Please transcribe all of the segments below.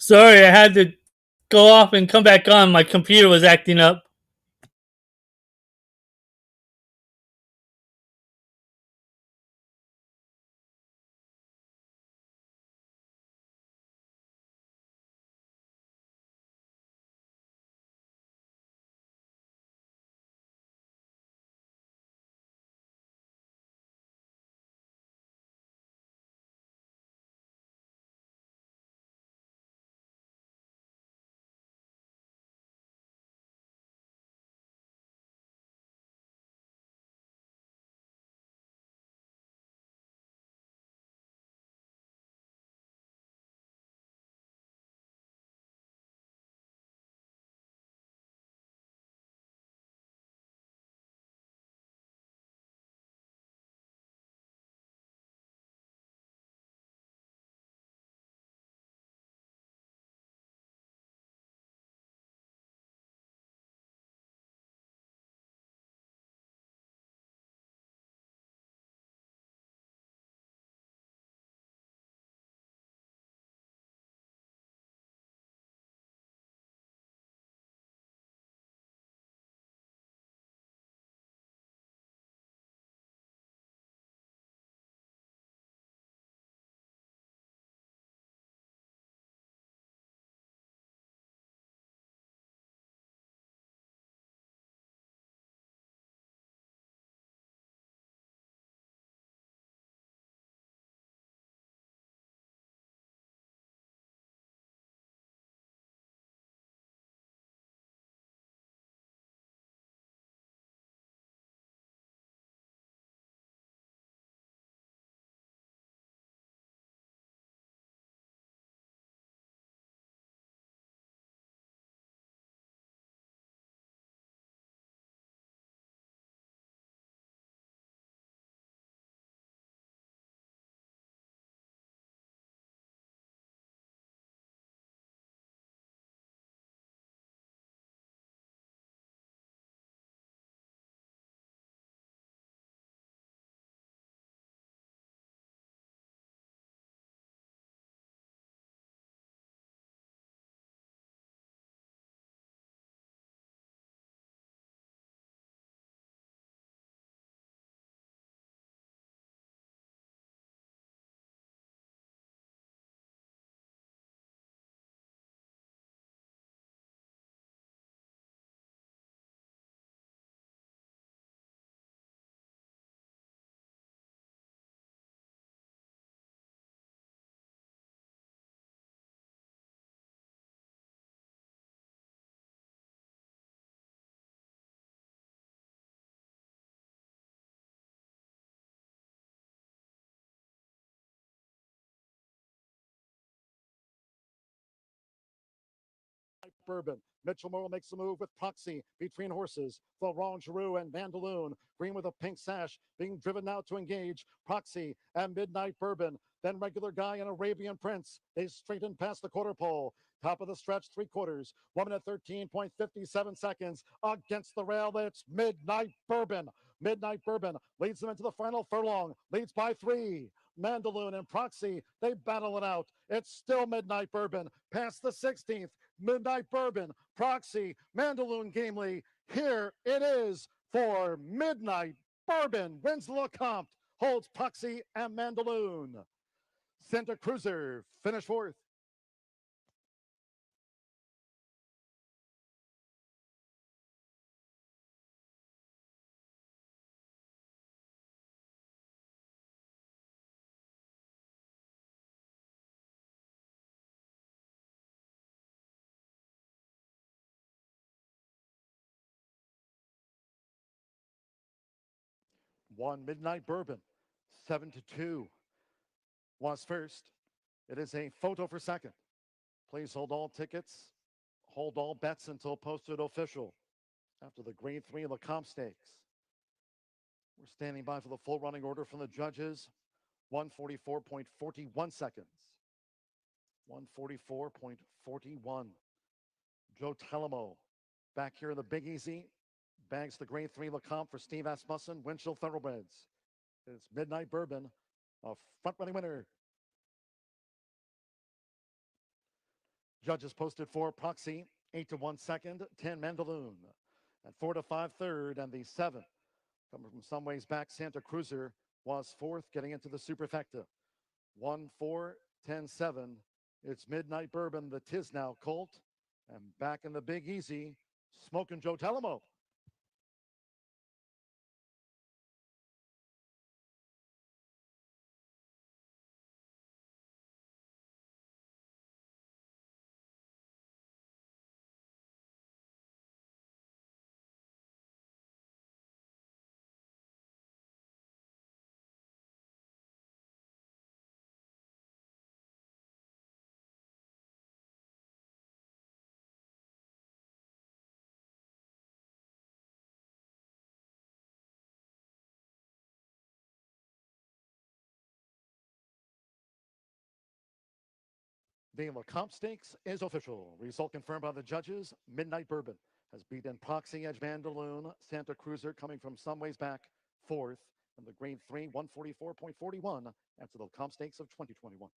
Sorry, I had to go off and come back on. My computer was acting up. Bourbon. Mitchell Morrow makes a move with Proxy between horses. Florent Giroux and Mandaloon. Green with a pink sash being driven now to engage. Proxy and Midnight Bourbon. Then Regular Guy and Arabian Prince. They straighten past the quarter pole. Top of the stretch, 3/4. 1 minute 13.57 seconds. Against the rail, it's Midnight Bourbon. Midnight Bourbon leads them into the final furlong. Leads by 3. Mandaloon and Proxy, they battle it out. It's still Midnight Bourbon past the 16th. Midnight Bourbon, Proxy, Mandaloon Gamely. Here it is for Midnight Bourbon. Wins Lecomte, holds Proxy and Mandaloon. Santa Cruiser, finish fourth. One Midnight Bourbon, 7-2. Was first. It is a photo for second. Please hold all tickets, hold all bets until posted official. After the Grade 3 Lecomte Stakes. We're standing by for the full running order from the judges. 144.41 seconds. 144.41. Joe Telemo back here in the Big Easy. Bags the Grade 3 Lecomte for Steve Asmussen, Winchell Thoroughbreds. It's Midnight Bourbon, a front running winner. Judges posted for Proxy, 8 to 1 second, 10 Mandaloon, and 4 to 5 third, and the 7 coming from some ways back. Santa Cruiser was fourth, getting into the superfecta. 1 4 10 7. It's Midnight Bourbon, the Tis Now Colt, and back in the Big Easy, Smokin' Joe Telemo. The comp stakes is official. Result confirmed by the judges. Midnight Bourbon has beaten Proxy, Edge Mandaloon, Santa Cruiser coming from some ways back, fourth, in the grade 3, 144.41 after the comp stakes of 2021.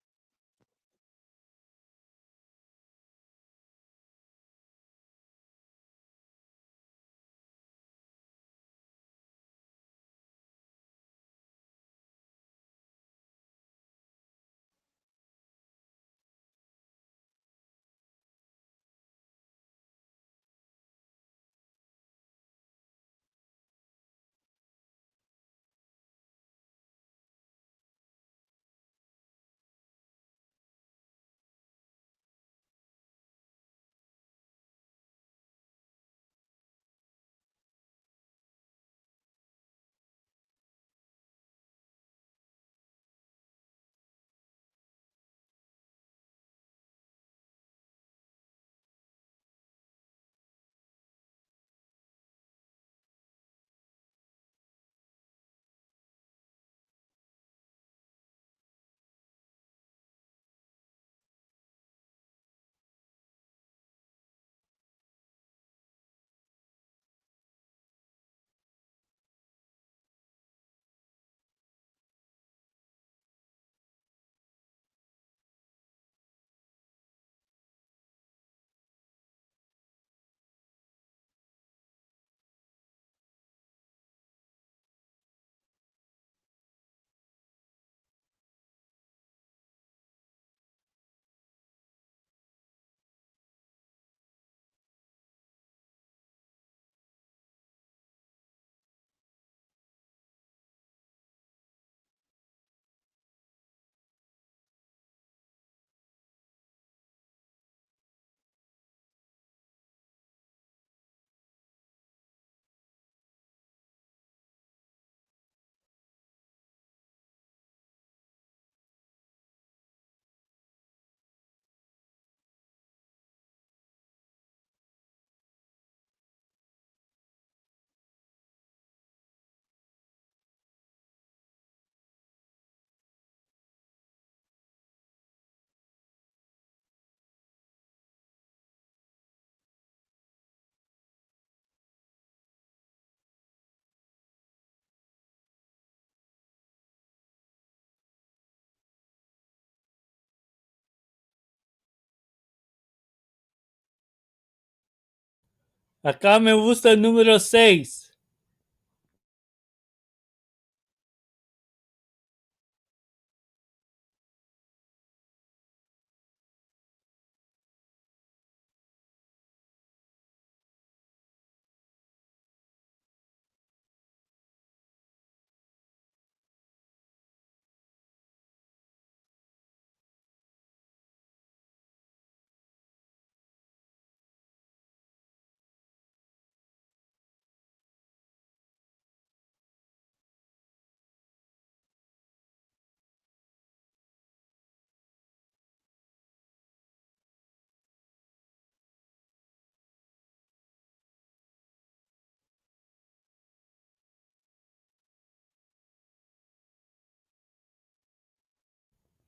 Acá me gusta el número 6.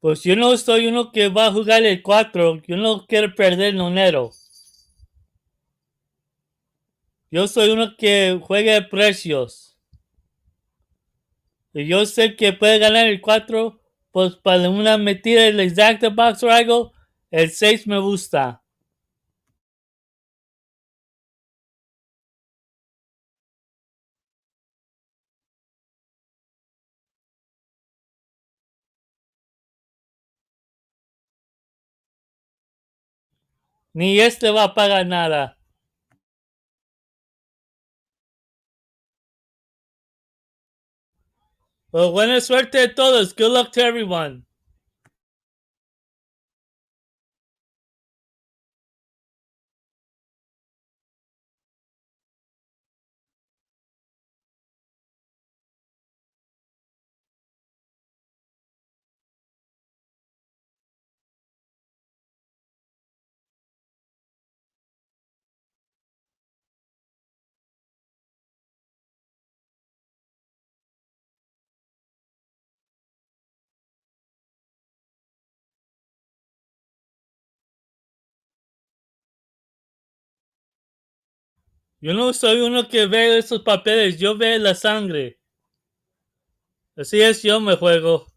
Pues yo no soy uno que va a jugar el 4. Yo no quiero perder dinero. Yo soy uno que juega precios. Y yo sé que puede ganar el 4. Pues para una metida en el exacta box o algo, el 6 me gusta. Ni este va a pagar nada. Well, buena suerte a todos. Good luck to everyone. Yo no soy uno que ve esos papeles, yo veo la sangre. Así es, yo me juego.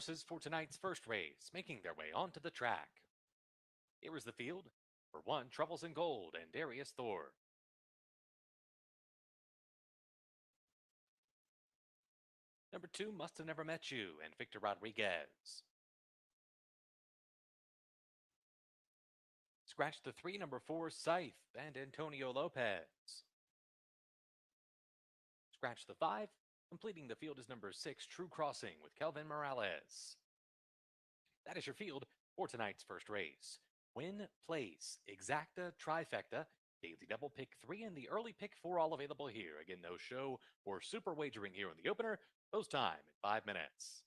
horses for tonight's first race, making their way onto the track. Here is the field. For 1, Troubles in Gold and Darius Thor. Number 2, Must Have Never Met You and Victor Rodriguez. Scratch the 3, number 4, Scythe and Antonio Lopez. Scratch the 5. Completing the field is number 6, True Crossing with Kelvin Morales. That is your field for tonight's first race. Win, place, exacta, trifecta, daily double pick 3, and the early pick 4 all available here. Again, no show or super wagering here in the opener. Post time in 5 minutes.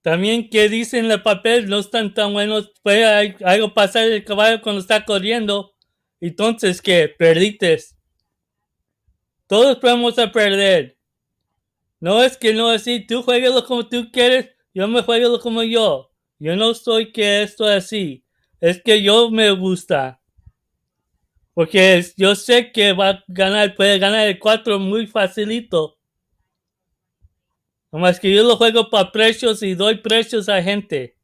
También que dicen el papel no están tan buenos. Puede algo pasar el caballo cuando está corriendo. Entonces, ¿qué? Perdites. Todos podemos perder. No es que no así. Tú jueguelo como tú quieres. Yo me jueguelo como yo. Yo no soy que esto así. Es que yo me gusta. Porque yo sé que va a ganar. Puede ganar el 4 muy facilito. Nomás que yo lo juego para precios y doy precios a gente.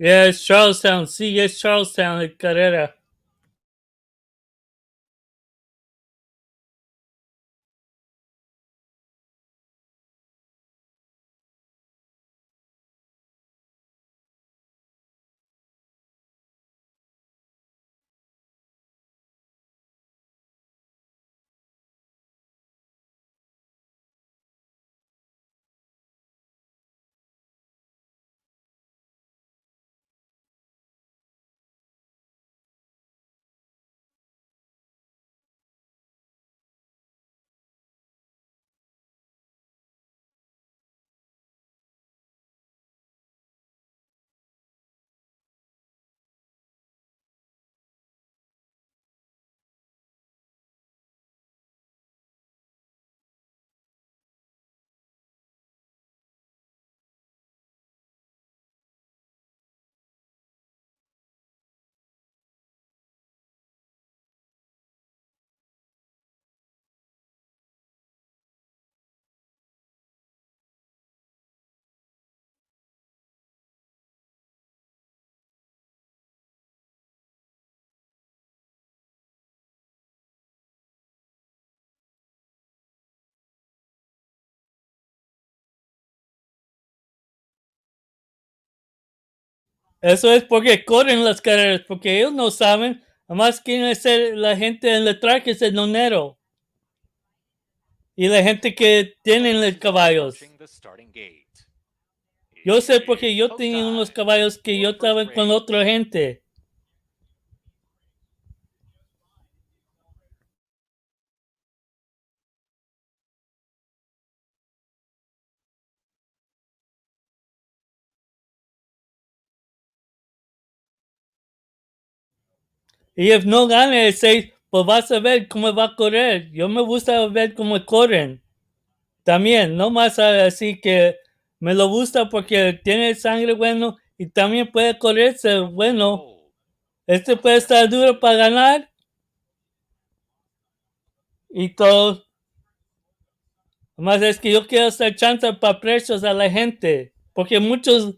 Es Charlestown, sí, es Charlestown el carrera. Eso es porque corren las carreras, porque ellos no saben. Además quieren ser la gente en el track es el nonero. Y la gente que tienen los caballos. Yo sé porque yo tenía unos caballos que yo estaba con otra gente. Y si no gana el 6, pues vas a ver cómo va a correr. Yo me gusta ver cómo corren. También, no más así que me lo gusta porque tiene sangre bueno y también puede correrse bueno. Este puede estar duro para ganar y todo. Más es que yo quiero hacer chance para precios a la gente. Porque muchos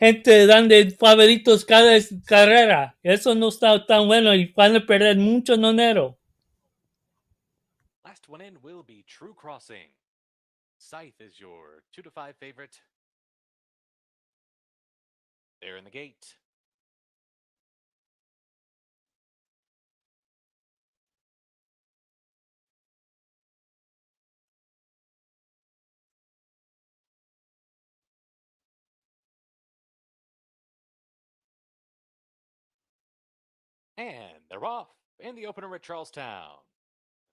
gente dan de favoritos cada carrera. Eso no está tan bueno y van a perder mucho dinero. Last one in will be True Crossing. Scythe is your 2 to 5 favorite. They're in the gate. And they're off in the opener at Charlestown.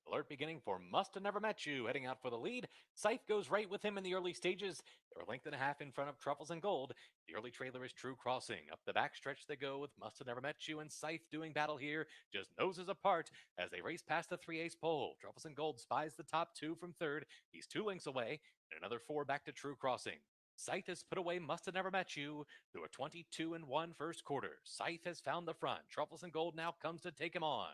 Alert beginning for Must Have Never Met You, heading out for the lead. Scythe goes right with him in the early stages. They're a length and a half in front of Truffles and Gold. The early trailer is True Crossing. Up the backstretch they go with Must Have Never Met You and Scythe doing battle here, just noses apart as they race past the 3-ace pole. Truffles and Gold spies the top two from third. He's 2 lengths away, and another 4 back to True Crossing. Scythe has put away Must Have Never Met You through a 22-1 first quarter. Scythe has found the front. Truffles and Gold now comes to take him on.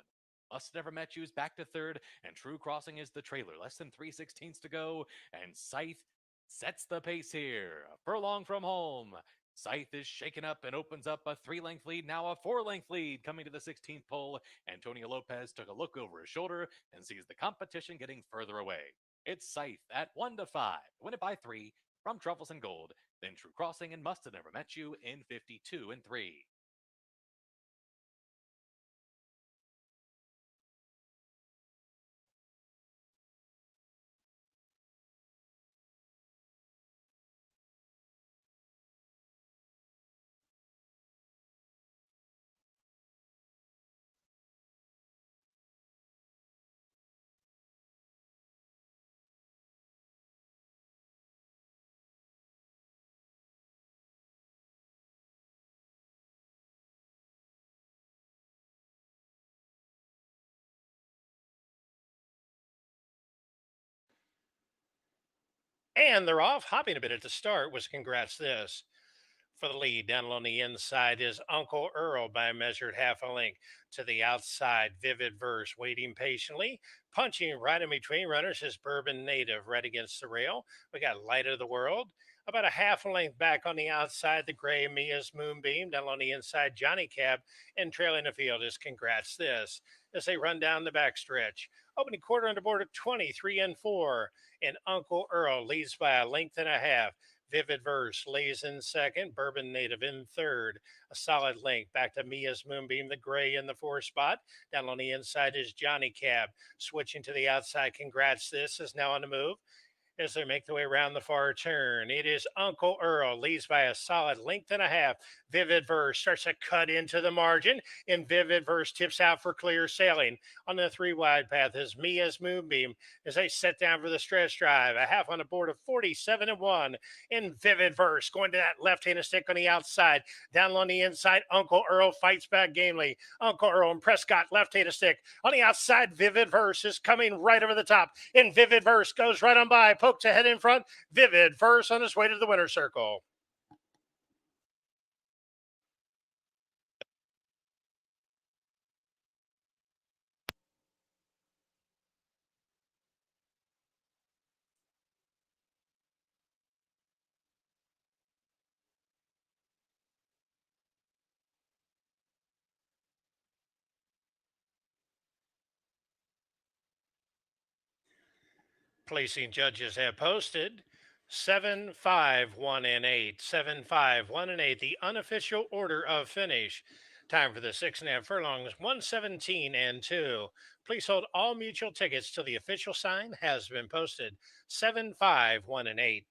Must Have Never Met You is back to third, and True Crossing is the trailer. Less than 3/16 to go, and Scythe sets the pace here. A furlong from home. Scythe is shaken up and opens up a 3-length lead, now a 4-length lead coming to the 16th pole. Antonio Lopez took a look over his shoulder and sees the competition getting further away. It's Scythe at 1-5. Win it by 3 from Truffles and Gold, then True Crossing and Must Have Never Met You in 52-3. And they're off. Hopping a bit at the start was Congrats This. For the lead, down along the inside is Uncle Earl by a measured half a length. To the outside, Vivid Verse waiting patiently. Punching right in between runners is Bourbon Native right against the rail. We got Light of the World. About a half a length back on the outside, the gray Mia's Moonbeam. Down on the inside, Johnny Cab. And trailing the field is Congrats This as they run down the backstretch. Opening quarter on the board at 23-4. And Uncle Earl leads by a length and a half. Vivid Verse lays in second, Bourbon Native in third. A solid length back to Mia's Moonbeam, the gray in the fourth spot. Down on the inside is Johnny Cab. Switching to the outside, Congrats This is now on the move as they make their way around the far turn. It is Uncle Earl, leads by a solid length and a half. Vivid Verse starts to cut into the margin, and Vivid Verse tips out for clear sailing. On the 3 wide path is Mia's Moonbeam as they set down for the stretch drive. A half on the board of 47-1. And Vivid Verse going to that left-handed stick on the outside. Down on the inside, Uncle Earl fights back gamely. Uncle Earl and Prescott left-handed stick. On the outside, Vivid Verse is coming right over the top. And Vivid Verse goes right on by. Pokes ahead in front. Vivid Verse on his way to the winner's circle. Placing judges have posted 7, 5, 1, and 8. 7, 5, 1, and 8. The unofficial order of finish. Time for the 6.5 furlongs, 117 and 2. Please hold all mutual tickets till the official sign has been posted. 7, 5, 1, and 8.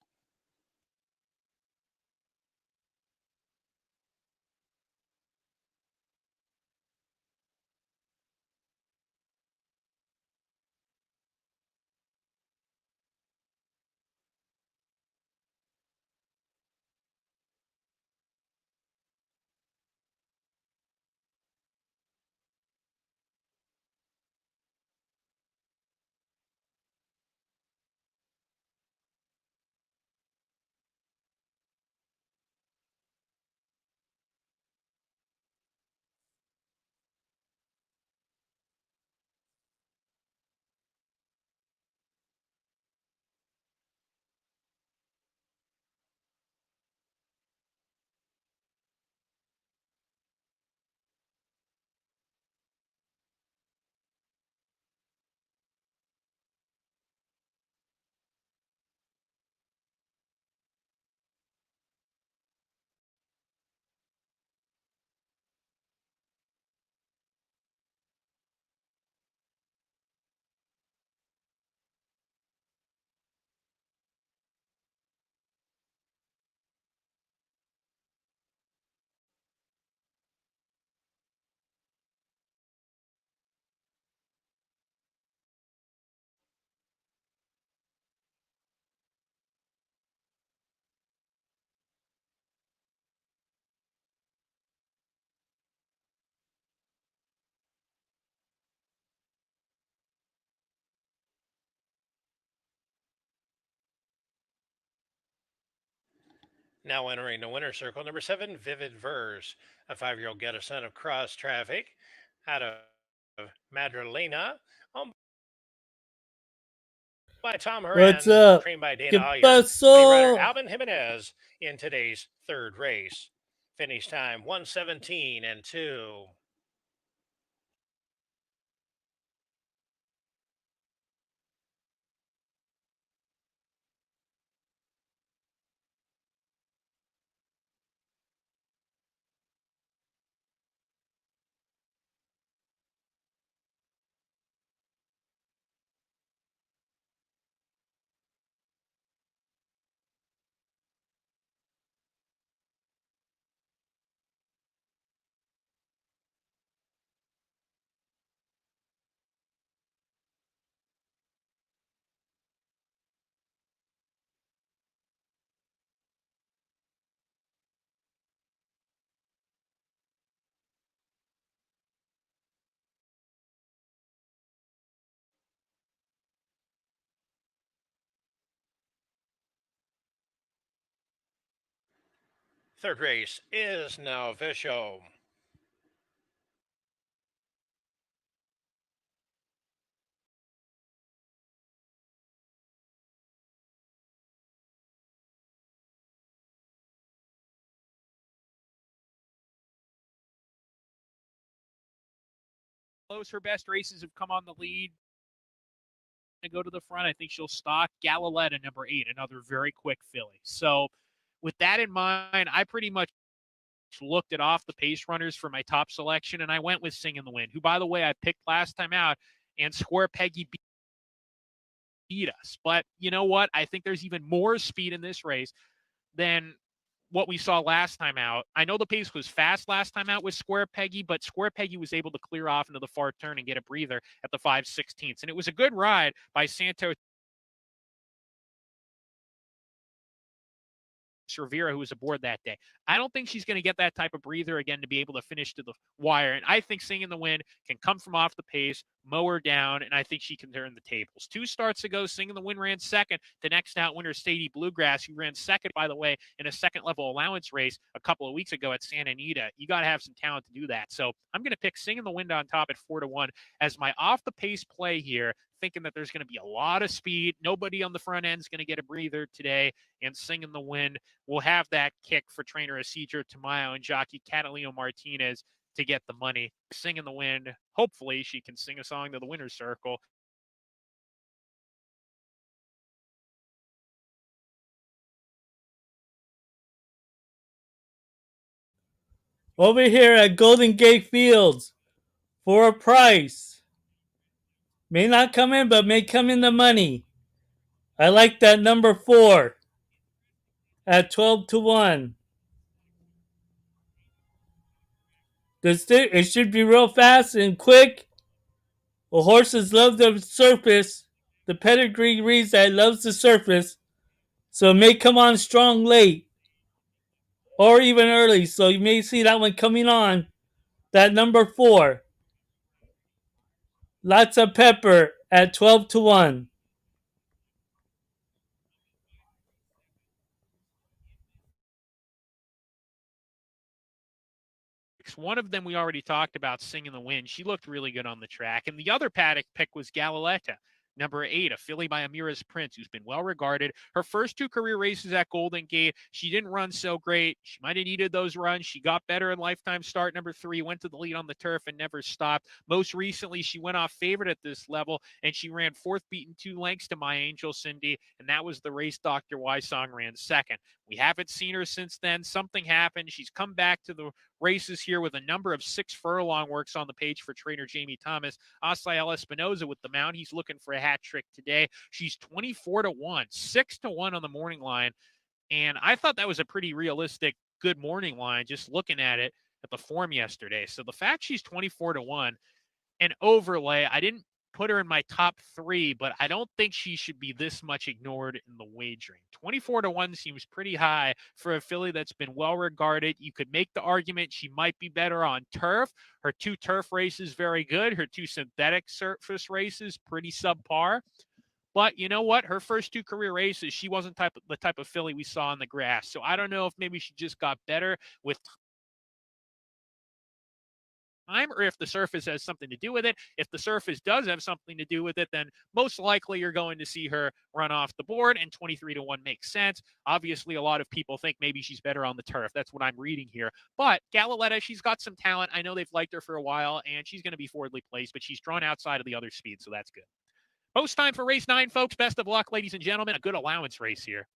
Now entering the winner's circle, number 7, Vivid Verse, a 5-year-old ghetto son of Cross Traffic out of Madrelena, owned by Tom What's Horan, up? trained by Dana ¿Qué Ollier, winning rider pasó? Alvin Jimenez in today's third race. Finish time 1:17 and 2. Third race is now official. Her best races have come on the lead. To go to the front, I think she'll stock Galiletta, number 8, another very quick filly. So with that in mind, I pretty much looked at off the pace runners for my top selection, and I went with Sing in the Wind, who, by the way, I picked last time out, and Square Peggy beat us. But you know what? I think there's even more speed in this race than what we saw last time out. I know the pace was fast last time out with Square Peggy, but Square Peggy was able to clear off into the far turn and get a breather at the 5/16. And it was a good ride by Santo Cervera, who was aboard that day. I don't think she's going to get that type of breather again to be able to finish to the wire. And I think Sing in the Wind can come from off the pace, mow her down, and I think she can turn the tables. 2 starts ago, Sing in the Wind ran second. The next out winner, Sadie Bluegrass, who ran second, by the way, in a second level allowance race a couple of weeks ago at Santa Anita. You got to have some talent to do that. So I'm going to pick Sing in the Wind on top at 4-1 as my off the pace play here, thinking that there's going to be a lot of speed. Nobody on the front end is going to get a breather today, and Sing in the Wind will have that kick for trainer Isidro Tamayo and jockey Catalino Martinez to get the money. Sing in the Wind. Hopefully she can sing a song to the winner's circle. Over here at Golden Gate Fields, for a price. May not come in, but may come in the money. I like that number 4 at 12-1. It should be real fast and quick. Well, horses love the surface. The pedigree reads that it loves the surface. So it may come on strong late. Or even early. So you may see that one coming on. That number 4. Lots of pepper at 12-1. One of them we already talked about, Sing in the Wind. She looked really good on the track. And the other paddock pick was Galiletta, number 8, a filly by Amira's Prince, who's been well regarded. Her first 2 career races at Golden Gate, she didn't run so great. She might have needed those runs. She got better in Lifetime Start number 3, went to the lead on the turf and never stopped. Most recently, she went off favorite at this level, and she ran 4th, beaten 2 lengths to My Angel Cindy, and that was the race Dr. Wysong ran second. We haven't seen her since then. Something happened. She's come back to the races here with a number of 6 furlong works on the page for trainer Jamie Thomas. Asael Espinoza with the mount. He's looking for a hat trick today. She's 24-1, 6-1 on the morning line. And I thought that was a pretty realistic good morning line just looking at it at the form yesterday. So the fact she's 24-1 and overlay, I didn't put her in my top 3, but I don't think she should be this much ignored in the wagering. 24-1 seems pretty high for a filly that's been well regarded. You could make the argument she might be better on turf. Her 2 turf races, very good. Her 2 synthetic surface races, pretty subpar. But you know what? Her first 2 career races, she wasn't the type of filly we saw on the grass. So I don't know if maybe she just got better with time, or if the surface has something to do with it. If the surface does have something to do with it, then most likely you're going to see her run off the board, and 23-1 makes sense. Obviously, a lot of people think maybe she's better on the turf. That's what I'm reading here. But Galiletta, she's got some talent. I know they've liked her for a while, and she's going to be forwardly placed, but she's drawn outside of the other speed, so that's good. Post time for race 9, folks. Best of luck, ladies and gentlemen. A good allowance race here.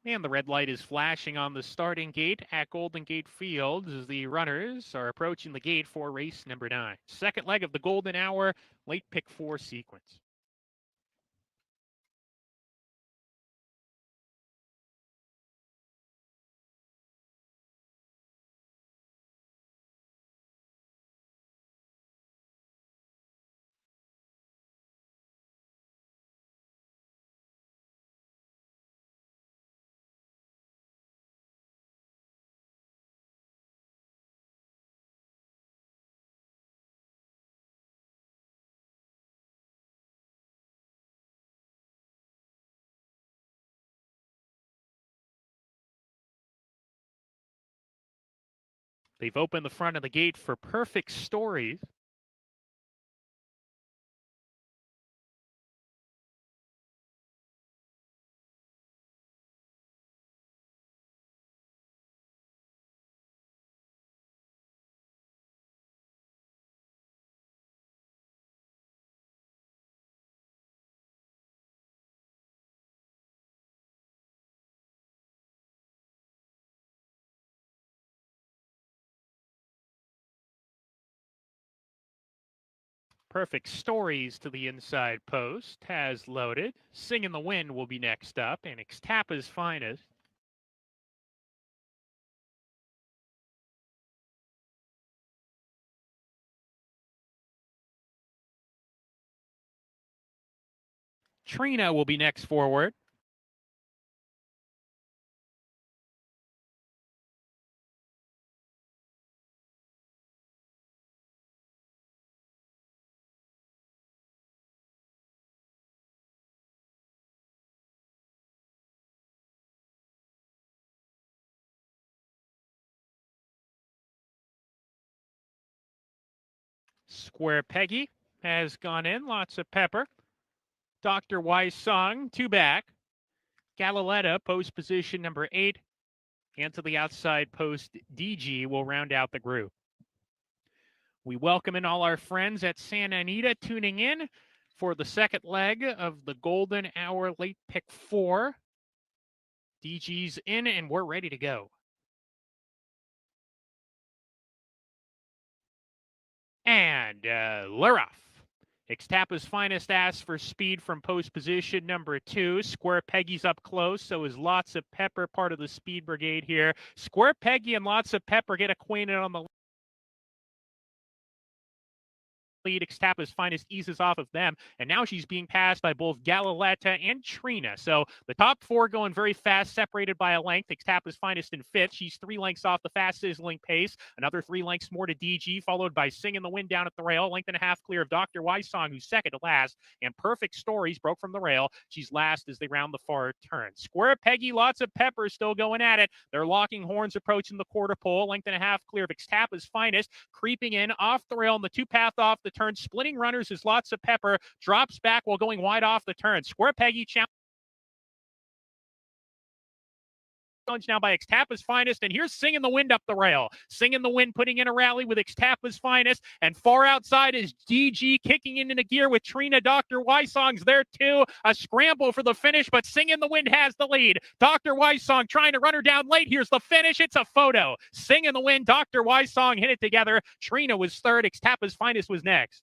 And the red light is flashing on the starting gate at Golden Gate Fields as the runners are approaching the gate for race number 9. Second leg of the Golden Hour late pick 4 sequence. They've opened the front of the gate for Perfect Stories. Perfect Stories to the inside post has loaded. Sing in the Wind will be next up, and Ixtapa's Finest. Trina will be next forward. Square Peggy has gone in. Lots of pepper. Dr. Wise Song, 2 back. Galiletta, post position number 8. And to the outside post, DG will round out the group. We welcome in all our friends at Santa Anita tuning in for the second leg of the Golden Hour late pick 4. DG's in, and we're ready to go. And we're off. Ixtapa's Finest asks for speed from post position number 2. Square Peggy's up close, so is Lots of Pepper part of the speed brigade here. Square Peggy and Lots of Pepper get acquainted on the lead. Ixtapa's Finest eases off of them, and now she's being passed by both Galiletta and Trina. So the top 4 going very fast, separated by a length. Ixtapa's Finest in 5th. She's 3 lengths off the fast sizzling pace. Another 3 lengths more to DG, followed by Sing in the Wind down at the rail. Length and a half clear of Dr. Wisesong, who's second to last. And Perfect Stories broke from the rail. She's last as they round the far turn. Square Peggy, Lots of Pepper still going at it. They're locking horns approaching the quarter pole. Length and a half clear of Ixtapa's Finest, creeping in off the rail on the 2 path off the the turn, splitting runners is Lots of Pepper, drops back while going wide off the turn. Square Peggy challenge now by Ixtapa's Finest, and here's Sing in the Wind up the rail. Sing in the Wind putting in a rally with Ixtapa's Finest, and far outside is DG kicking into gear with Trina. Dr. Wysong's there too. A scramble for the finish, but Sing in the Wind has the lead. Dr. Wysong trying to run her down late. Here's the finish. It's a photo. Sing in the Wind, Dr. Wysong hit it together. Trina was third. Ixtapa's Finest was next.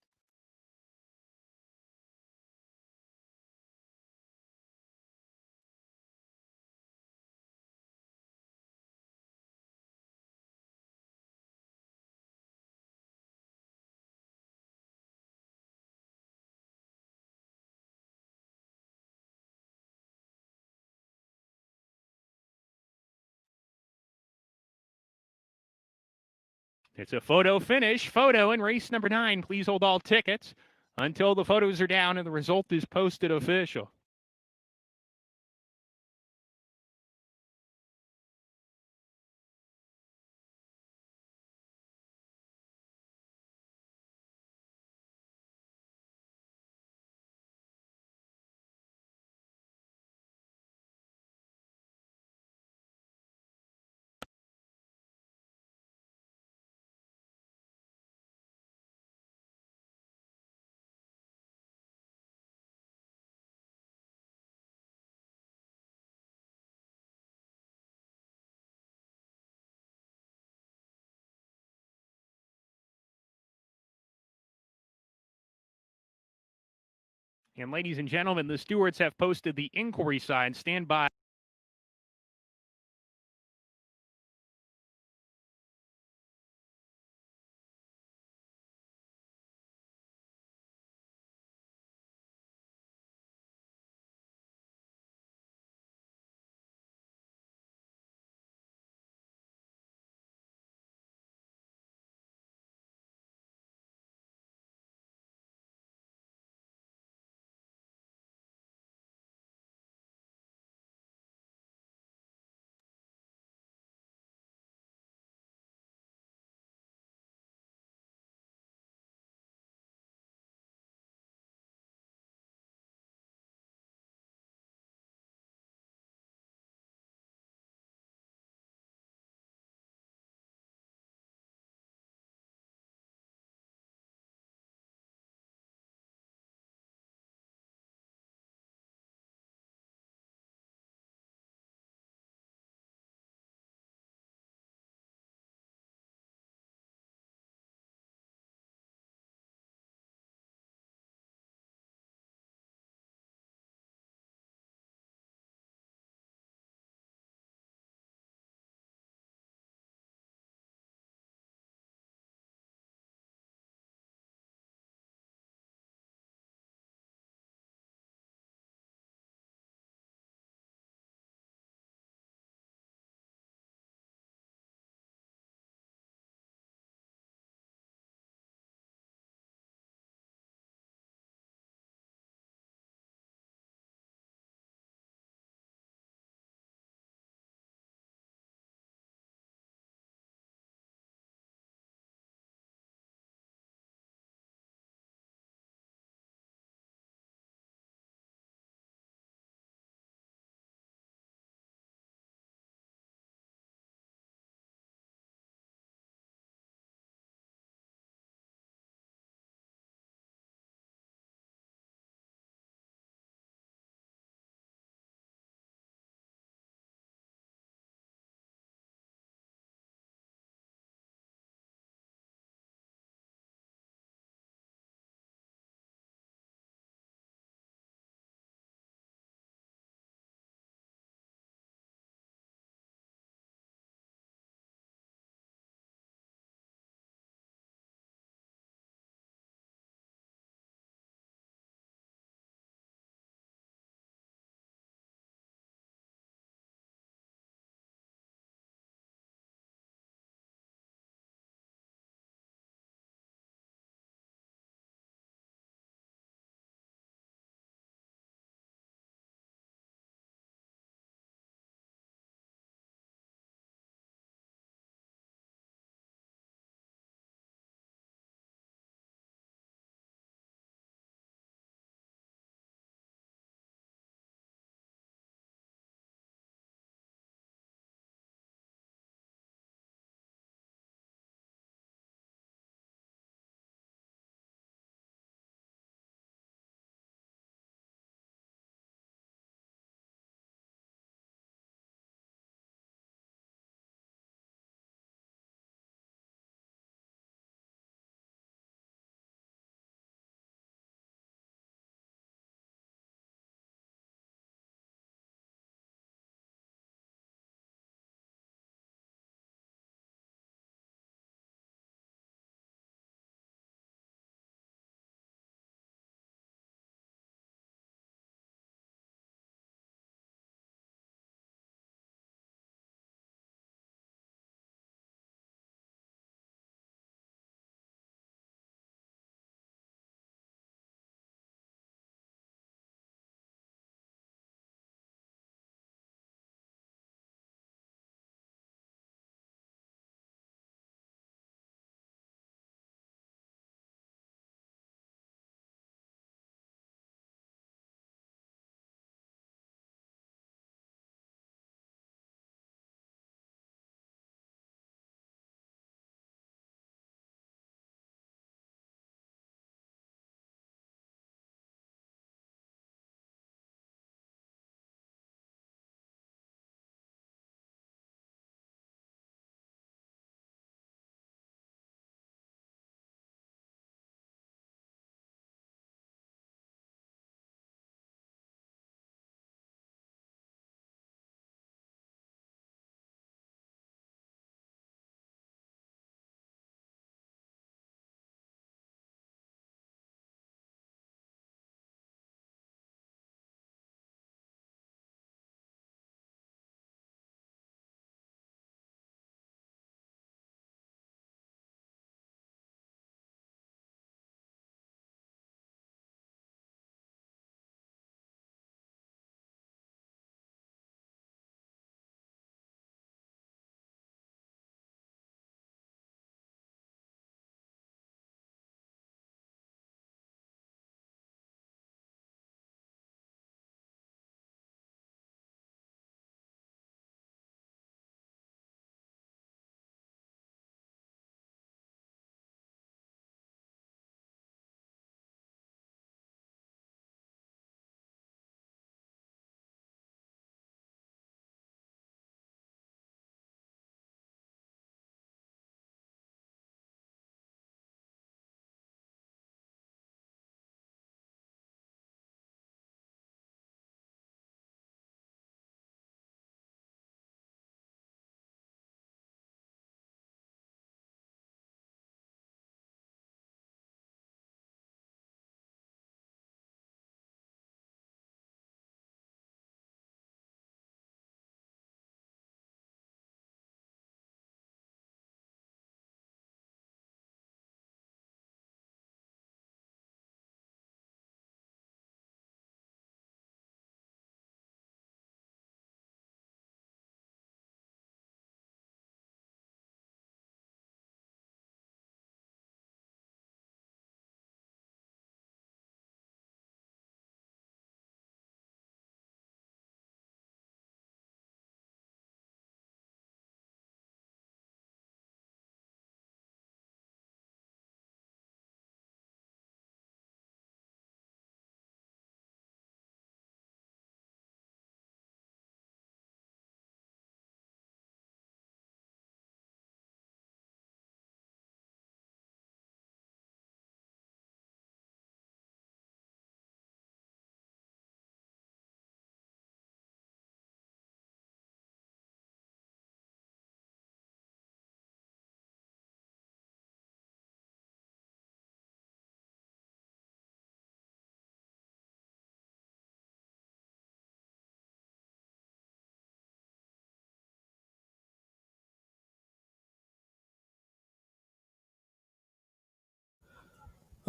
It's a photo finish. Photo in race number 9. Please hold all tickets until the photos are down and the result is posted official. And ladies and gentlemen, the stewards have posted the inquiry sign. Stand by.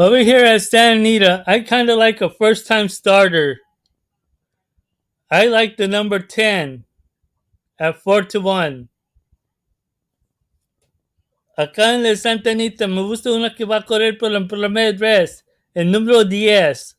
Over here at Santa Anita, I kind of like a first-time starter. I like the number 10 at 4-1. Acá en el Santa Anita me gusta una que va a correr por la primera vez, el número 10.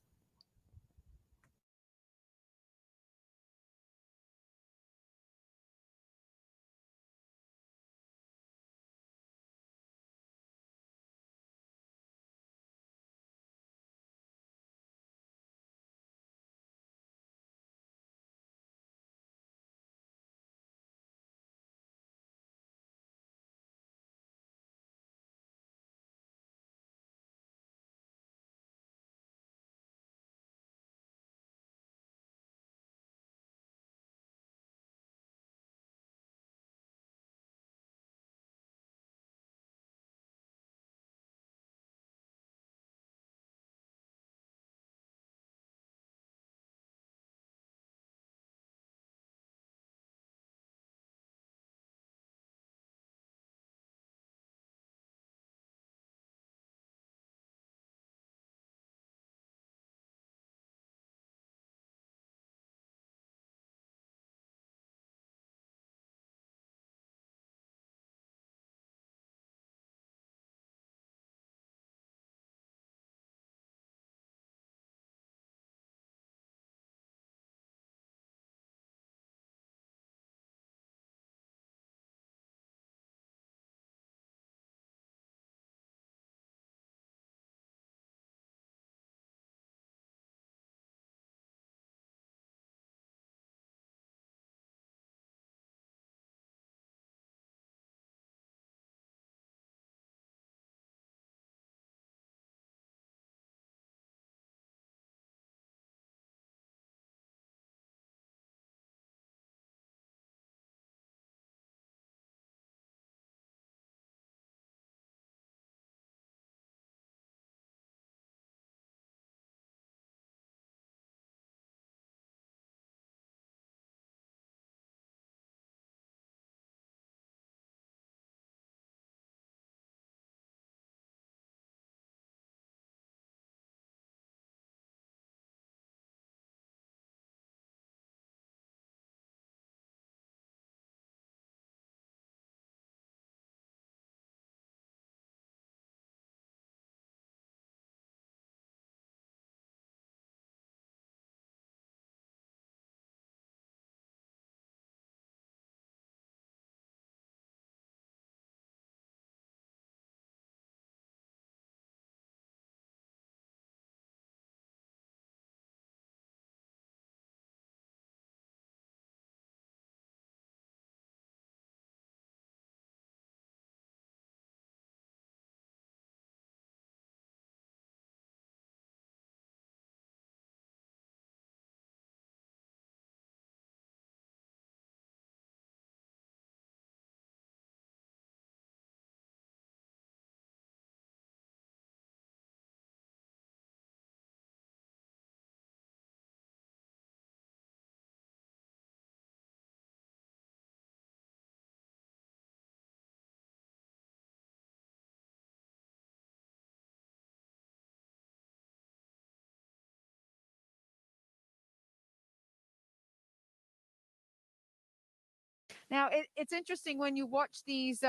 Now, it's interesting when you watch these,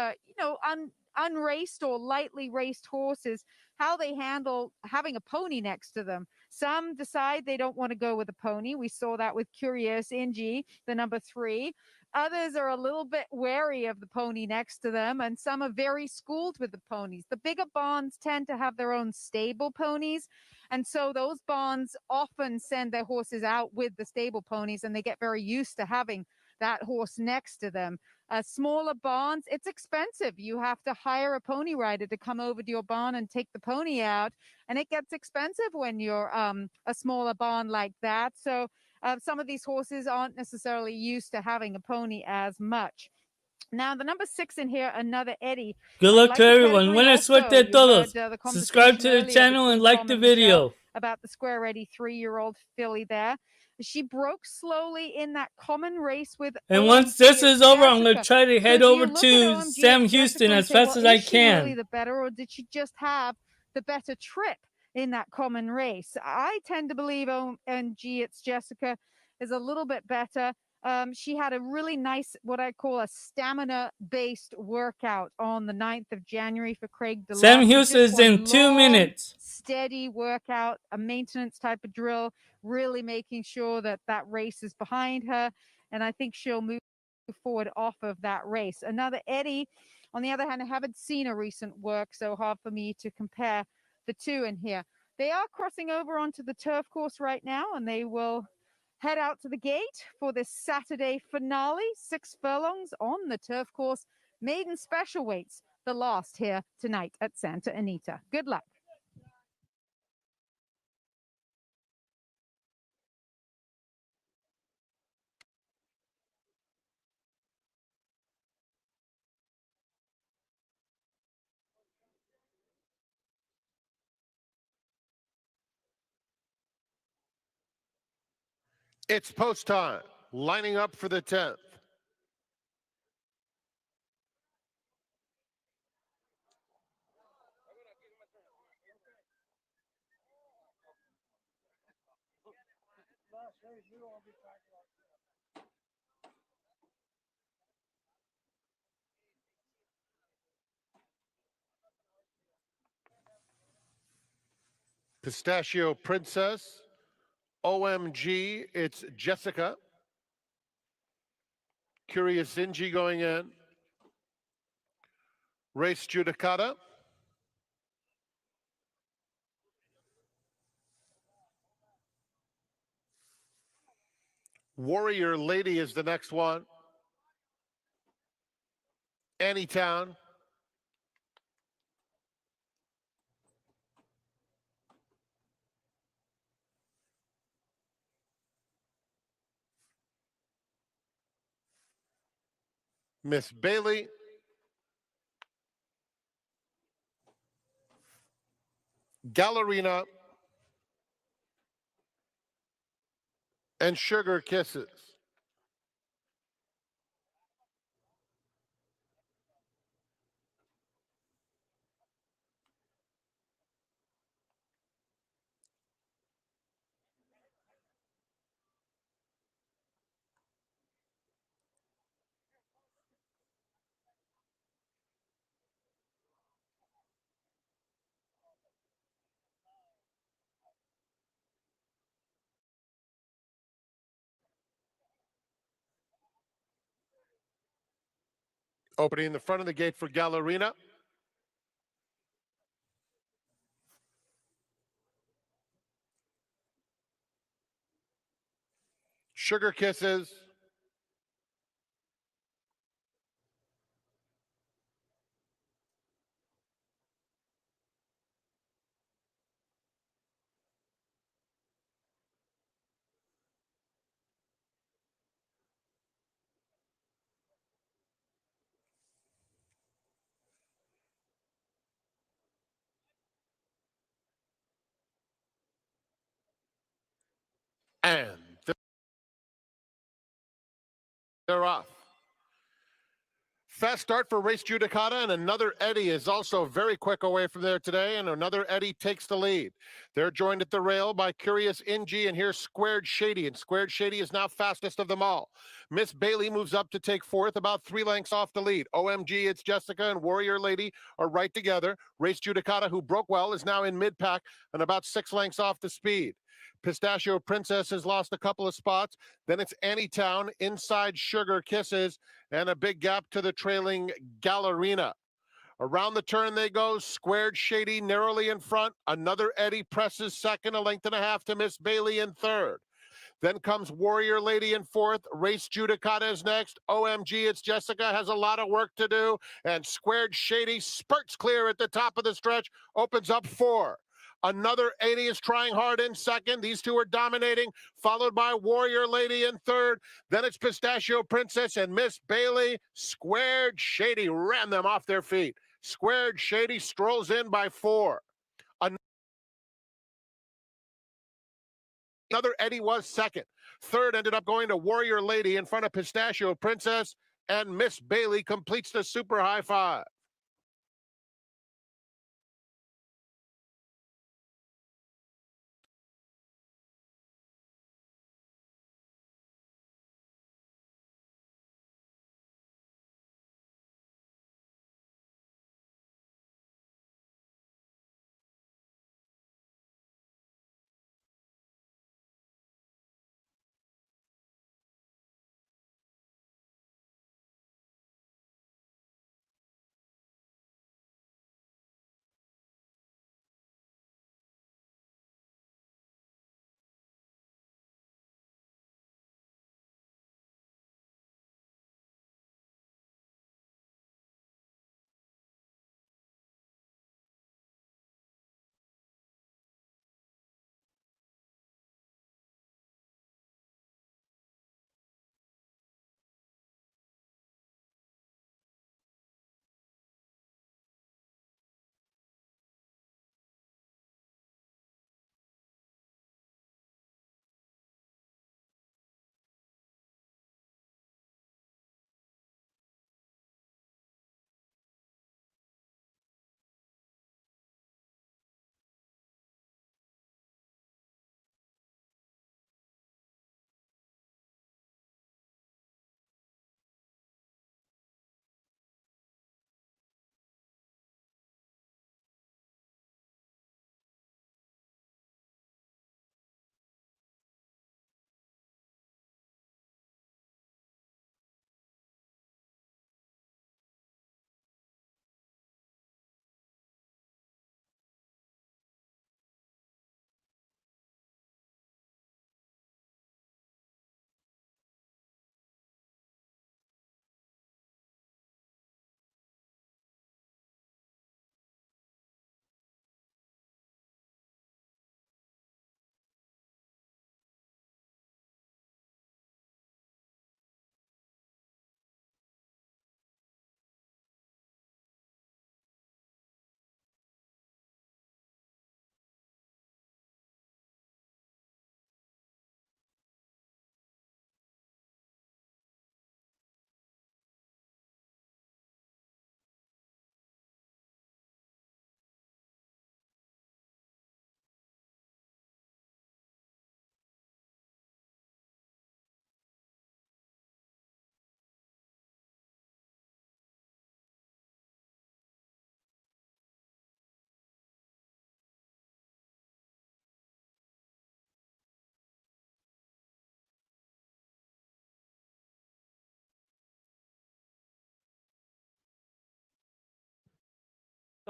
unraced or lightly raced horses, how they handle having a pony next to them. Some decide they don't want to go with a pony. We saw that with Curious Ingy, the number 3. Others are a little bit wary of the pony next to them, and some are very schooled with the ponies. The bigger barns tend to have their own stable ponies, and so those barns often send their horses out with the stable ponies, and they get very used to having that horse next to them. Smaller barns, it's expensive. You have to hire a pony rider to come over to your barn and take the pony out, and it gets expensive when you're a smaller barn like that. So some of these horses aren't necessarily used to having a pony as much. Now, the number 6 in here, another Eddie. Good luck to everyone. Buena suerte a todos. Subscribe to the channel and like the video. About the square Eddie 3-year-old filly there. She broke slowly in that common race with. And once this is over, I'm going to try to head over to Sam Houston as fast as I can. Really the better, or did she just have the better trip? in that common race. I tend to believe OMG It's Jessica is a little bit better. She had a really nice, what I call a stamina-based workout on the 9th of January for Craig DeLotte. Sam Hughes is in 2 minutes. Steady workout, a maintenance type of drill, really making sure that that race is behind her. And I think she'll move forward off of that race. Another Eddie, on the other hand, I haven't seen a recent work, so hard for me to compare the two in here. They are crossing over onto the turf course right now, and they will head out to the gate for this Saturday finale. 6 furlongs on the turf course. Maiden special weights, the last here tonight at Santa Anita. Good luck. It's post time, lining up for the 10th. Pistachio Princess, OMG, It's Jessica. Curious Inji going in. Race Judicata. Warrior Lady is the next one. Anytown. Miss Bailey. Gallerina. And Sugar Kisses. Opening the front of the gate for Gallerina. Sugar Kisses. And they're off. Fast start for Race Judicata, and another Eddie is also very quick away from there today, and another Eddie takes the lead. They're joined at the rail by Curious Inji, and here's Squared Shady, and Squared Shady is now fastest of them all. Miss Bailey moves up to take fourth, about 3 lengths off the lead. OMG, It's Jessica, and Warrior Lady are right together. Race Judicata, who broke well, is now in mid-pack and about 6 lengths off the speed. Pistachio Princess has lost a couple of spots. Then it's Anytown, inside Sugar Kisses, and a big gap to the trailing Gallerina. Around the turn they go. Squared Shady narrowly in front. Another Eddie presses second, 1.5 lengths to Miss Bailey in third. Then comes Warrior Lady in fourth. Race Judicata is next. OMG, It's Jessica has a lot of work to do. And Squared Shady spurts clear at the top of the stretch, opens up 4. Another 80 is trying hard in second. These two are dominating, followed by Warrior Lady in third. Then it's Pistachio Princess and Miss Bailey. Squared Shady ran them off their feet. Squared Shady strolls in by 4. Another Eddie was second. Third ended up going to Warrior Lady in front of Pistachio Princess, and Miss Bailey completes the super high 5.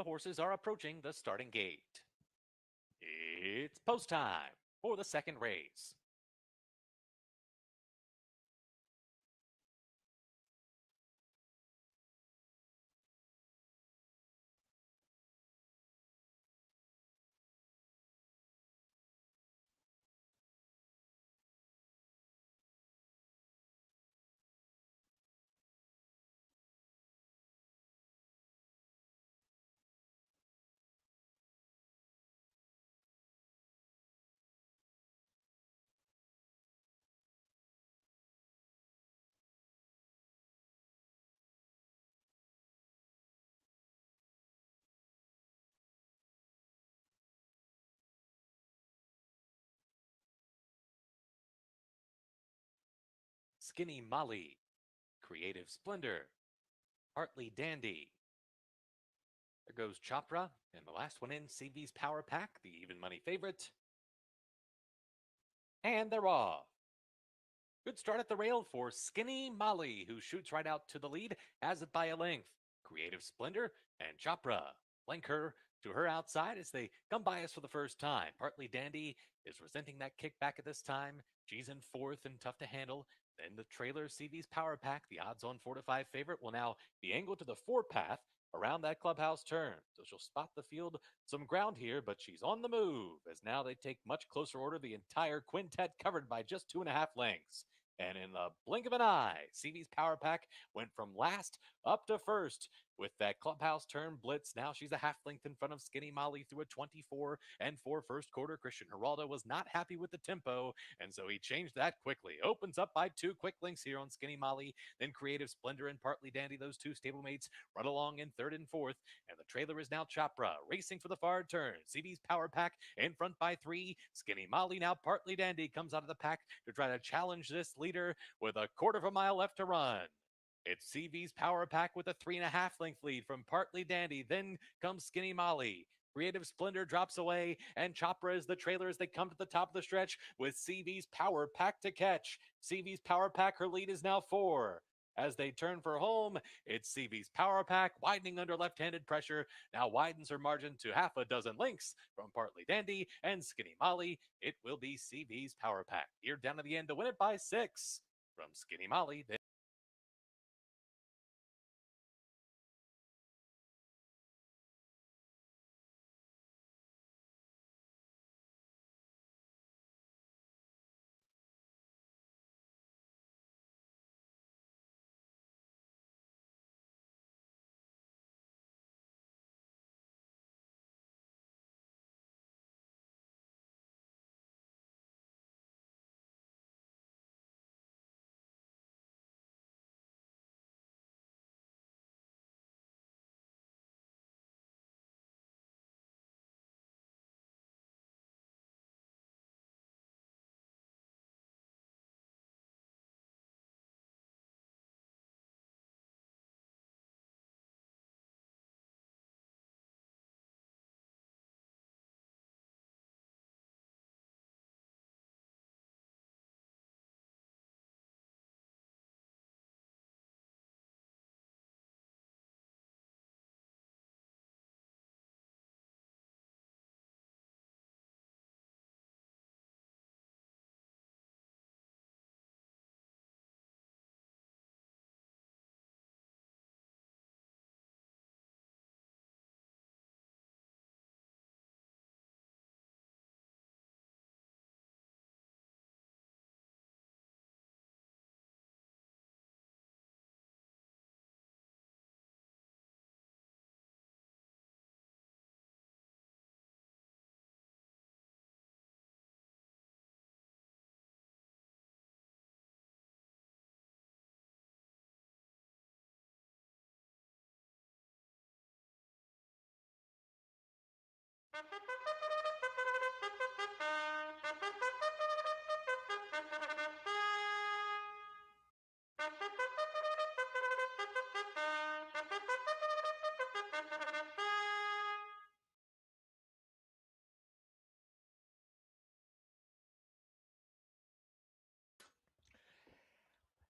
The horses are approaching the starting gate. It's post time for the second race. Skinny Molly, Creative Splendor, Partly Dandy. There goes Chopra, and the last one in, CV's Power Pack, the even money favorite. And they're off. Good start at the rail for Skinny Molly, who shoots right out to the lead, has it by a length. Creative Splendor and Chopra flank her to her outside as they come by us for the first time. Partly Dandy is resenting that kickback at this time. She's in fourth and tough to handle. Then the trailer CV's Power Pack, the odds-on 4-5 favorite, will now be angled to the 4-path around that clubhouse turn. So she'll spot the field some ground here, but she's on the move as now they take much closer order. The entire quintet covered by just 2.5 lengths. And in the blink of an eye, CV's Power Pack went from last up to first with that clubhouse turn blitz. Now she's a half length in front of Skinny Molly through a 24-4 first quarter. Christian Geraldo was not happy with the tempo, and so he changed that quickly. Opens up by 2 quick links here on Skinny Molly, then Creative Splendor and Partly Dandy. Those two stablemates run along in third and fourth, and the trailer is now Chopra racing for the far turn. CV's Power Pack in front by 3. Skinny Molly, now Partly Dandy, comes out of the pack to try to challenge this leader with a quarter of a mile left to run. It's CV's Power Pack with a 3.5 length lead from Partly Dandy. Then comes Skinny Molly. Creative Splendor drops away, and Chopra is the trailer as they come to the top of the stretch with CV's Power Pack to catch. CV's Power Pack, her lead is now 4. As they turn for home, it's CV's Power Pack widening under left-handed pressure. Now widens her margin to half a dozen lengths from Partly Dandy and Skinny Molly. It will be CV's Power Pack here down to the end to win it by 6 from Skinny Molly.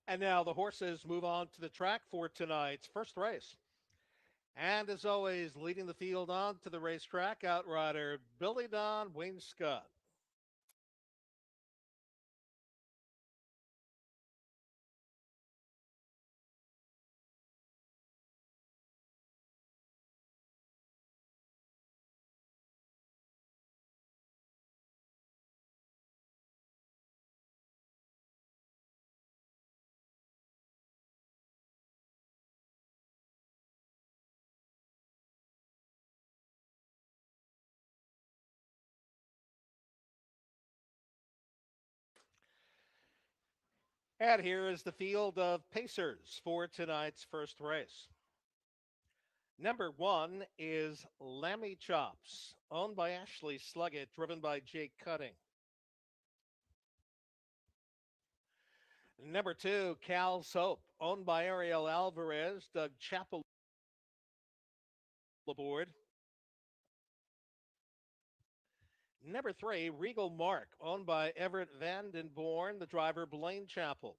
And now the horses move on to the track for tonight's first race. And as always, leading the field on to the racetrack, outrider Billy Don Wainscott. And here is the field of Pacers for tonight's first race. Number 1 is Lammy Chops, owned by Ashley Sluggett, driven by Jake Cutting. Number 2, Cal's Hope, owned by Ariel Alvarez, Doug Chappell aboard. Number 3, Regal Mark, owned by Everett Vandenborn, the driver Blaine Chappell.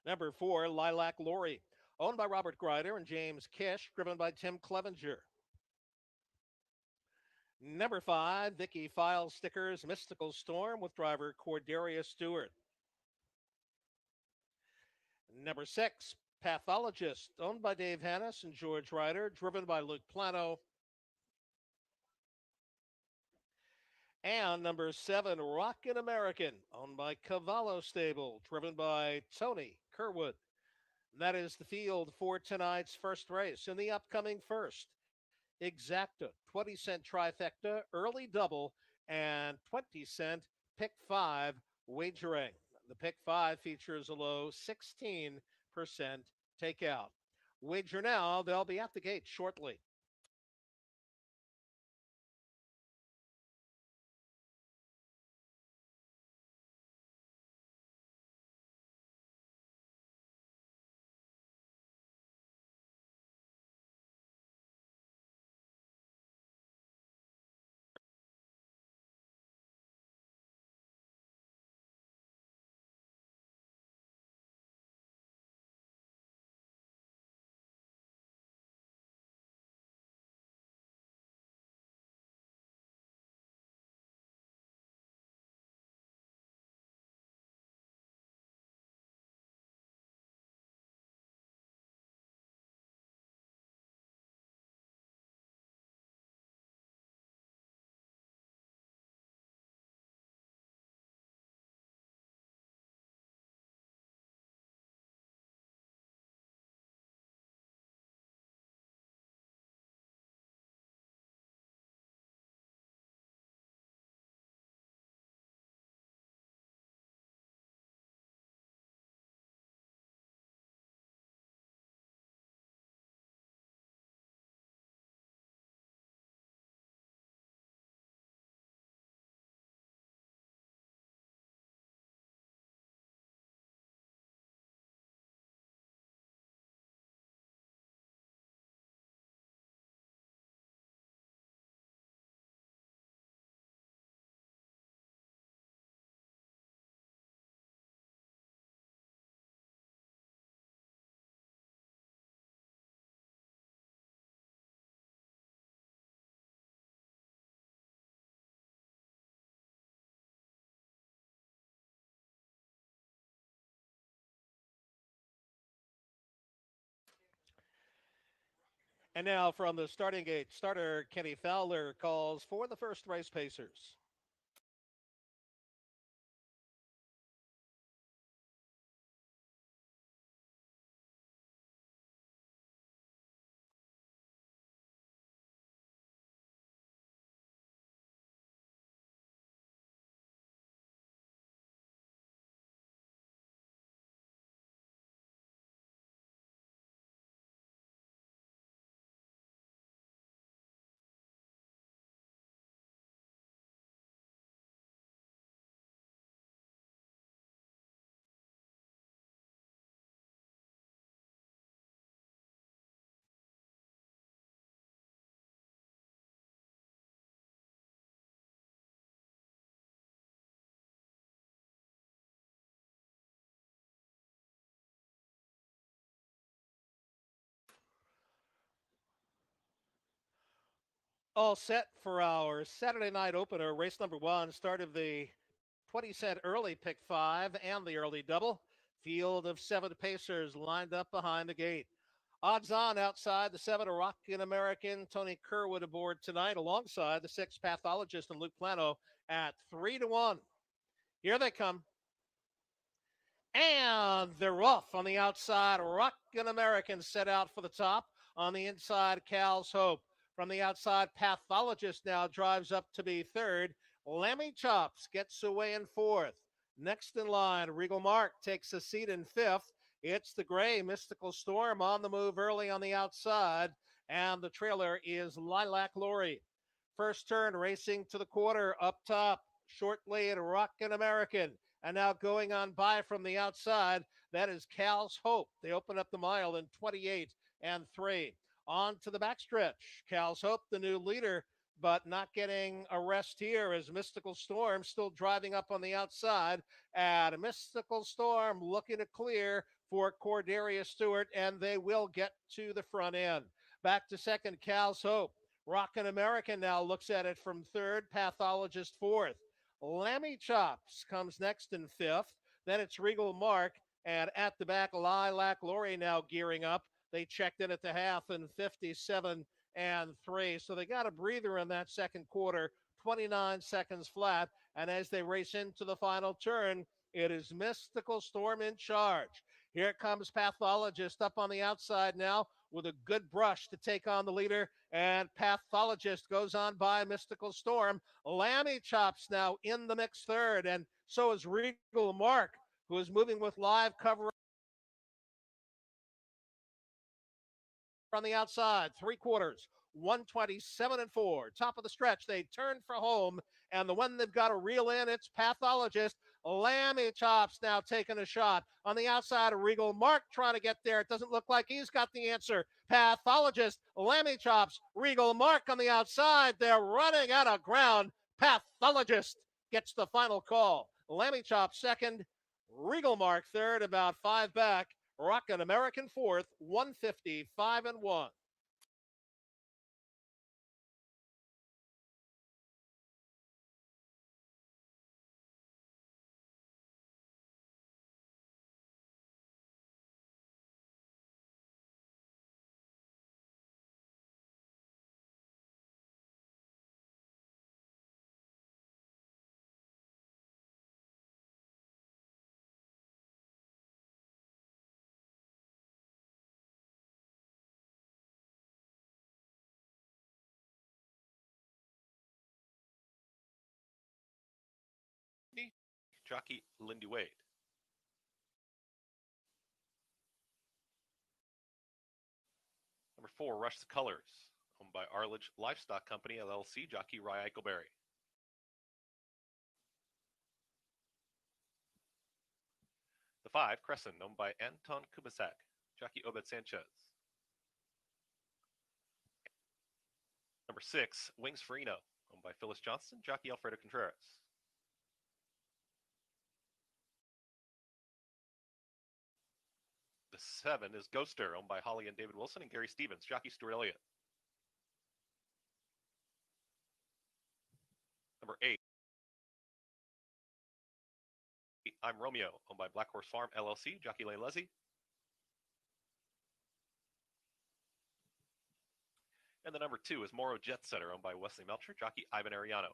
Number 4, Lilac Lorry, owned by Robert Greider and James Kish, driven by Tim Clevenger. Number 5, Vicky File Stickers Mystical Storm with driver Corderia Stewart. Number 6, Pathologist, owned by Dave Hannis and George Ryder, driven by Luke Plano. And number 7, Rockin' American, owned by Cavallo Stable, driven by Tony Kerwood. That is the field for tonight's first race. In the upcoming first, Exacta, 20-cent trifecta, early double, and 20-cent pick 5 wagering. The pick 5 features a low 16% takeout. Wager now, they'll be at the gate shortly. And now from the starting gate, starter Kenny Fowler calls for the first race Pacers. All set for our Saturday night opener, race number one, start of the 20-cent early pick five and the early double. Field of 7 pacers lined up behind the gate. Odds on outside the 7 Rockin' American, Tony Kerwood aboard tonight, alongside the 6 Pathologist and Luke Plano at 3-1. Here they come. And they're off on the outside. Rockin' American set out for the top. On the inside, Cal's Hope. From the outside, Pathologist now drives up to be third. Lammy Chops gets away in fourth. Next in line, Regal Mark takes a seat in fifth. It's the gray Mystical Storm on the move early on the outside. And the trailer is Lilac Lori. First turn racing to the quarter up top. Short lead, Rockin' American. And now going on by from the outside, that is Cal's Hope. They open up the mile in 28 and 3. On to the backstretch. Cal's Hope, the new leader, but not getting a rest here as Mystical Storm still driving up on the outside. And Mystical Storm looking to clear for Cordelia Stewart, and they will get to the front end. Back to second, Cal's Hope. Rockin' American now looks at it from third, Pathologist fourth. Lammy Chops comes next in fifth. Then it's Regal Mark, and at the back, Lilac Lori now gearing up. They checked in at the half in 57 and 3. So they got a breather in that second quarter, 29 seconds flat. And as they race into the final turn, it is Mystical Storm in charge. Here comes Pathologist up on the outside now with a good brush to take on the leader. And Pathologist goes on by Mystical Storm. Lammy Chops now in the mix third. And so is Regal Mark, who is moving with live cover on the outside. Three quarters. 127 and 4. Top of the stretch. They turn for home. And the one they've got to reel in, it's Pathologist. Lammy Chops now taking a shot. On the outside, Regal Mark trying to get there. It doesn't look like he's got the answer. Pathologist, Lammy Chops, Regal Mark on the outside. They're running out of ground. Pathologist gets the final call. Lammy Chops second. Regal Mark third, about 5 back. Rockin' American fourth, 155 and 1. Jockey Lindy Wade. Number 4, Rush the Colors, owned by Arledge Livestock Company, LLC, jockey Rye Eichelberry. The 5, Crescent, owned by Anton Kubasak, jockey Obed Sanchez. Number 6, Wings Farino, owned by Phyllis Johnson, jockey Alfredo Contreras. The 7 is Ghoster, owned by Holly and David Wilson and Gary Stevens, jockey Stuart Elliott. Number 8, I'm Romeo, owned by Black Horse Farm, LLC, jockey Lane Leslie. And the number 2 is Morrow Jet Setter, owned by Wesley Melcher, jockey Ivan Ariano.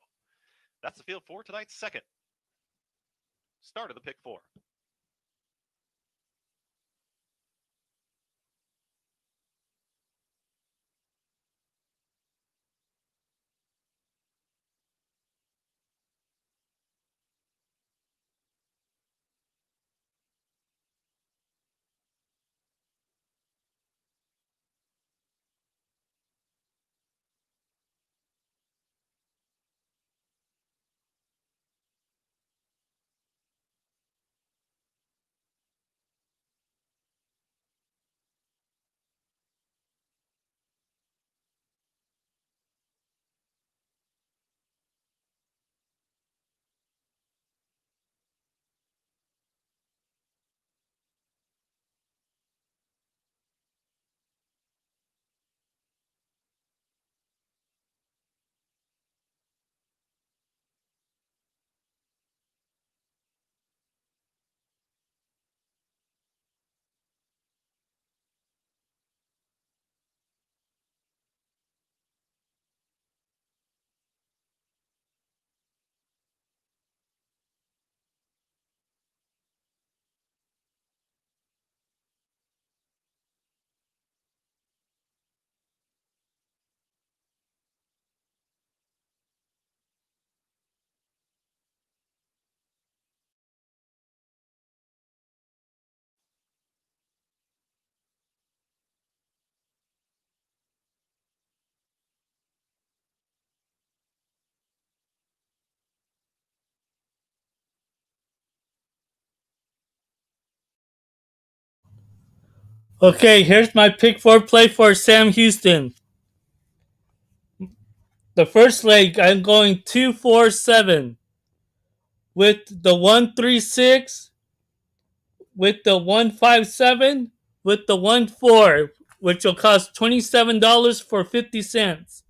That's the field for tonight's second. Start of the pick 4. Okay, here's my pick 4 play for Sam Houston. The first leg, I'm going 2-4-7 with the 1-3-6, with the 1-5-7, with the 1-4, which will cost $27 for 50 cents.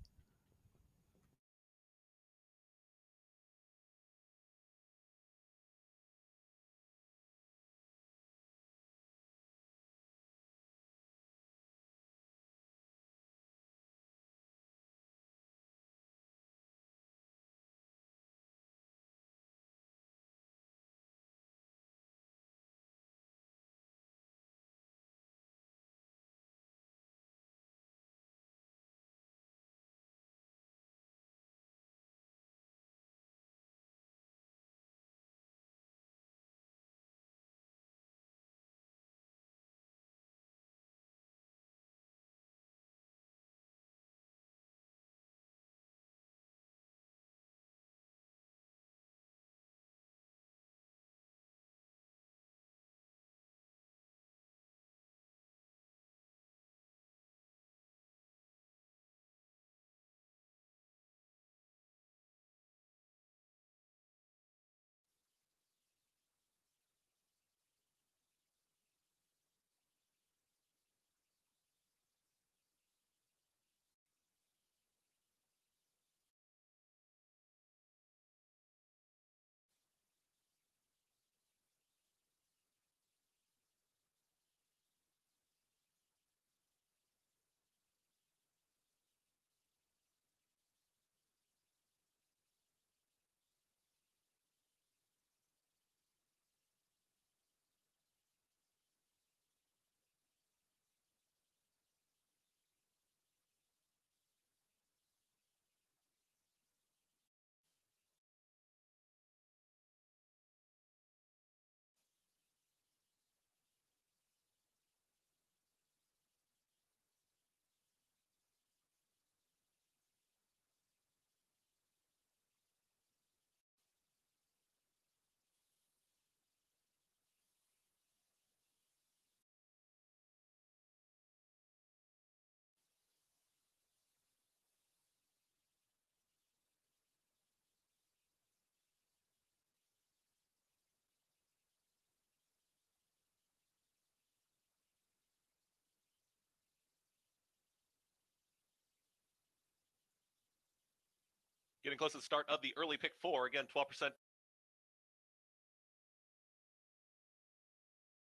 Getting close to the start of the early pick 4. Again, 12%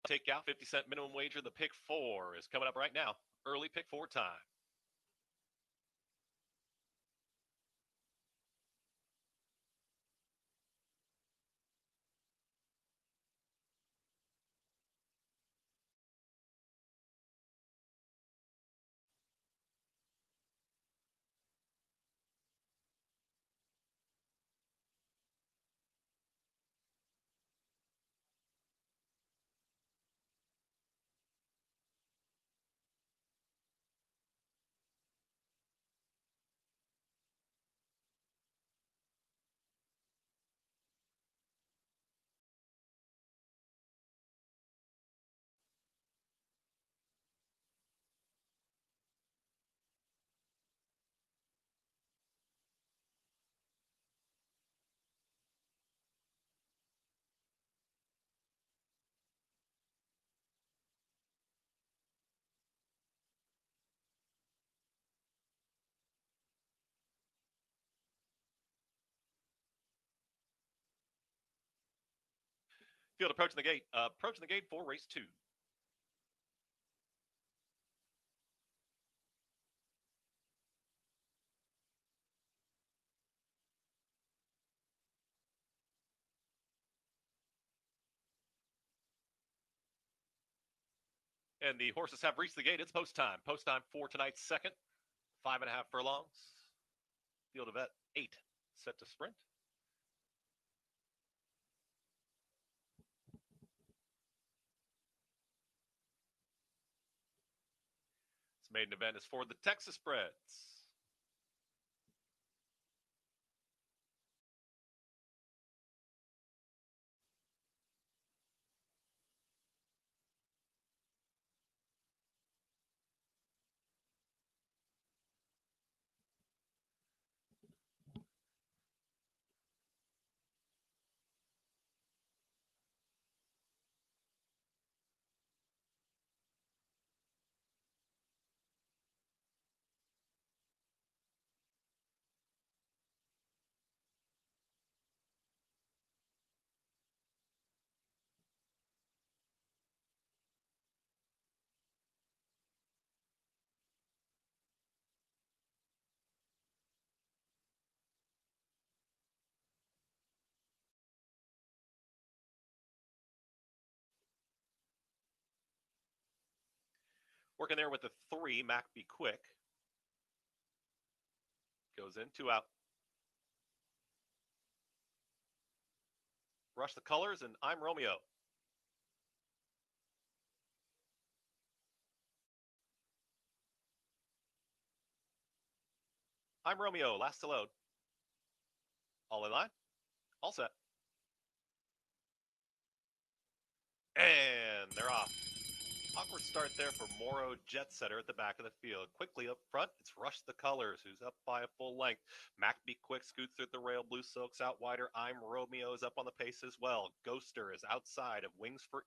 takeout, 50-cent minimum wager. The pick 4 is coming up right now. Early pick 4 time. Field approaching the gate. Approaching the gate for race 2. And the horses have reached the gate. It's post time. Post time for tonight's second. 5.5 furlongs. Field of 8 set to sprint. This maiden event is for the Texas Spreads. Working there with the 3, Mac Be Quick. Goes in, 2 out. Rush the Colors, and I'm Romeo. I'm Romeo, last to load. All in line. All set. And they're off. Awkward start there for Morrow Jet Setter at the back of the field. Quickly up front, it's Rush the Colors, who's up by a full length. Mac Be Quick scoots through the rail. Blue Silk's out wider. I'm Romeo is up on the pace as well. Ghoster is outside of Wings for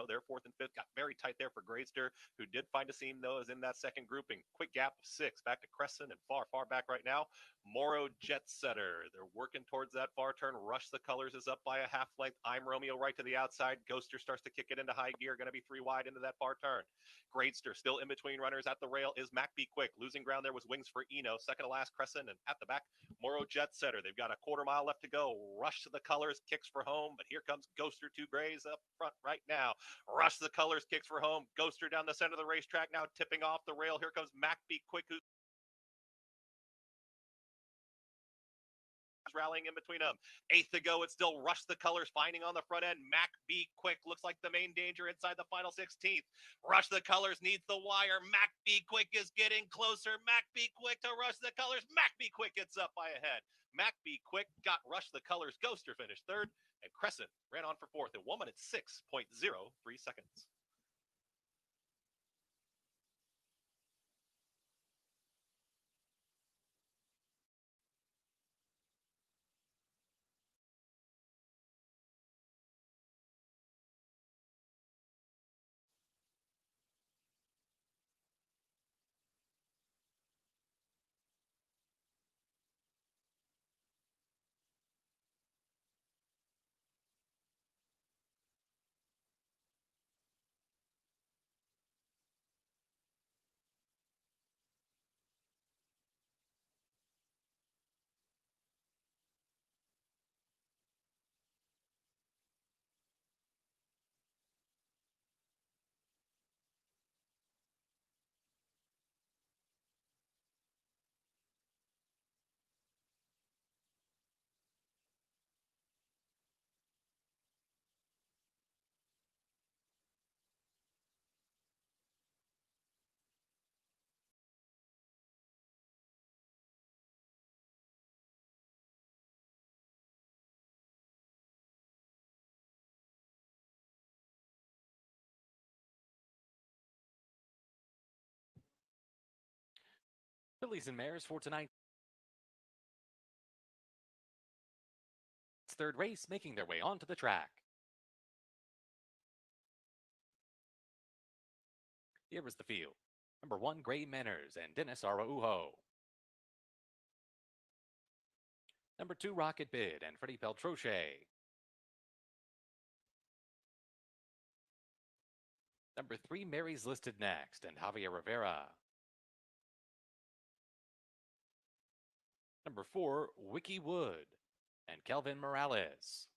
they're 4th and 5th. Got very tight there for Gradester, who did find a seam, though, is in that second grouping. Quick gap of 6 back to Crescent, and far, far back right now, Morrow Jet Setter. They're working towards that far turn. Rush the Colors is up by a half length. I'm Romeo right to the outside. Ghoster starts to kick it into high gear. Going to be 3 wide into that far turn. Gradester still in between runners at the rail is Mac Be Quick. Losing ground there was Wings for Eno. Second to last, Crescent, and at the back, Morrow Jet Setter. They've got a quarter mile left to go. Rush to the Colors, kicks for home, but here comes Ghoster 2 Grays up front right now. Rush the Colors, kicks for home. Ghoster down the center of the racetrack now, tipping off the rail. Here comes Mac Be Quick, who's rallying in between them. 8th to go. It's still Rush the Colors finding on the front end. Mac Be Quick looks like the main danger inside the final 16th. Rush the Colors needs the wire. Mac Be Quick is getting closer. Mac Be Quick to Rush the Colors. Mac Be Quick gets up by a head. Mac Be Quick got Rush the Colors. Ghoster finished 3rd, and Crescent ran on for 4th in 1 minute 6.03 seconds. Fillies and mares for tonight's 3rd race, making their way onto the track. Here is the field. Number 1, Gray Manners and Dennis Araujo. Number 2, Rocket Bid and Freddie Peltroche. Number 3, Mary's Listed Next and Javier Rivera. Number 4, Wiki Wood and Kelvin Morales.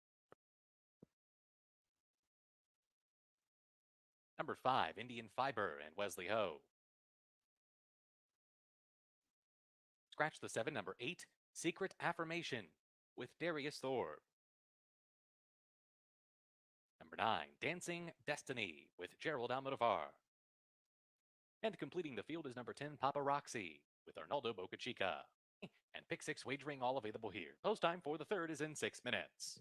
Number 5, Indian Fiber and Wesley Ho. Scratch the 7, number 8, Secret Affirmation with Darius Thorpe. Number 9, Dancing Destiny with Gerald Almodovar. And completing the field is number 10, Paparazzi with Arnaldo Bocachica. And pick 6 wagering all available here. Post time for the 3rd is in 6 minutes.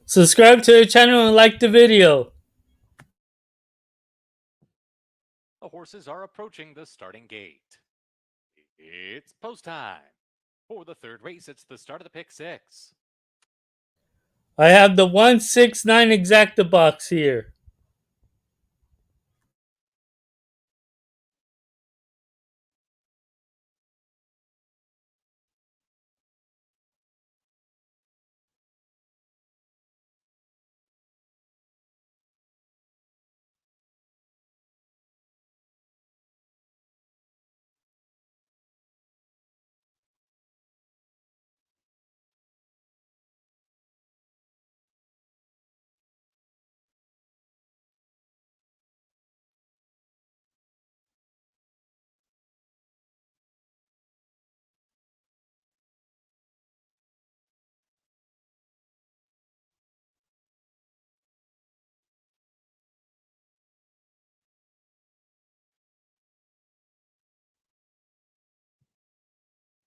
Subscribe to the channel and like the video. The horses are approaching the starting gate. It's post time. For the third race, it's the start of the pick six. I have the 169 exacta box here.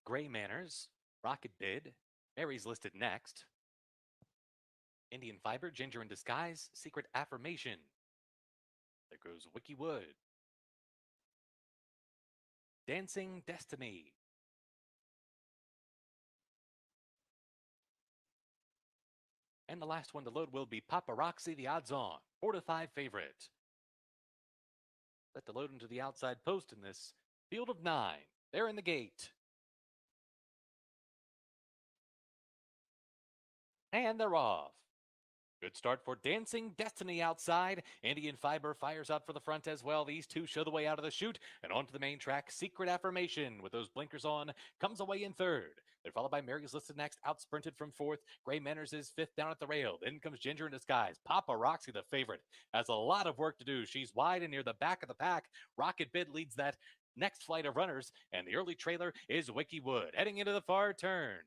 Gray Manners, Rocket Bid, Mary's listed next. Indian Fiber, Ginger in Disguise, Secret Affirmation. There goes Wiki Wood. Dancing Destiny. And the last one to load will be Paparazzi, the odds on. 4 to 5 favorite. Set to load into the outside post in this field of 9. They're in the gate. And they're off. Good start for Dancing Destiny outside. Indian Fiber fires out for the front as well. These two show the way out of the chute and onto the main track. Secret Affirmation with those blinkers on comes away in third. They're followed by Mary's listed next, out sprinted from fourth. Gray Manners is fifth down at the rail. Then comes Ginger in Disguise. Paparazzi, the favorite, has a lot of work to do. She's wide and near the back of the pack. Rocket Bid leads that next flight of runners, and the early trailer is Wiki Wood heading into the far turn.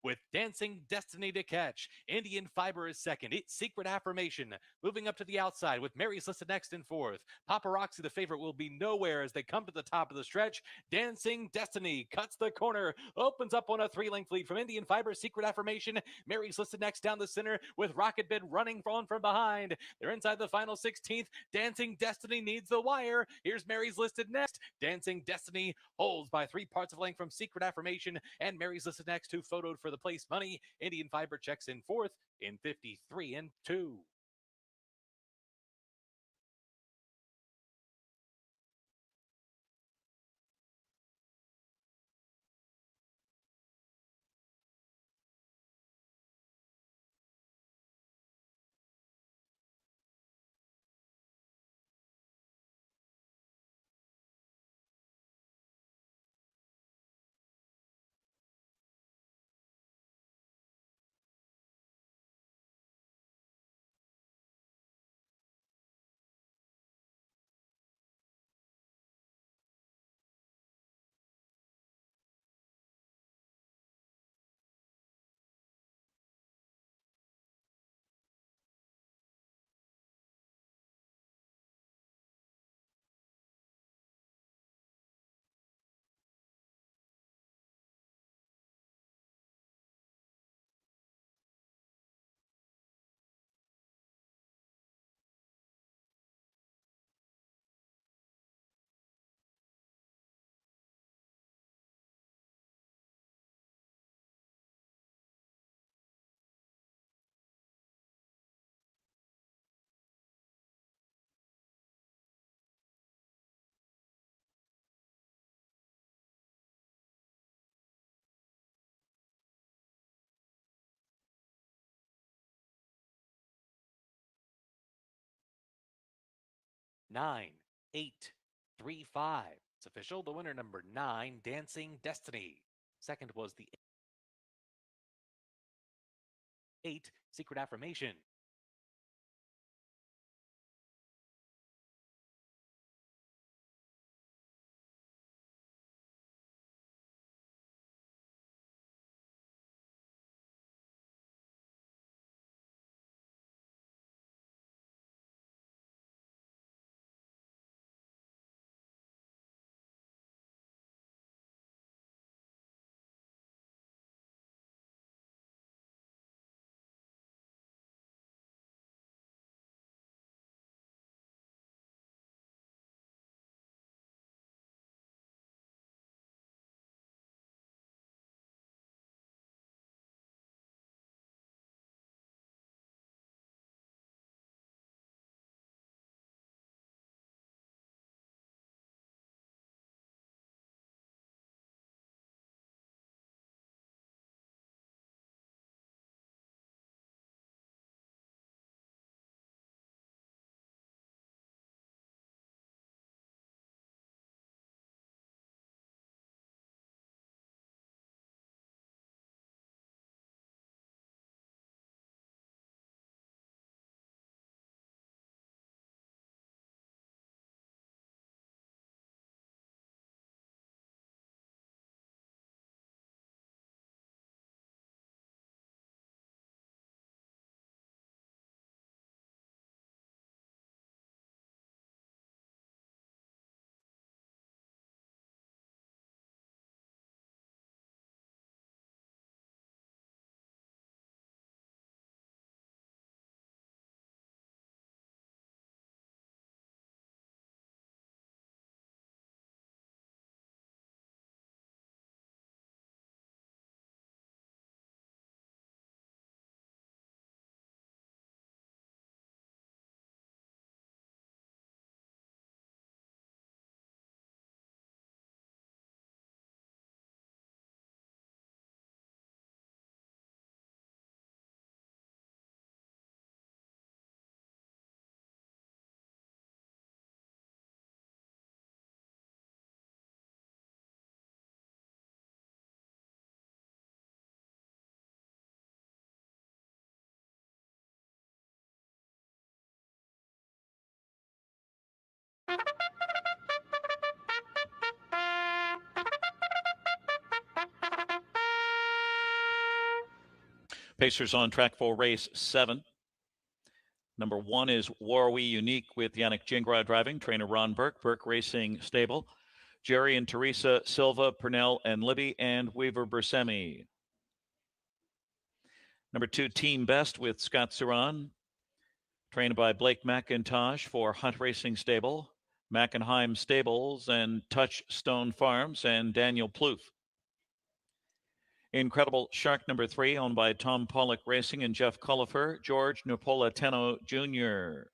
With Dancing Destiny to catch, Indian Fiber is second. It's Secret Affirmation moving up to the outside with Mary's listed next and fourth. Paparazzi, the favorite, will be nowhere as they come to the top of the stretch. Dancing Destiny cuts the corner, opens up on a 3-length lead from Indian Fiber. Secret Affirmation, Mary's listed next down the center with Rocket Bid running on from behind. They're inside the final 16th. Dancing Destiny needs the wire. Here's Mary's listed next. Dancing Destiny holds by 3 parts of length from Secret Affirmation, and Mary's listed next, who photoed for the place money. Indian Fiber checks in fourth in 53 and 2. Nine, 8, 3, 5. It's official. The winner, number 9, Dancing Destiny. Second was the 8, Secret Affirmation. Pacers on track for race 7. Number 1 is War We Unique with Yannick Gingras driving. Trainer Ron Burke. Burke Racing Stable. Jerry and Teresa Silva, Purnell and Libby, and Weaver Bersemi. Number 2, Team Best with Scott Saran. Trained by Blake McIntosh for Hunt Racing Stable, Mackenheim Stables, and Touchstone Farms, and Daniel Plouffe. Incredible Shark number 3, owned by Tom Pollock Racing and Jeff Cullifer, George Napolitano Jr.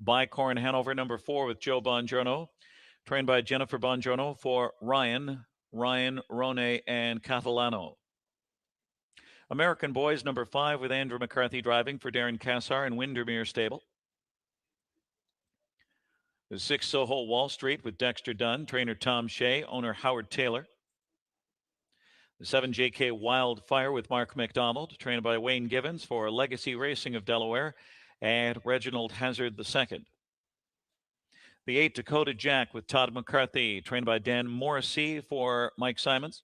Bicorn Hanover number 4 with Joe Bongiorno, trained by Jennifer Bongiorno for Ryan, Rone, and Catalano. American Boys number 5 with Andrew McCarthy driving for Darren Cassar and Windermere Stable. The 6 Soho Wall Street with Dexter Dunn, trainer Tom Shea, owner Howard Taylor. The 7 JK Wildfire with Mark McDonald, trained by Wayne Givens for Legacy Racing of Delaware and Reginald Hazard II. The 8 Dakota Jack with Todd McCarthy, trained by Dan Morrissey for Mike Simons.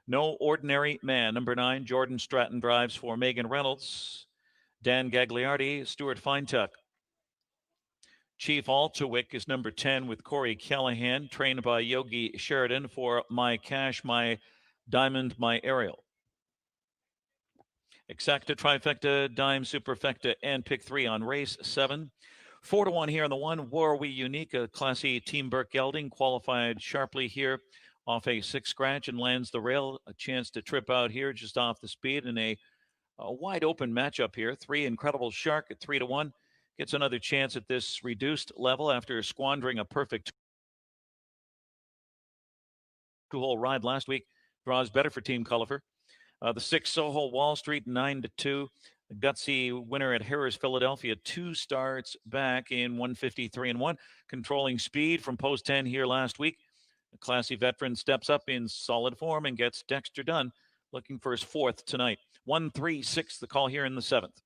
No Ordinary Man, number 9, Jordan Stratton drives for Megan Reynolds, Dan Gagliardi, Stuart Feintuck. Chief Altawick is number 10 with Corey Callahan, trained by Yogi Sheridan for My Cash, My Diamond, My Ariel. Exacta, Trifecta, Dime, Superfecta, and Pick 3 on race 7. 4-1 here on the 1. War We Unique, a classy Team Burke Gelding, qualified sharply here off a 6 scratch and lands the rail. A chance to trip out here just off the speed in a wide open matchup here. 3 Incredible Shark at 3-1. Gets another chance at this reduced level after squandering a perfect 2-hole ride last week. Draws better for Team Culliver. The 6 Soho Wall Street 9-2. A gutsy winner at Harrah's Philadelphia, 2 starts back in 153-1. Controlling speed from post 10 here last week. The classy veteran steps up in solid form and gets Dexter Dunn looking for his 4th tonight. 1-3-6 the call here in the 7th.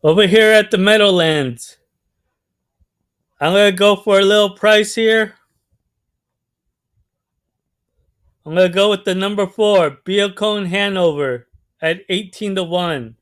Over here at the Meadowlands, I'm going to go for a little price here. I'm going to go with the number 4, Beacon Hanover, at 18-1.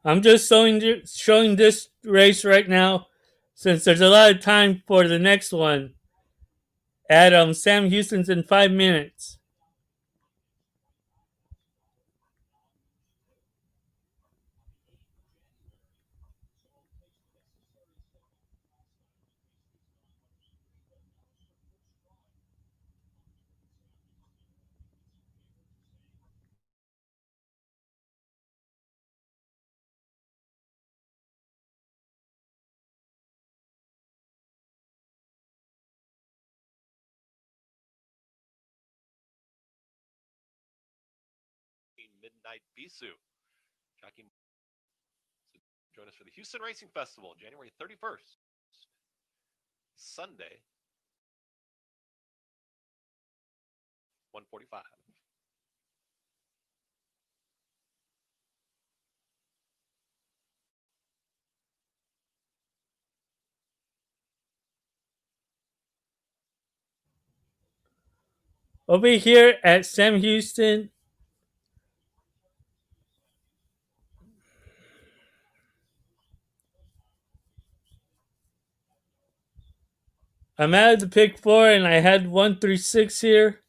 I'm just showing this race right now since there's a lot of time for the next one. At Sam Houston's in 5 minutes. Midnight Bisu. Jockey, join us for the Houston Racing Festival, January 31st, Sunday, 1:45. Over here at Sam Houston, I'm at the pick 4 and I had 1 through 6 here.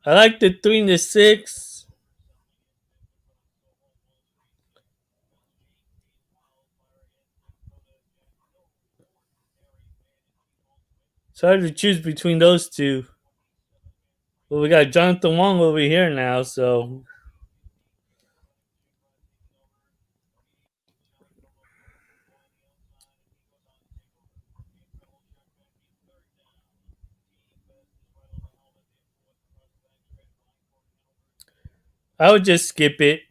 I like the 3 and the 6. It's hard to choose between those two. Well, we got Jonathan Wong over here now, so I would just skip it.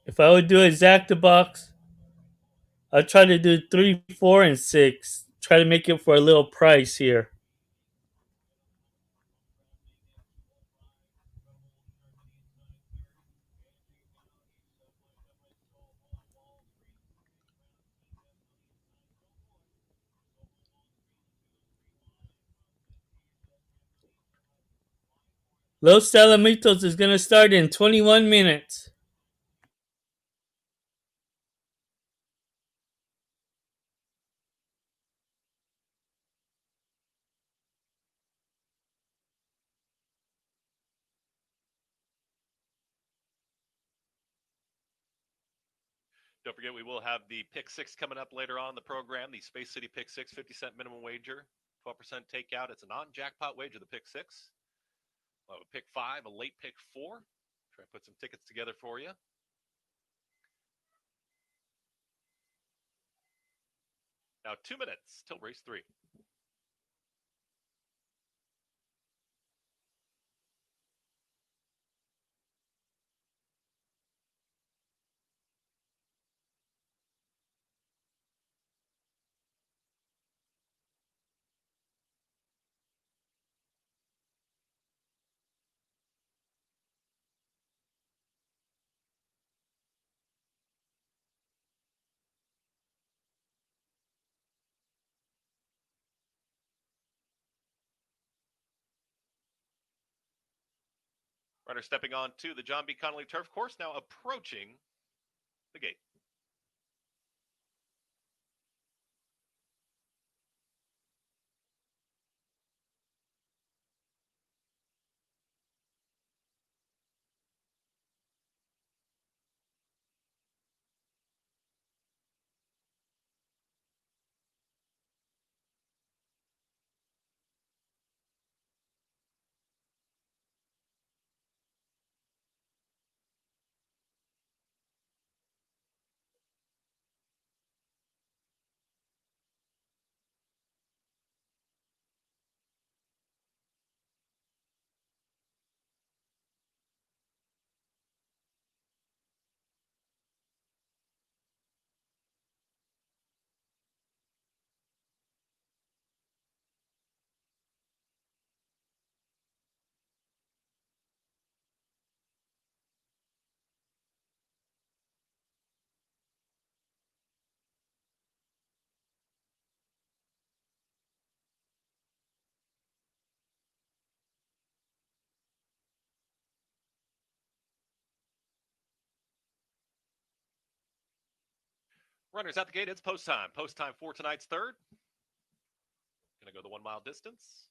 If I would do exacta box, I'd try to do 3, 4, and 6. Try to make it for a little price here. Los Alamitos is going to start in 21 minutes. Don't forget, we will have the Pick 6 coming up later on in the program. The Space City Pick 6, 50-cent minimum wager, 12% takeout. It's a non-jackpot wager, the Pick 6. We'll have a Pick 5, a late Pick 4. Try and put some tickets together for you. Now 2 minutes till race 3. Runner stepping on to the John B. Connolly turf course, now approaching the gate. Runners at the gate, it's post time. Post time for tonight's third. Gonna go the 1 mile distance.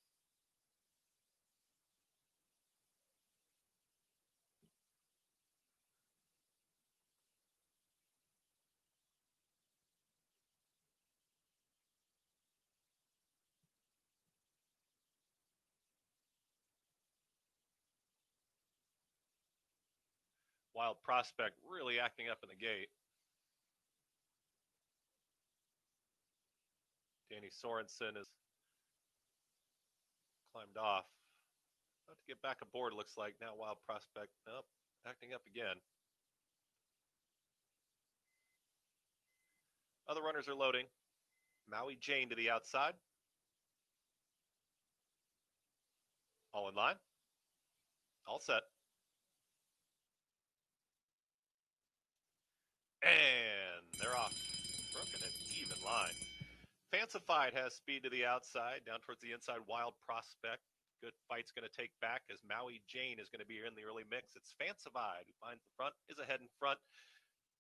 Wild Prospect really acting up in the gate. Danny Sorensen has climbed off. About to get back aboard, looks like. Now Wild Prospect, nope, acting up again. Other runners are loading. Maui Jane to the outside. All in line. All set. And they're off. Broken an even line. Fancified has speed to the outside, down towards the inside. Wild Prospect. Good fight's going to take back as Maui Jane is going to be in the early mix. It's Fancified who finds the front, is ahead in front.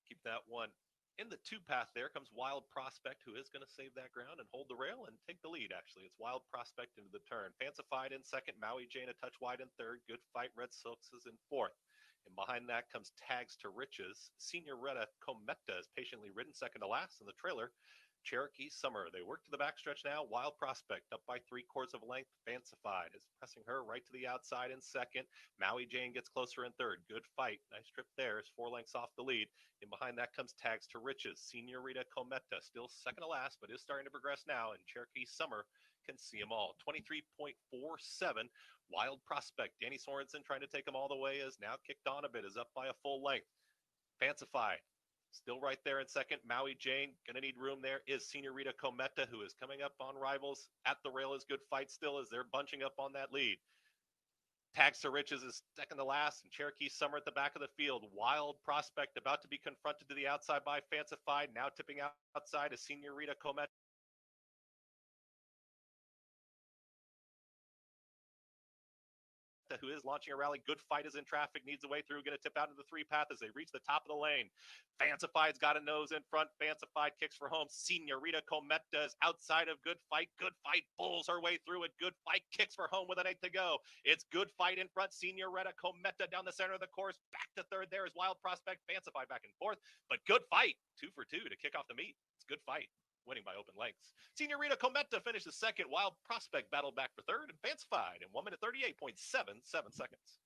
Keep that one in the 2 path. There comes Wild Prospect, who is going to save that ground and hold the rail and take the lead, actually. It's Wild Prospect into the turn. Fancified in second. Maui Jane a touch wide in third. Good fight. Red Silks is in fourth. And behind that comes Tags to Riches. Senorita Cometa is patiently ridden second to last in the trailer. Cherokee Summer. They work to the backstretch now. Wild Prospect up by 3/4 of a length. Fancified is pressing her right to the outside in second. Maui Jane gets closer in third. Good fight. Nice trip there. Is 4 lengths off the lead. And behind that comes Tags to Riches. Senorita Cometa still second to last, but is starting to progress now. And Cherokee Summer can see them all. 23.47. Wild Prospect. Danny Sorensen trying to take them all the way is now kicked on a bit. Is up by a full length. Fancified. Still right there in second. Maui Jane, going to need room there, is Senorita Cometa, who is coming up on rivals. At the rail is good fight still as they're bunching up on that lead. Tags to Riches is second to last, and Cherokee Summer at the back of the field. Wild Prospect about to be confronted to the outside by Fancified. Now tipping outside is Senorita Cometa. Who is launching a rally. Good fight is in traffic, needs a way through, going to tip out into the 3 path as they reach the top of the lane. Fancified's got a nose in front. Fancified kicks for home. Senorita Cometa is outside of Good Fight. Good Fight pulls her way through it. Good Fight kicks for home with an 8 to go. It's Good Fight in front. Senorita Cometa down the center of the course. Back to third. There is Wild Prospect. Fancified back and forth. But Good Fight, 2 for 2 to kick off the meet. It's Good Fight winning by open lengths. Senorita Cometa finishes second. Wild Prospect battled back for third, and Fancified in 1 minute 38.77 seconds.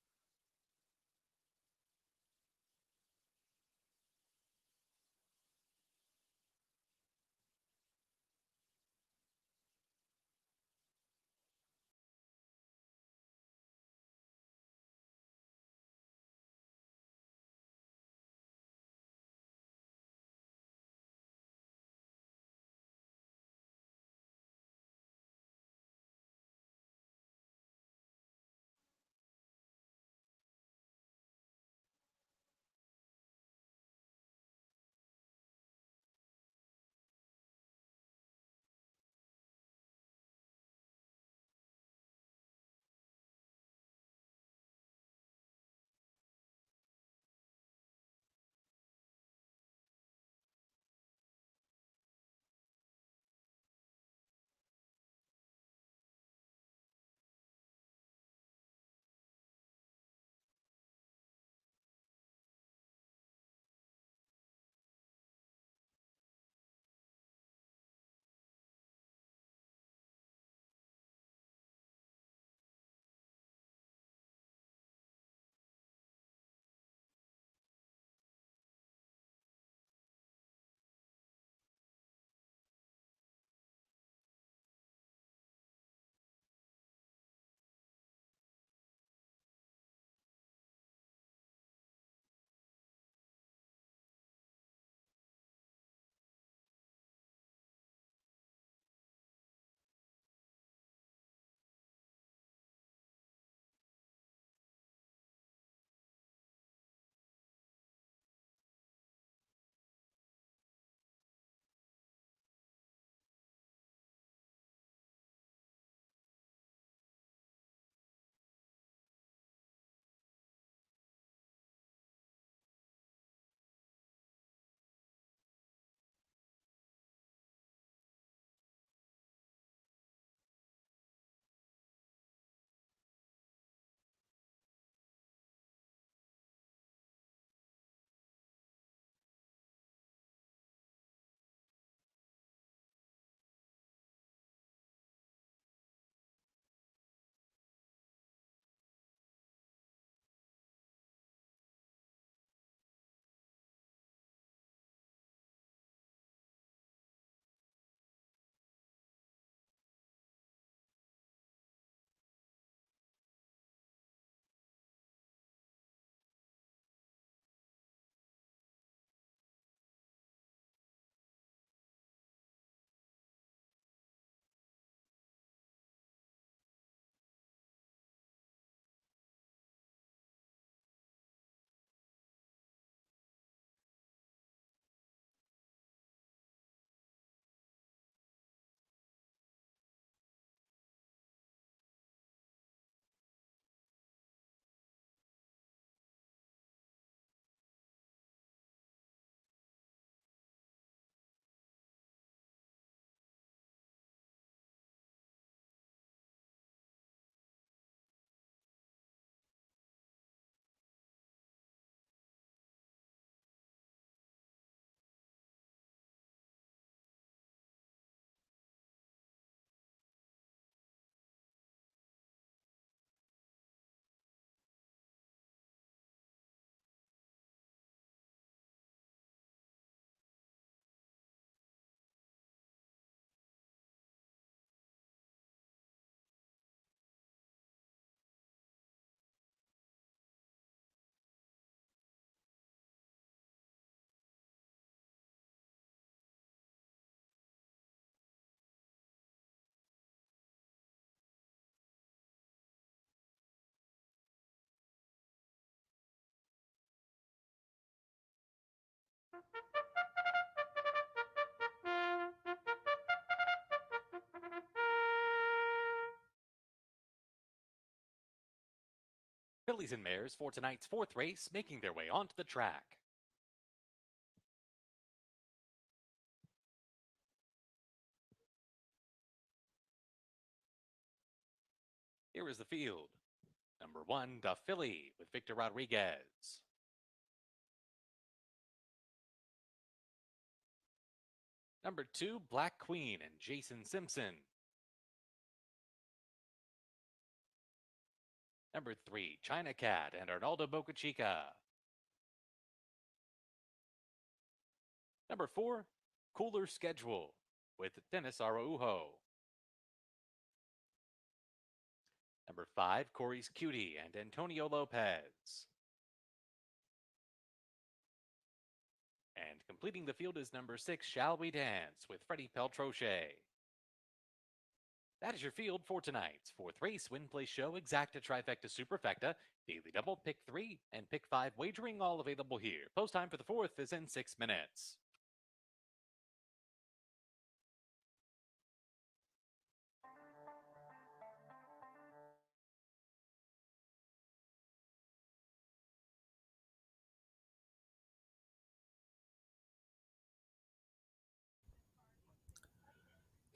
Fillies and mares for tonight's fourth race making their way onto the track. Here is the field. Number 1, the Filly with Victor Rodriguez. Number 2, Black Queen and Jason Simpson. Number 3, China Cat and Arnaldo Boca Chica. Number 4, Cooler Schedule with Dennis Araujo. Number 5, Corey's Cutie and Antonio Lopez. And completing the field is number 6, Shall We Dance with Freddie Peltroche. That is your field for tonight's fourth race, win, play, show, exacta, trifecta, superfecta, daily double, pick 3, and pick 5 wagering, all available here. Post time for the fourth is in 6 minutes.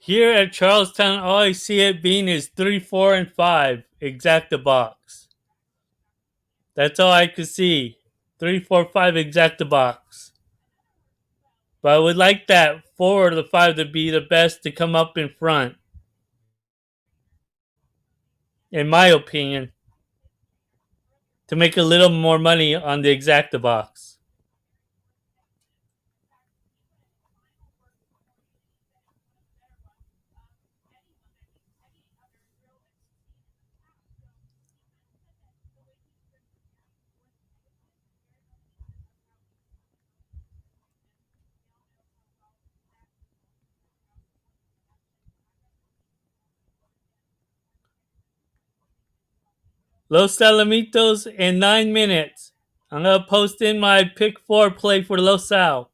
Here at Charlestown, all I see it being is 3, 4, and 5 exacta box. That's all I could see. 3, 4, 5 exacta box. But I would like that 4 or the 5 to be the best to come up in front. In my opinion. To make a little more money on the exacta box. Los Alamitos in 9 minutes. I'm going to post in my pick 4 play for Los Al.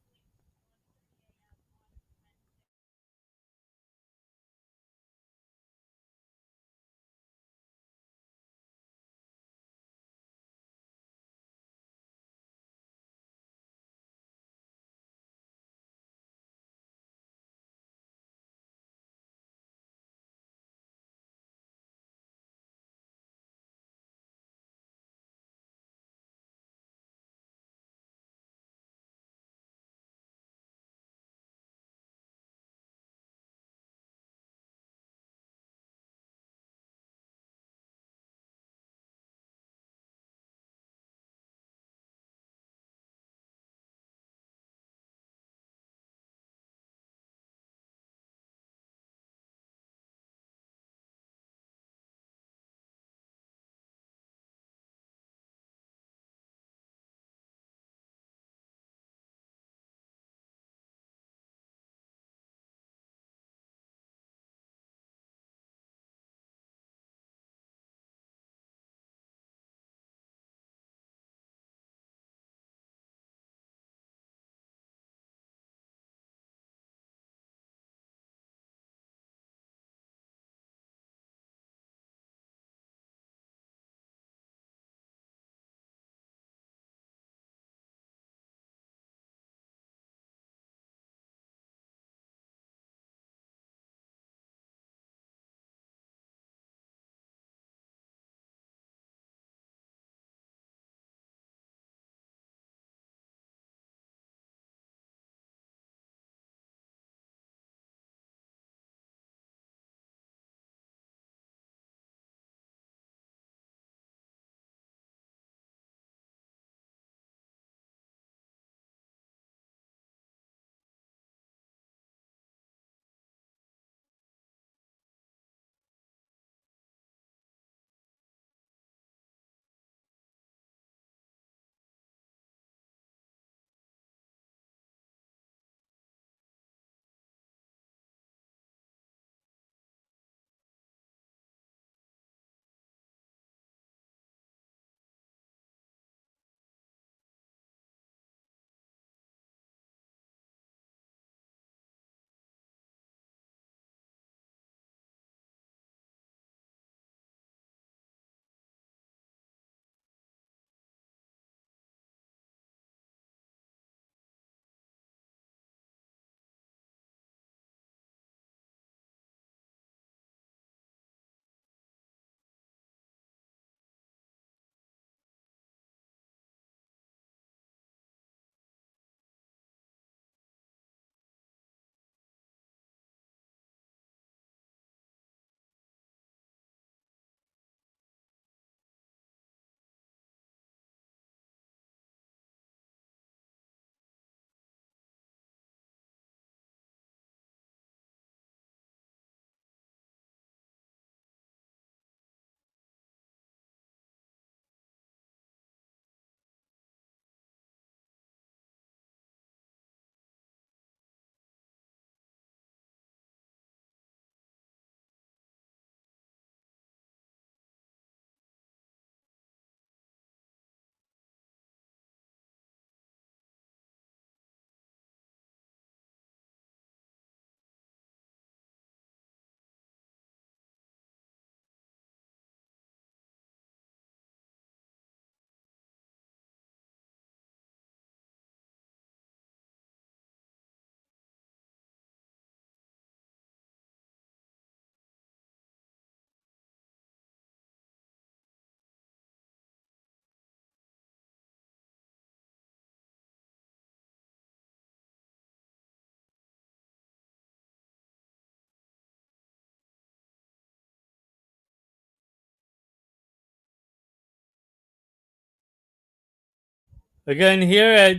Again, here at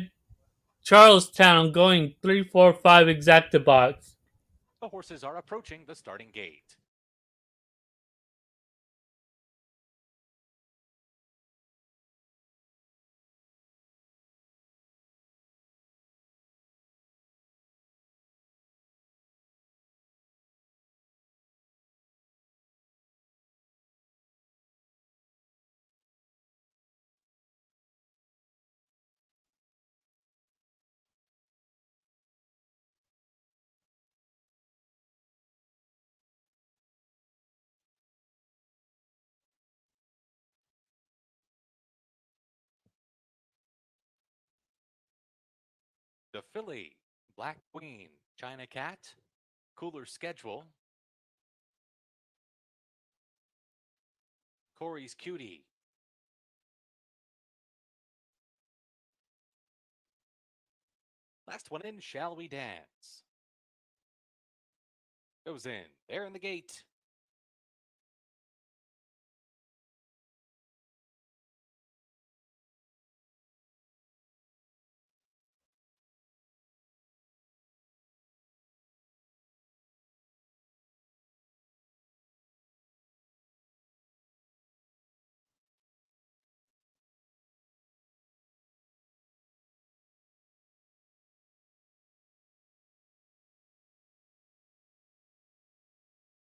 Charlestown, going 3-4-5 exacta box. The horses are approaching the starting gate. The filly, Black Queen, China Cat, Cooler Schedule, Corey's Cutie, last one in, Shall We Dance? Goes in, there in the gate.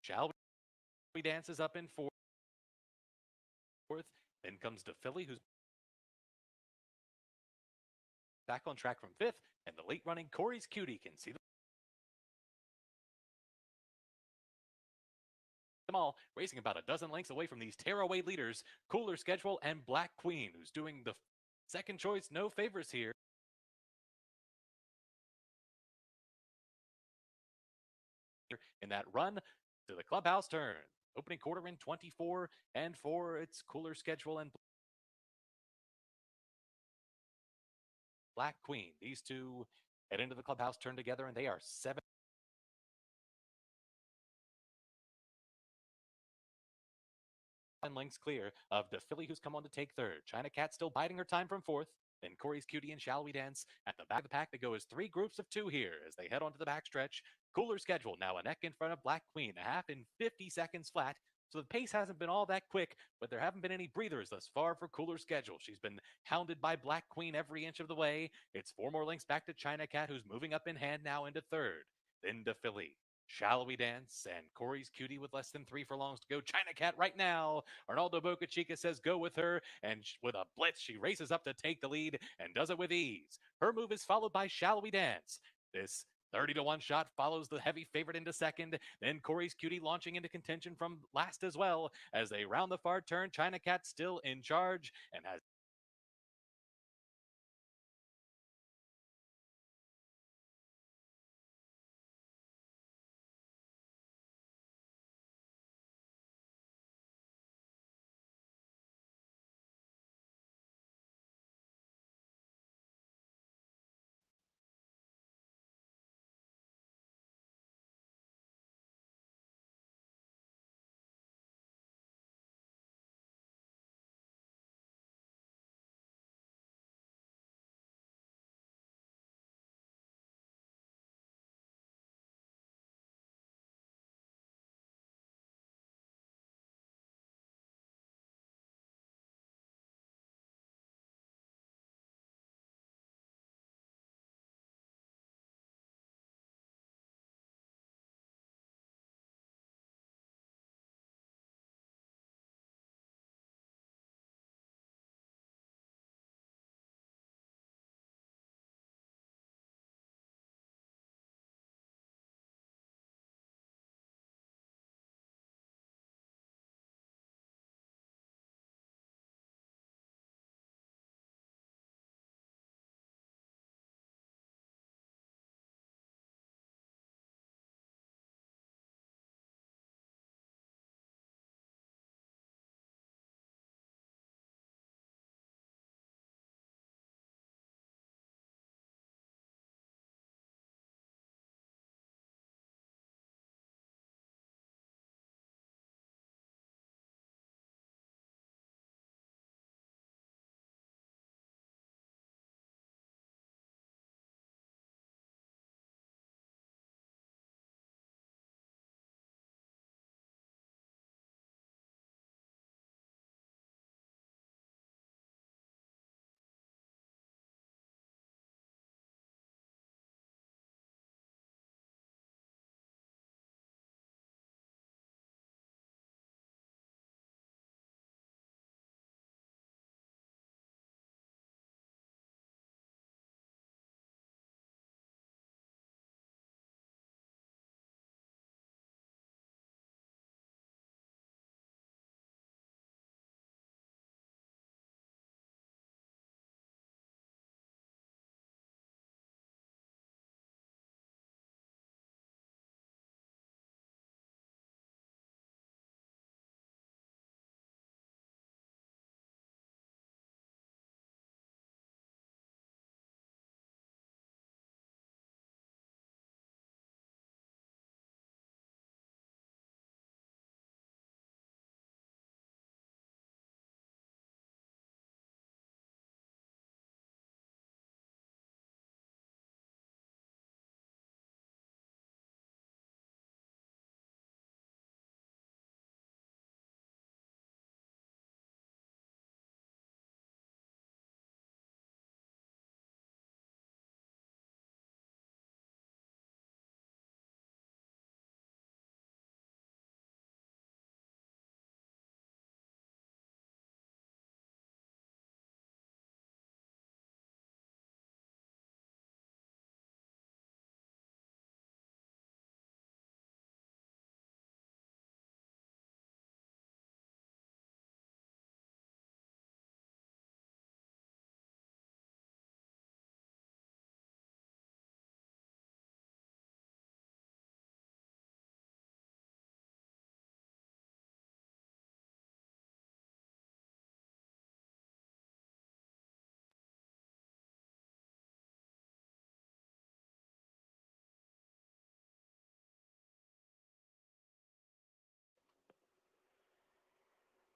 Shall We Dance is up in fourth. Then comes the filly, who's back on track from fifth, and the late running Corey's Cutie can see them all, racing about a dozen lengths away from these tearaway leaders, Cooler Schedule and Black Queen, who's doing the second choice, no favors here. In that run to the clubhouse turn. Opening quarter in 24 and 4. It's Cooler Schedule and Black Queen. These two head into the clubhouse turn together, and they are 7 lengths clear of the filly who's come on to take third. China Cat still biding her time from fourth. Then Corey's Cutie and Shall We Dance at the back of the pack. They go as three groups of two here as they head onto the backstretch. Cooler Schedule now a neck in front of Black Queen, a half in 50 seconds flat. So the pace hasn't been all that quick, but there haven't been any breathers thus far for Cooler Schedule. She's been hounded by Black Queen every inch of the way. It's 4 more lengths back to China Cat, who's moving up in hand now into third. Then to Filly. Shall We Dance? And Corey's Cutie with less than 3 furlongs to go. China Cat right now. Arnaldo Boca Chica says go with her. And with a blitz, she races up to take the lead and does it with ease. Her move is followed by Shall We Dance? This 30-1 shot follows the heavy favorite into second. Then Corey's Cutie launching into contention from last as well. As they round the far turn, China Cat still in charge and has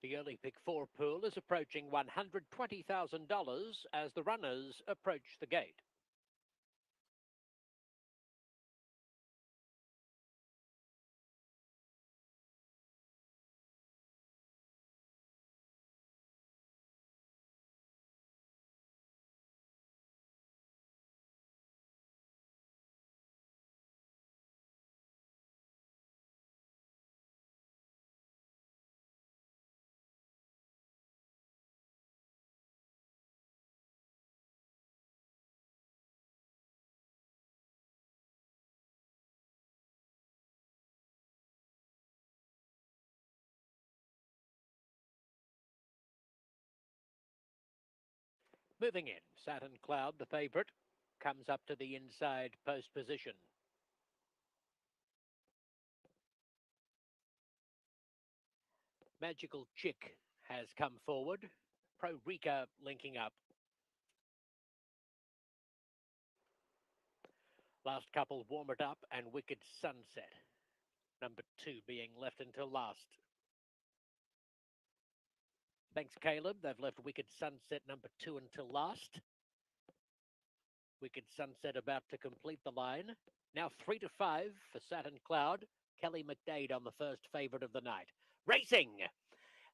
The early pick 4 pool is approaching $120,000 as the runners approach the gate. Moving in, Saturn Cloud, the favourite, comes up to the inside post position. Magical Chick has come forward. Pro Rica linking up. Last couple warm it up and Wicked Sunset. Number 2 being left until last. Thanks, Caleb. They've left Wicked Sunset number 2 until last. Wicked Sunset about to complete the line. Now 3 to 5 for Saturn Cloud. Kelly McDade on the first favourite of the night. Racing!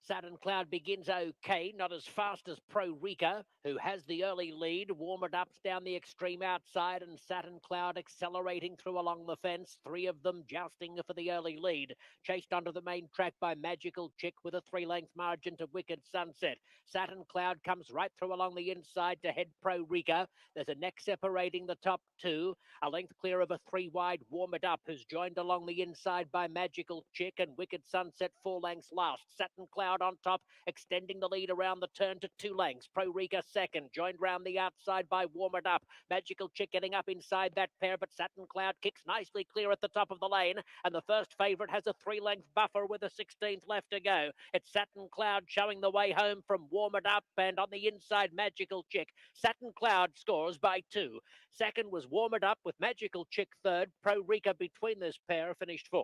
Saturn Cloud begins okay, not as fast as Pro Rica, who has the early lead. Warm it ups down the extreme outside, and Saturn Cloud accelerating through along the fence. 3 of them jousting for the early lead. Chased onto the main track by Magical Chick with a 3-length margin to Wicked Sunset. Saturn Cloud comes right through along the inside to head Pro Rica. There's a neck separating the top 2. A length clear of a 3 wide Warm It Up, who's joined along the inside by Magical Chick, and Wicked Sunset 4 lengths last. Saturn Cloud on top, extending the lead around the turn to 2 lengths. Pro Rica second, joined round the outside by Warm It Up. Magical Chick getting up inside that pair, but Saturn Cloud kicks nicely clear at the top of the lane, and the first favourite has a 3-length buffer with a 16th left to go. It's Saturn Cloud showing the way home from Warm It Up, and on the inside, Magical Chick. Saturn Cloud scores by 2. Second was Warm It Up with Magical Chick third. Pro Rica between this pair finished 4th.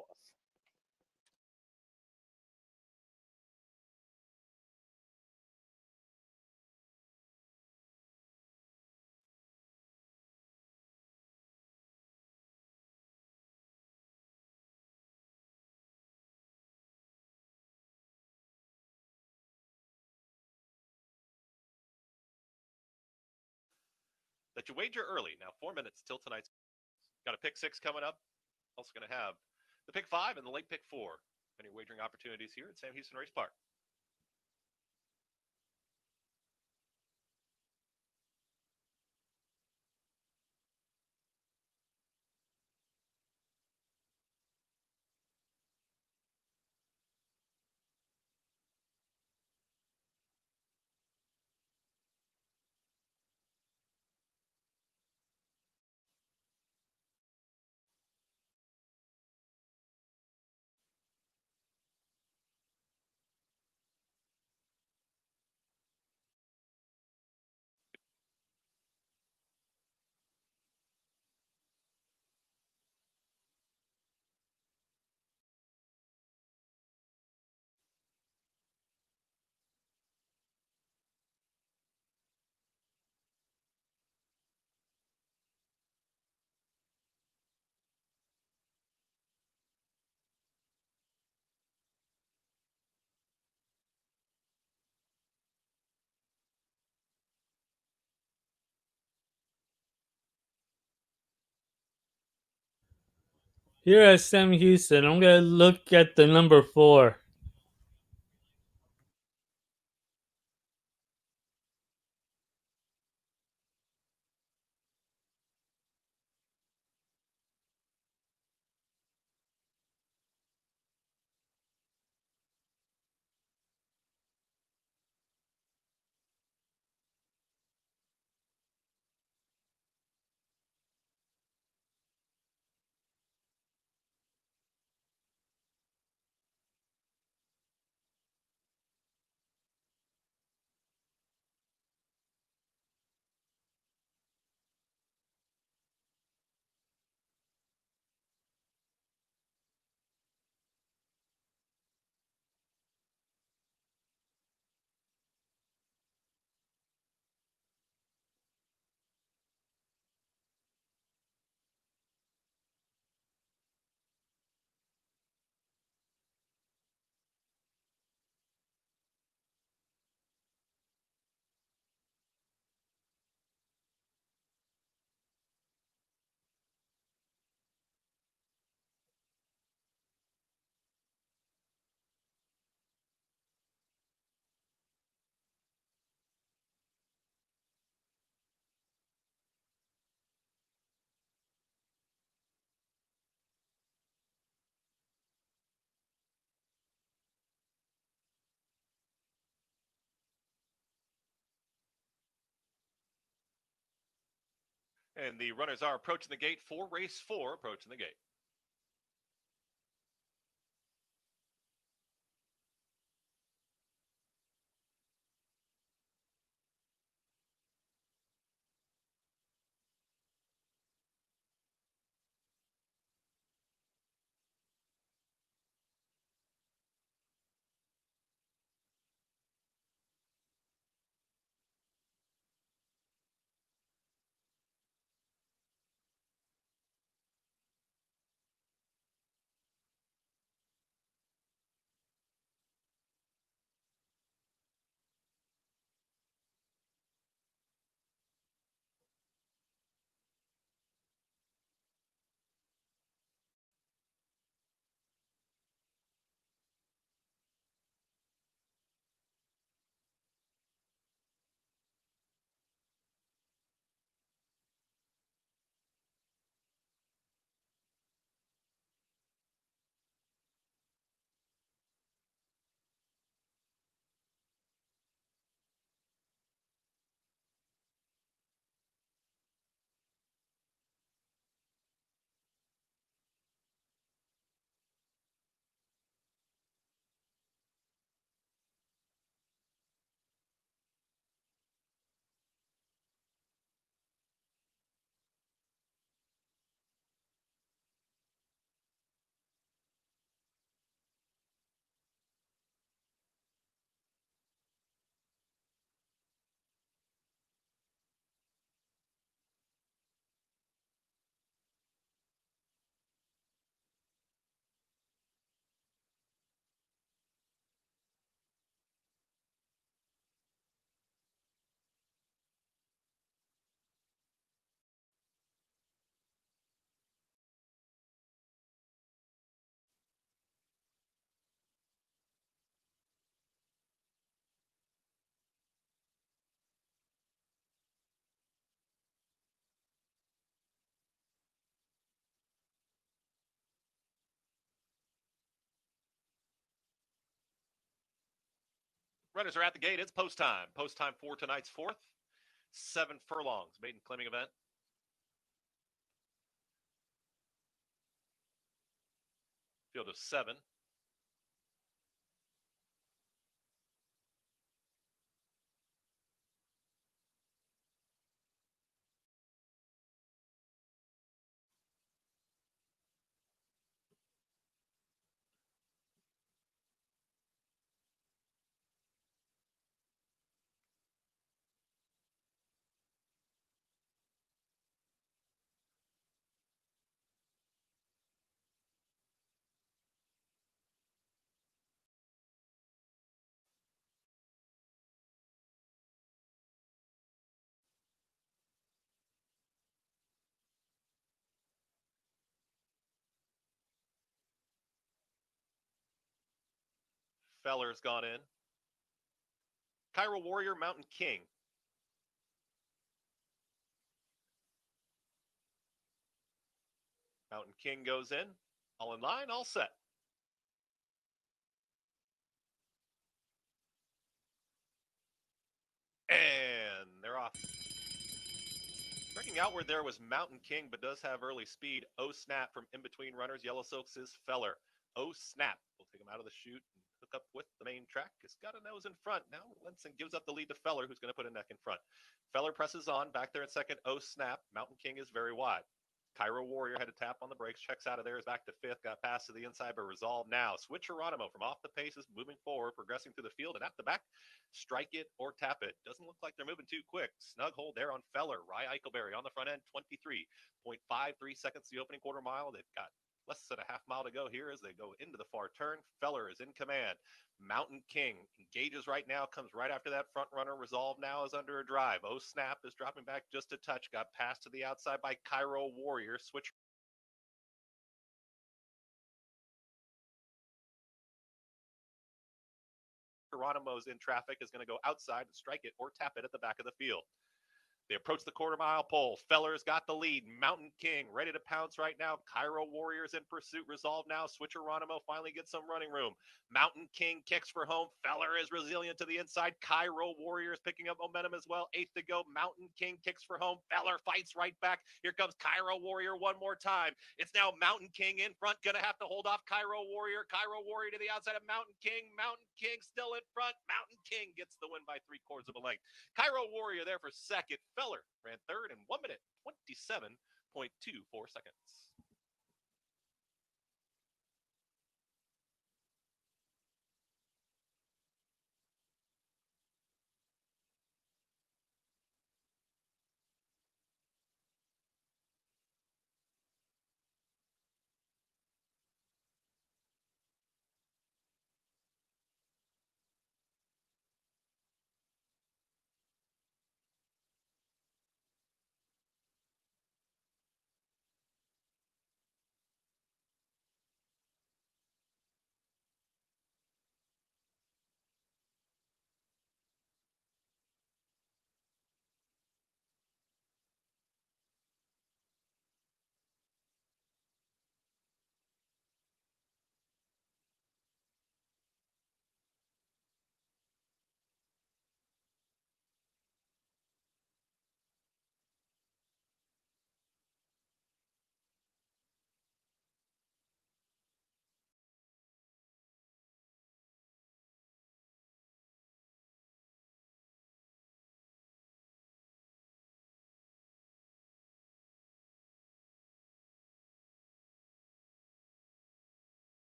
That you wager early. Now 4 minutes till tonight's. Got a pick 6 coming up. Also going to have the pick 5 and the late pick 4. Any wagering opportunities here at Sam Houston Race Park. Here at Sam Houston, I'm going to look at the number 4. And the runners are approaching the gate for race 4, approaching the gate. Runners are at the gate. It's post time. Post time for tonight's 4th. 7 furlongs, maiden claiming event. Field of 7. Feller's gone in. Cairo Warrior, Mountain King. Mountain King goes in. All in line, all set. And they're off. Breaking outward there was Mountain King, but does have early speed. Oh snap from in between runners. Yellow Silks is Feller. Oh snap. We'll take him out of the chute and hook up with the main track. It's got a nose in front. Now Lenson gives up the lead to Feller, who's going to put a neck in front. Feller presses on. Back there in second. Oh snap. Mountain King is very wide. Cairo Warrior had a tap on the brakes, checks out of there, is back to 5th, got past to the inside, but resolved now. Switch Geronimo from off the pace is moving forward, progressing through the field, and at the back, strike it or tap it. Doesn't look like they're moving too quick. Snug hold there on Feller. Rye Eichelberry on the front end, 23.53 seconds the opening quarter mile. They've got less than a half mile to go here as they go into the far turn. Feller is in command. Mountain King engages right now, comes right after that front runner. Resolve now is under a drive. Oh snap is dropping back just a touch. Got passed to the outside by Cairo Warrior. Switch Geronimo's in traffic, is going to go outside and strike it or tap it at the back of the field. They approach the quarter-mile pole. Feller's got the lead. Mountain King ready to pounce right now. Cairo Warriors in pursuit. Resolve now. Switcher Ronimo finally gets some running room. Mountain King kicks for home. Feller is resilient to the inside. Cairo Warriors picking up momentum as well. 8th to go. Mountain King kicks for home. Feller fights right back. Here comes Cairo Warrior one more time. It's now Mountain King in front. Gonna have to hold off Cairo Warrior. Cairo Warrior to the outside of Mountain King. Mountain King still in front. Mountain King gets the win by 3/4 of a length. Cairo Warrior there for second. Feller ran third in 1 minute, 27.24 seconds.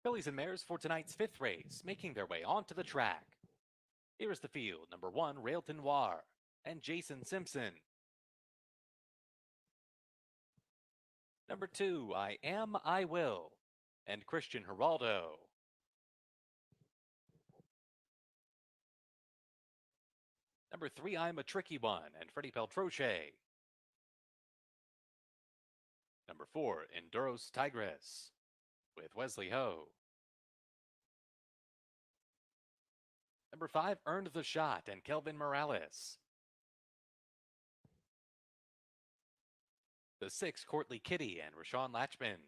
Fillies and mares for tonight's 5th race, making their way onto the track. Here is the field. Number 1, Railton Noir and Jason Simpson. Number 2, I Am, I Will and Christian Geraldo. Number 3, I'm a Tricky One and Freddie Peltroche. Number 4, Enduros Tigress with Wesley Ho. Number 5, Earned the Shot and Kelvin Morales. The 6, Courtly Kitty and Rashawn Latchman.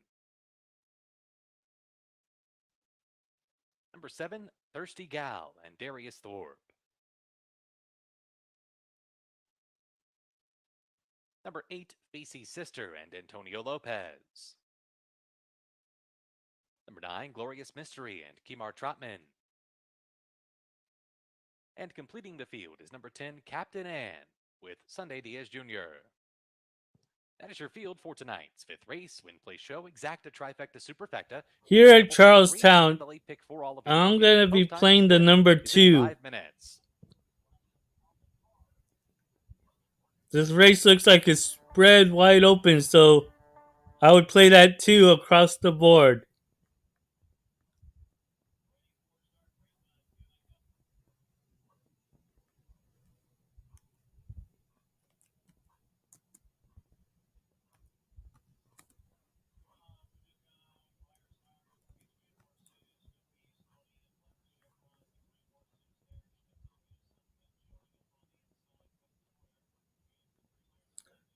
Number 7, Thirsty Gal and Darius Thorpe. Number 8, Facey's Sister and Antonio Lopez. Number 9, Glorious Mystery and Kimar Trotman. And completing the field is number 10, Captain Ann with Sunday Diaz Jr. That is your field for tonight's 5th race, Win Play Show, Exacta, Trifecta, Superfecta. Here at Charlestown, I'm going to be playing the number 2. 5 minutes. This race looks like it's spread wide open, so I would play that 2 across the board.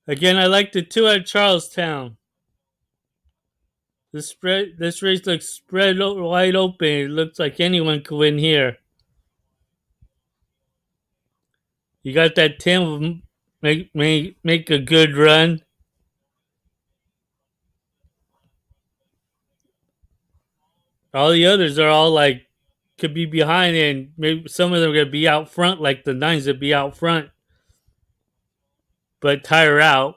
Again, I like the 2 at Charlestown. This race looks spread wide open. It looks like anyone could win here. You got that 10 make a good run. All the others are all like could be behind, and maybe some of them are gonna be out front, like the 9s would be out front, but tire out.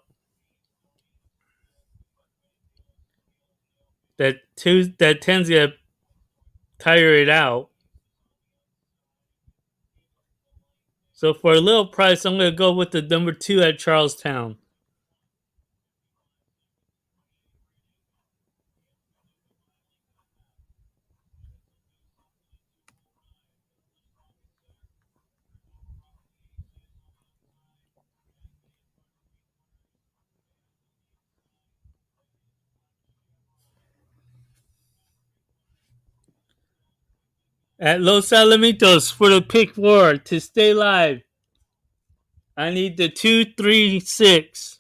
That 10's gonna tire it out. So for a little price, I'm gonna go with the number 2 at Charlestown. At Los Alamitos for the pick 4 to stay live, I need the 236.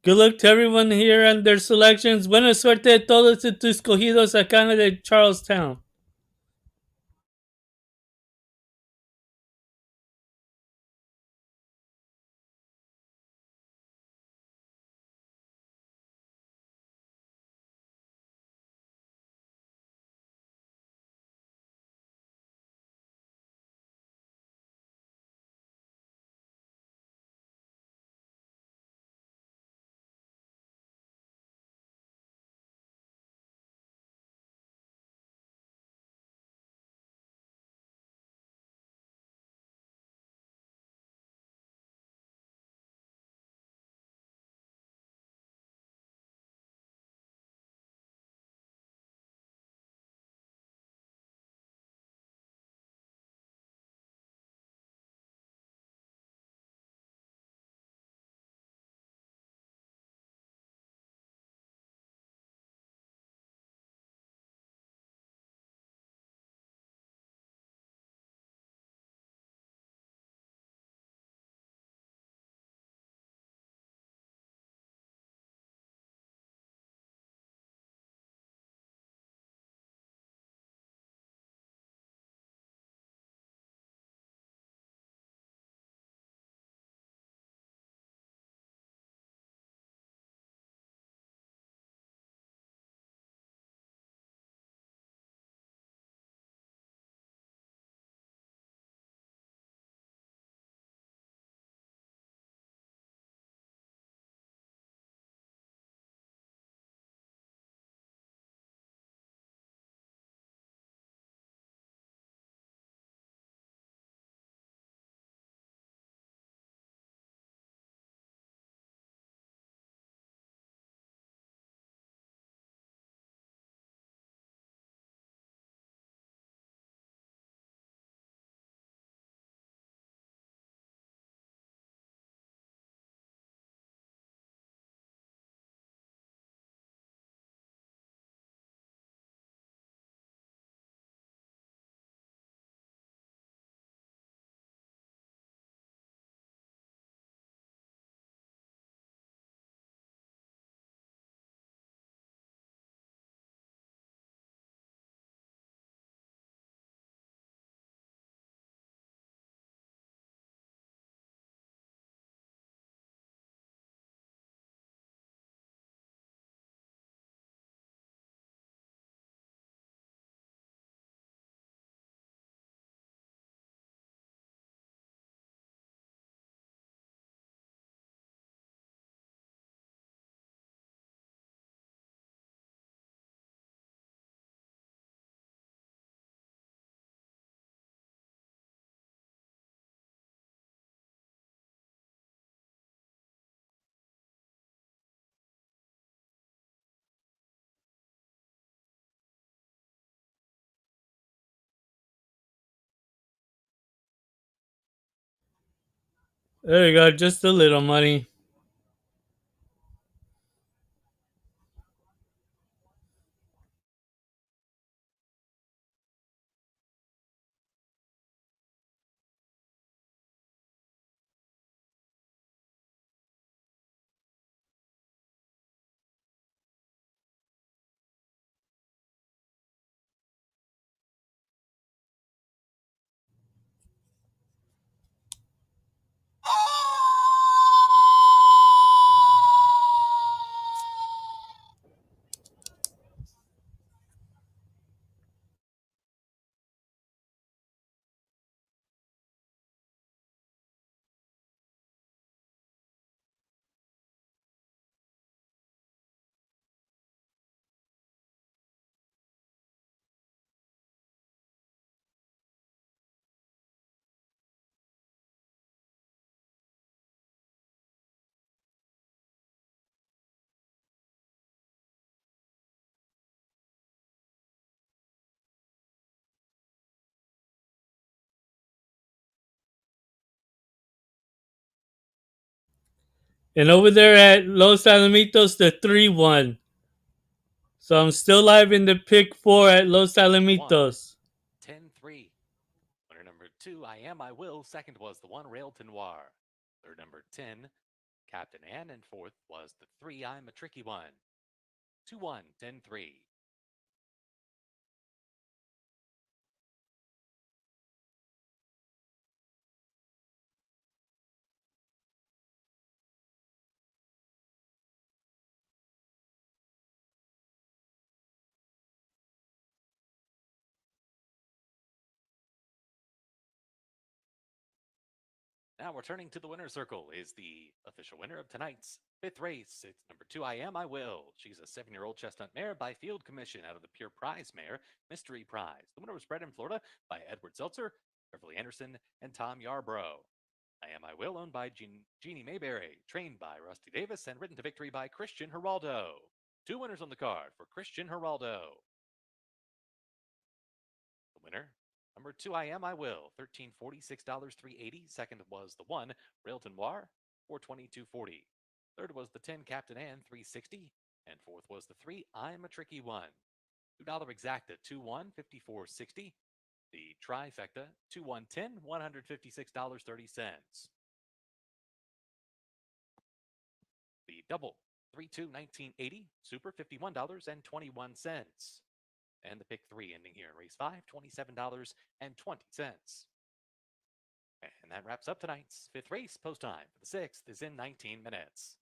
Good luck to everyone here and their selections. Buena suerte a todos tus escogidos acá de Charlestown. There you go, just a little money. And over there at Los Alamitos, the 3-1. So I'm still live in the pick 4 at Los Alamitos. 10-3. Winner number 2, I Am, I Will. Second was the one, Rail to Noir. Third number 10, Captain Ann, and fourth was the 3 I'm a Tricky One. 2-1, 10-3. Now returning to the winner's circle is the official winner of tonight's 5th race. It's number 2, I Am, I Will. She's a 7-year-old chestnut mare by field commission out of the Pure Prize Mare Mystery Prize. The winner was bred in Florida by Edward Seltzer, Beverly Anderson, and Tom Yarbrough. I Am, I Will, owned by Jeannie Mayberry, trained by Rusty Davis, and ridden to victory by Christian Geraldo. 2 winners on the card for Christian Geraldo. The winner, number 2, I Am, I Will, $1346, $380. Second was the 1, Railton Noir, $422.40. Third was the 10, Captain Ann, $360. And fourth was the 3, I'm a Tricky One, $2 exacta, 2-1, $54.60. The trifecta, 2-1-10, $156.30. The double, 3-2, $19.80, super, $51.21. And the pick 3 ending here in race 5, $27.20. And that wraps up tonight's 5th race. Post time for the 6th is in 19 minutes.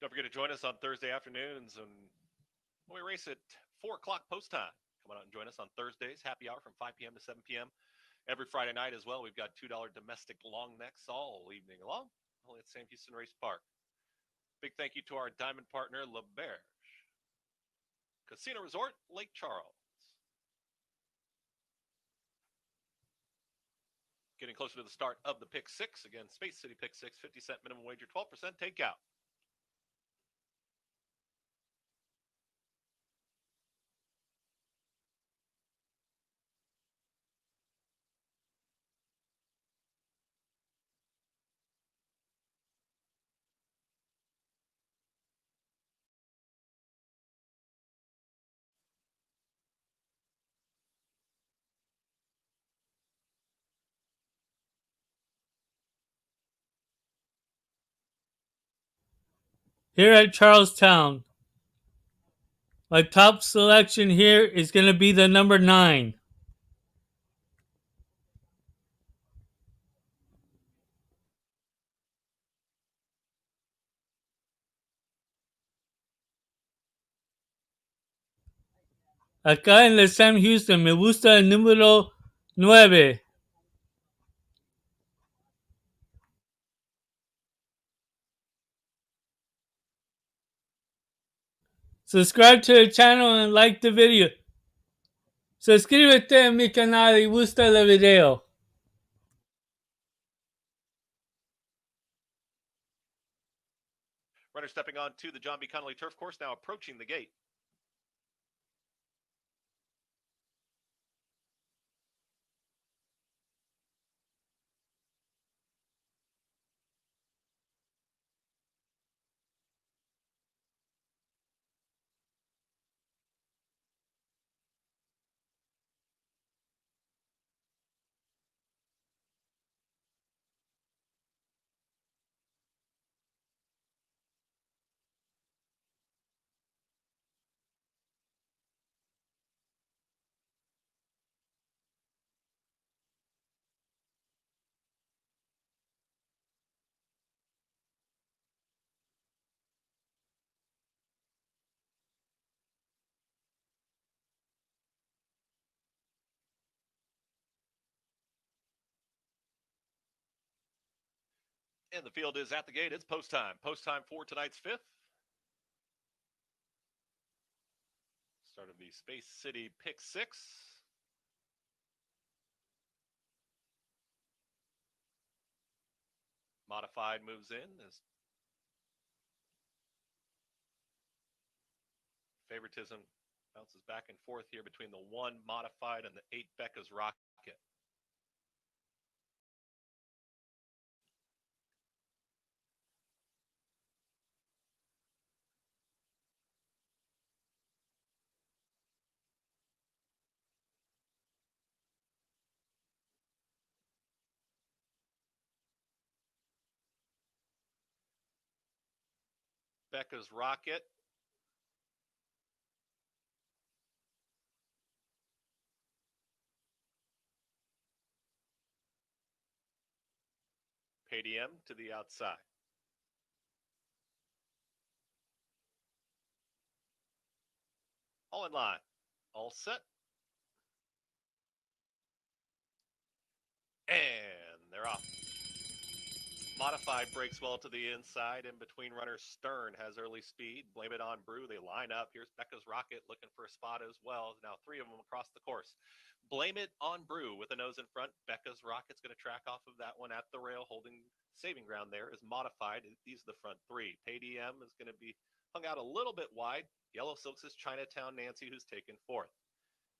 Don't forget to join us on Thursday afternoons and we race at 4 o'clock post time. Come on out and join us on Thursdays, happy hour from 5 p.m. to 7 p.m. Every Friday night as well, we've got $2 domestic long necks all evening long, only at Sam Houston Race Park. Big thank you to our diamond partner, La Berge Casino Resort, Lake Charles. Getting closer to the start of the Pick 6. Again, Space City Pick 6, 50-cent minimum wager, 12% takeout. Here at Charlestown, my top selection here is going to be the number 9. Acá en el Sam Houston me gusta el número 9. Subscribe to the channel and like the video. Suscríbete a mi canal y gusta el video. Runner stepping on to the John B. Connolly turf course, now approaching the gate. And the field is at the gate. It's post time. Post time for tonight's 5th. Start of the Space City Pick 6. Modified moves in as favoritism bounces back and forth here between the 1 Modified and the 8 Becca's Rocket. Becca's Rocket. Paydium to the outside. All in line. All set. And they're off. Modified breaks well to the inside. In between runners, Stern has early speed. Blame it on Brew. They line up. Here's Becca's Rocket looking for a spot as well. Now 3 of them across the course. Blame it on Brew with a nose in front. Becca's Rocket's going to track off of that one at the rail, holding saving ground there is Modified. These are the front 3. Paydium is going to be hung out a little bit wide. Yellow Silks is Chinatown Nancy, who's taken 4th.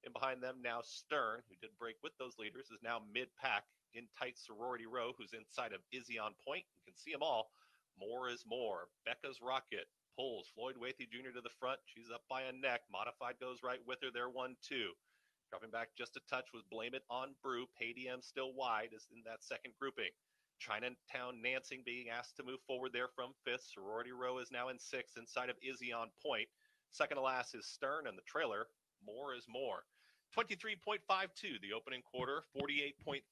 In behind them now Stern, who did break with those leaders, is now mid-pack in tight Sorority Row, who's inside of Izzy on point. You can see them all. More is more. Becca's Rocket pulls Floyd Wathy Jr. to the front. She's up by a neck. Modified goes right with her. They're 1-2. Dropping back just a touch was Blame It on Brew. Paydium still wide is in that second grouping. Chinatown Nancy being asked to move forward there from 5th. Sorority Row is now in 6th inside of Izzy on point. Second to last is Stern and the trailer. More is more. 23.52 the opening quarter, 48.32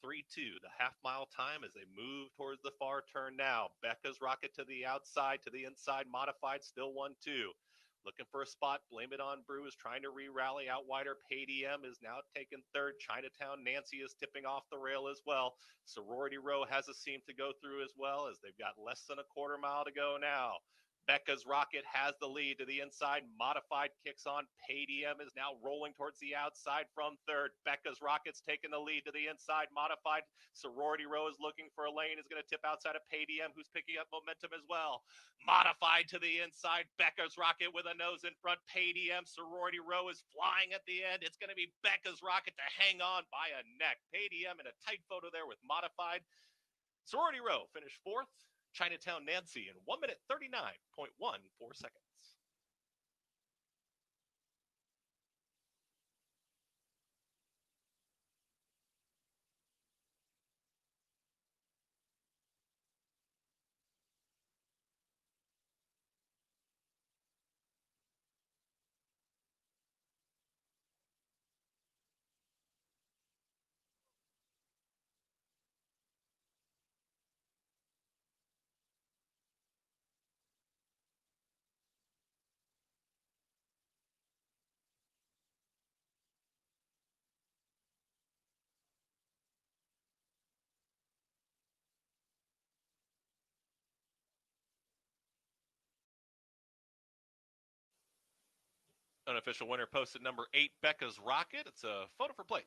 the half mile time as they move towards the far turn now. Becca's rocket to the outside, to the inside, modified, still 1-2. Looking for a spot, blame it on Bruce, trying to re-rally out wider. Paydium is now taking third. Chinatown Nancy is tipping off the rail as well. Sorority Row has a seam to go through as well as they've got less than a quarter mile to go now. Becca's rocket has the lead to the inside. Modified kicks on. Paydium is now rolling towards the outside from third. Becca's rocket's taking the lead to the inside. Modified Sorority Row is looking for a lane. Is going to tip outside of Paydium, who's picking up momentum as well. Modified to the inside. Becca's rocket with a nose in front. Paydium. Sorority Row is flying at the end. It's going to be Becca's rocket to hang on by a neck. Paydium in a tight photo there with Modified. Sorority Row finished fourth. Chinatown Nancy in 1 minute 39.14 seconds. Unofficial winner posted number 8, Becca's Rocket. It's a photo for place.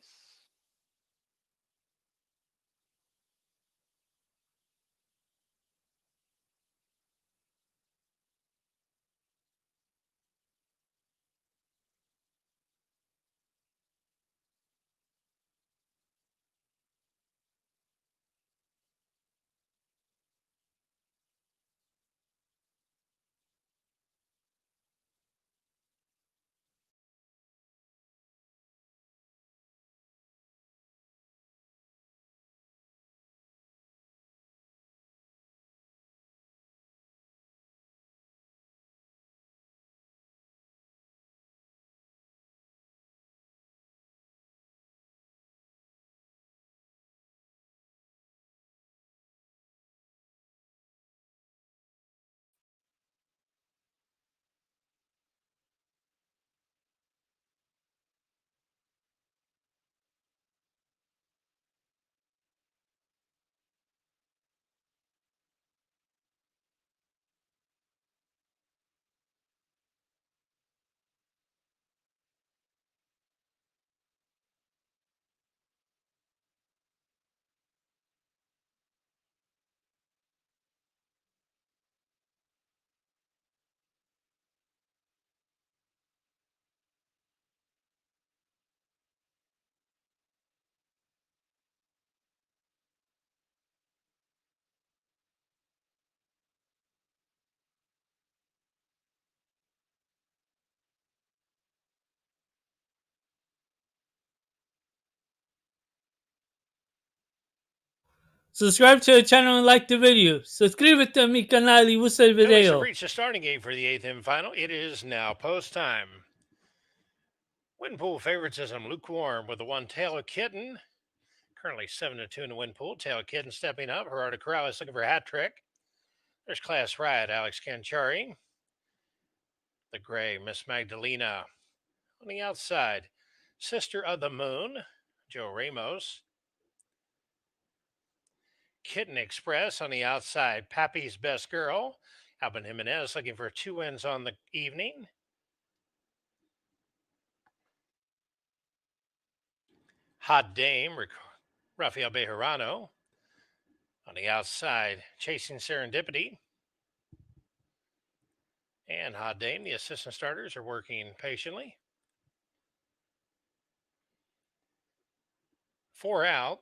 Subscribe to the channel and like the video. Suscríbete a mi canal y usa el Fellas have video. reached the starting gate for the 8th M final. It is now post time. Win pool favoritism lukewarm with the one Taylor Kitten. Currently 7-2 in the win pool. Taylor Kitten stepping up. Gerardo Corral is looking for a hat trick. There's Class Riot, Alex Canchari. The gray, Miss Magdalena. On the outside, Sister of the Moon, Joe Ramos. Kitten Express on the outside, Pappy's Best Girl, Alvin Jimenez looking for 2 wins on the evening. Hot Dame, Rafael Bejarano. On the outside, Chasing Serendipity. And Hot Dame, the assistant starters are working patiently. 4 out.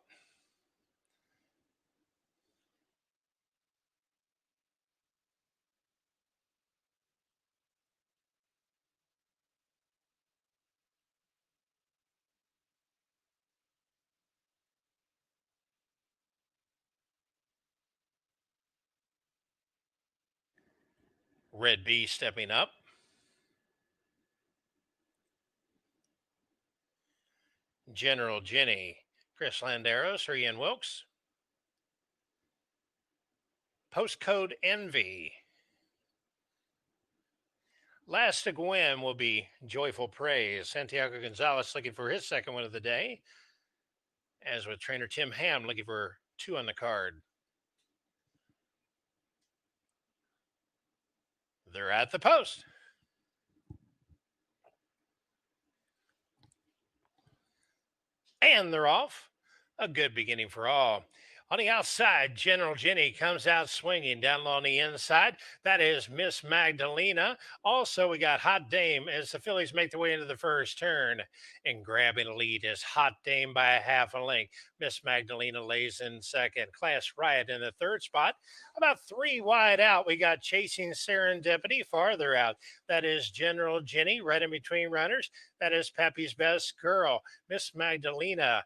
Red B stepping up. General Jenny. Chris Landeros or Ian Wilkes. Postcode Envy. Last to go in will be Joyful Praise. Santiago Gonzalez looking for his second win of the day, as with trainer Tim Ham looking for 2 on the card. They're at the post. And they're off. A good beginning for all. On the outside, General Jenny comes out swinging. Down low on the inside, that is Miss Magdalena. Also, we got Hot Dame as the fillies make their way into the first turn. And grabbing a lead is Hot Dame by a half a length. Miss Magdalena lays in second. Class Riot in the third spot. About 3 wide out, we got Chasing Serendipity farther out. That is General Jenny right in between runners. That is Peppy's Best Girl. Miss Magdalena.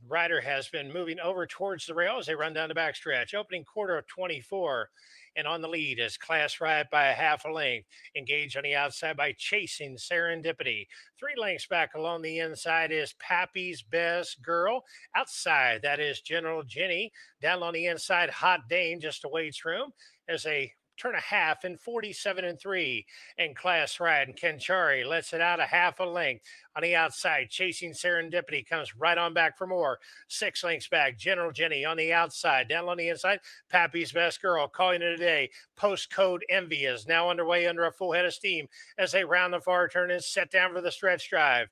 Rider has been moving over towards the rail as they run down the backstretch. Opening quarter of 24. And on the lead is Class Riot by a half a length. Engaged on the outside by Chasing Serendipity. 3 lengths back along the inside is Pappy's Best Girl. Outside, that is General Jenny. Down on the inside, Hot Dame just awaits room as they turn a half in 47-3. And Class Riot and Kenchari lets it out a half a length. On the outside, Chasing Serendipity comes right on back for more. 6 lengths back, General Jenny on the outside. Down on the inside, Pappy's Best Girl calling it a day. Postcode Envy is now underway under a full head of steam as they round the far turn and set down for the stretch drive.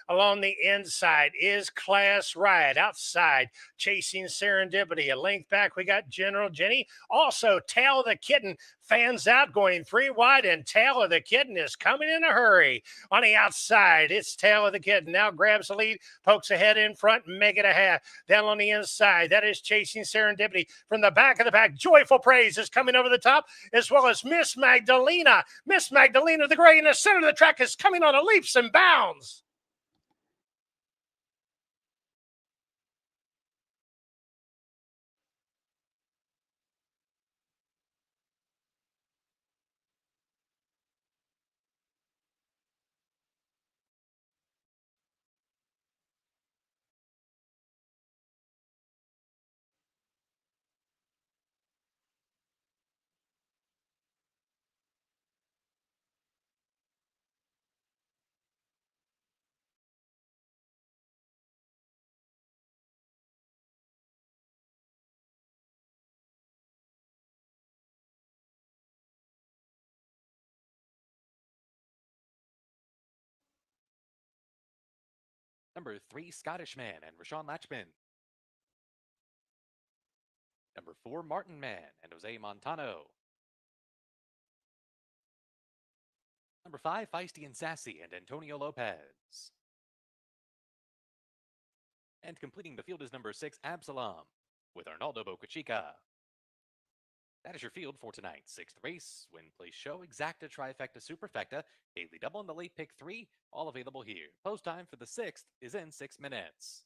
Along the inside is Class Riot. Outside, Chasing Serendipity. A length back, we got General Jenny. Also, Tail of the Kitten fans out, going 3 wide, and Tail of the Kitten is coming in a hurry. On the outside, it's Tail of the Kitten. Now grabs the lead, pokes ahead in front, make it a half. Down on the inside, that is Chasing Serendipity. From the back of the pack, Joyful Praise is coming over the top, as well as Miss Magdalena. Miss Magdalena, the gray in the center of the track, is coming on a leaps and bounds. Number 3, Scottish Man and Rashawn Latchman. Number 4, Martin Man and Jose Montano. Number 5, Feisty and Sassy and Antonio Lopez. And completing the field is number 6, Absalom with Arnaldo Bocachica. That is your field for tonight's 6th race. Win, place, show, exacta, trifecta, superfecta, daily double, and the late pick 3, all available here. Post time for the 6th is in 6 minutes.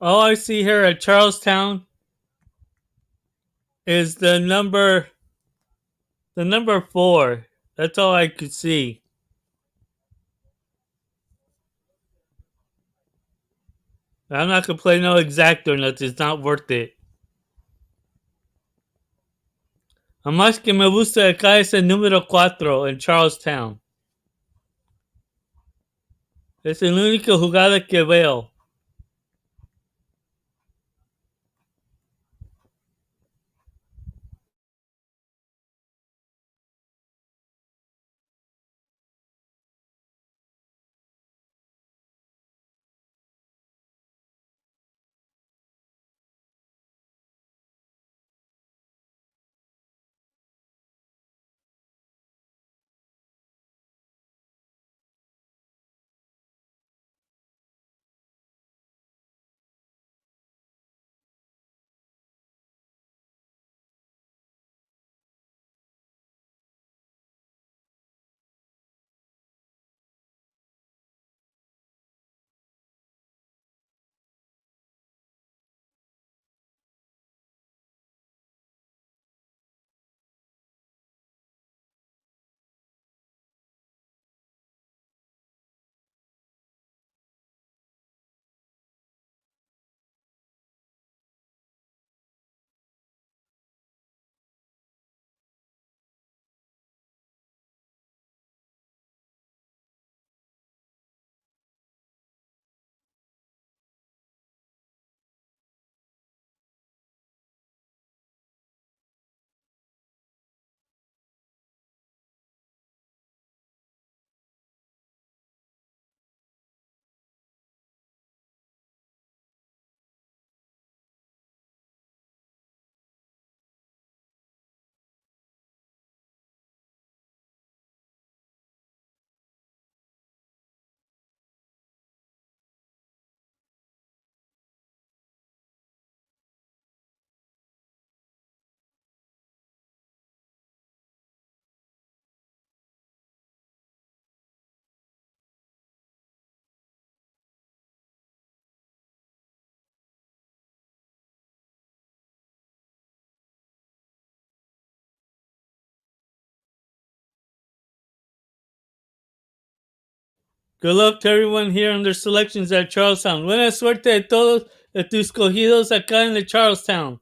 All I see here at Charlestown is the number 4. That's all I could see. I'm not gonna play no exact or nothing. It's not worth it. Además que me gusta acá es el número 4 en Charlestown. Es la única jugada que veo. Good luck to everyone here on their selections at Charlestown. Buena suerte a todos de tus cogidos acá en Charlestown.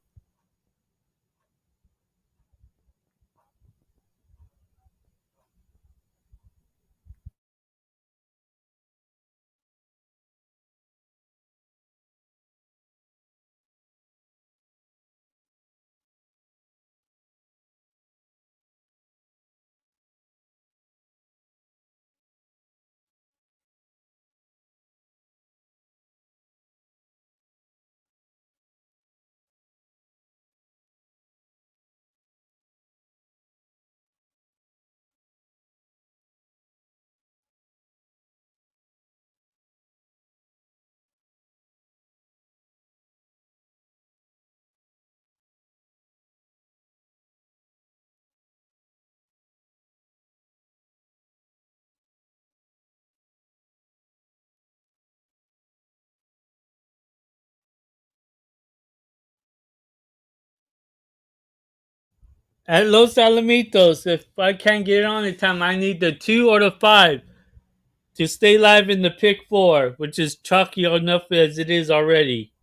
At Los Alamitos, if I can't get it on in time, I need the 2 or the 5 to stay live in the pick 4, which is chalky enough as it is already.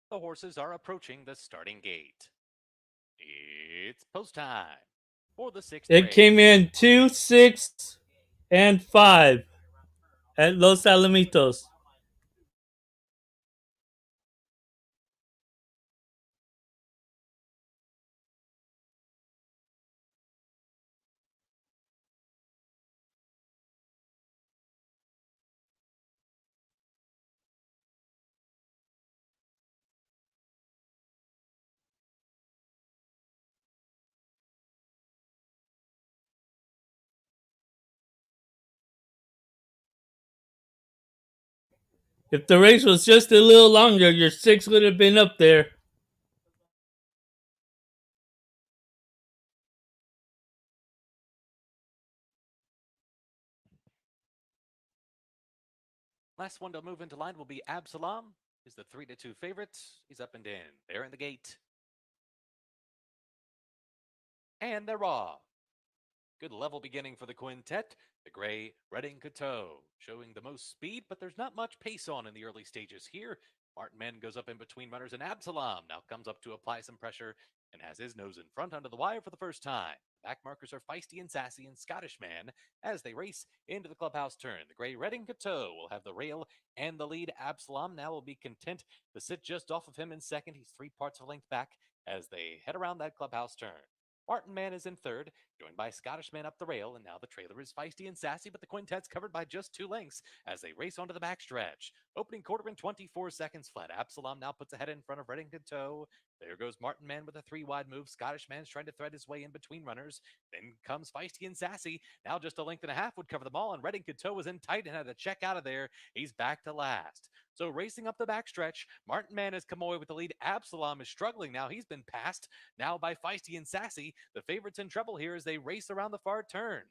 The horses are approaching the starting gate. It's post time for the 6th It race. came in 2, 6, and 5 at Los Alamitos. If the race was just a little longer, your 6 would have been up there. Last one to move into line will be Absalom. Is the 3-2 favorite. He's up and in. They're in the gate. And they're off. Good level beginning for the quintet. The gray Redding Coteau showing the most speed, but there's not much pace on in the early stages here. Martin Man goes up in between runners, and Absalom now comes up to apply some pressure and has his nose in front under the wire for the first time. Back markers are Feisty and Sassy and Scottish Man as they race into the clubhouse turn. The gray Red and Cateau will have the rail and the lead. Absalom now will be content to sit just off of him in second. He's 3 parts of a length back as they head around that clubhouse turn. Martin Man is in third, joined by Scottish Man up the rail, and now the trailer is Feisty and Sassy, but the quintet's covered by just 2 lengths as they race onto the backstretch. Opening quarter in 24 seconds flat. Absalom now puts ahead in front of Red and Cateau. There goes Martin Man with a 3-wide move. Scottish Man's trying to thread his way in between runners. Then comes Feisty and Sassy. Now just a length and a half would cover them all, and Red and Cateau was in tight and had to check out of there. He's back to last. So racing up the backstretch, Martin Man has come away with the lead. Absalom is struggling now. He's been passed now by Feisty and Sassy. The favorites in trouble here as they race around the far turn.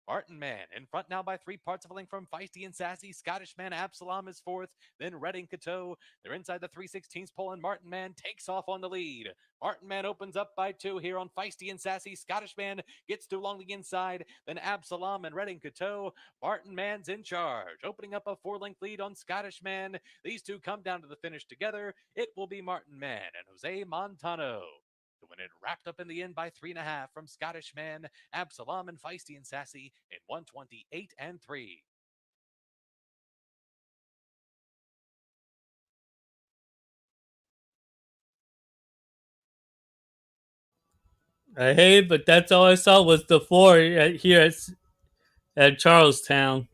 Martin Man in front now by 3 parts of a length from Feisty and Sassy. Scottish Man Absalom is fourth, then Red and Cateau. They're inside the 3/16 pole, and Martin Man takes off on the lead. Martin Man opens up by 2 here on Feisty and Sassy. Scottish Man gets to along the inside, then Absalom and Red and Cateau. Martin Man's in charge, opening up a 4-length lead on Scottish Man. These two come down to the finish together. It will be Martin Man and Jose Montano to win it, wrapped up in the end by 3.5 from Scottish Man, Absalom, and Feisty and Sassy in 128 and 3. I hate it, but that's all I saw was the 4 here at Charlestown.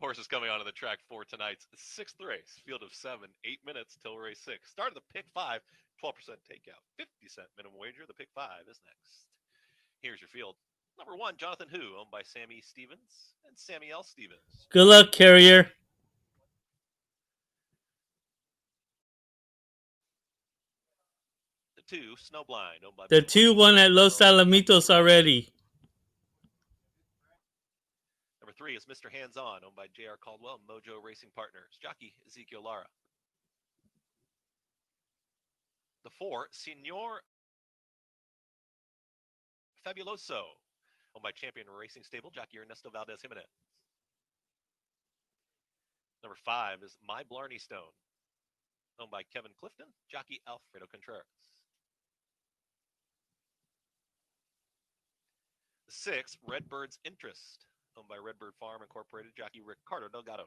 Horses coming onto the track for tonight's 6th race. Field of 7, 8 minutes till race 6. Start of the pick 5, 12% takeout, 50-cent minimum wager. The pick 5 is next. Here's your field. Number 1, Jonathan Who, owned by Sammy Stevens and Sammy L. Stevens. Good luck, Carrier. The 2, Snowblind, owned by The 2 won at Los Alamitos already. Number 3 is Mr. Hands On, owned by J.R. Caldwell and Mojo Racing Partners. Jockey Ezekiel Lara. The 4, Senor Fabuloso, owned by Champion Racing Stable. Jockey Ernesto Valdez Jimenez. Number 5 is My Blarney Stone, owned by Kevin Clifton. Jockey Alfredo Contreras. The 6, Redbird's Interest, owned by Redbird Farm Incorporated. Jockey Ricardo Delgado.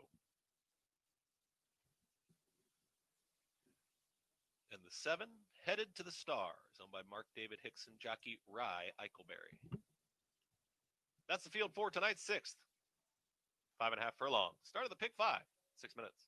And the 7, Headed to the Stars, owned by Mark David Hickson jockey Rye Eichelberry. That's the field for tonight's 6th. 5.5 furlong. Start of the pick 5, 6 minutes.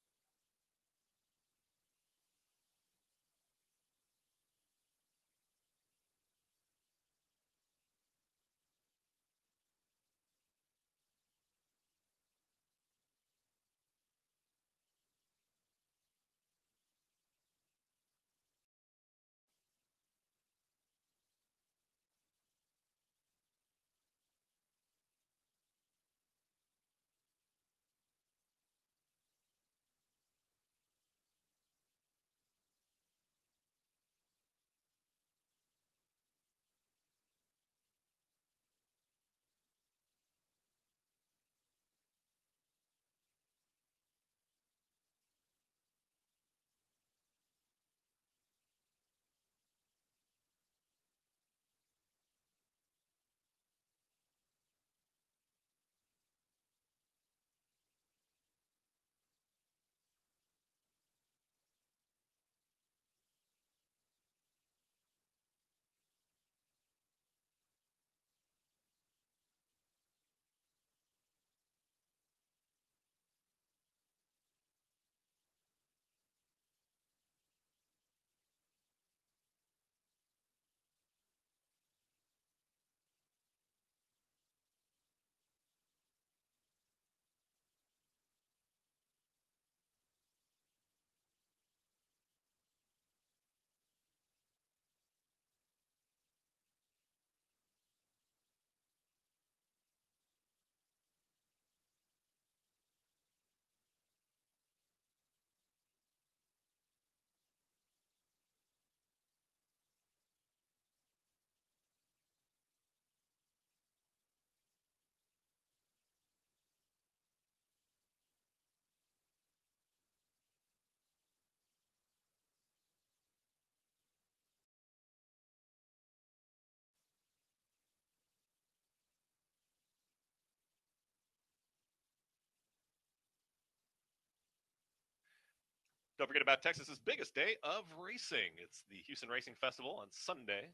Don't forget about Texas's biggest day of racing. It's the Houston Racing Festival on Sunday,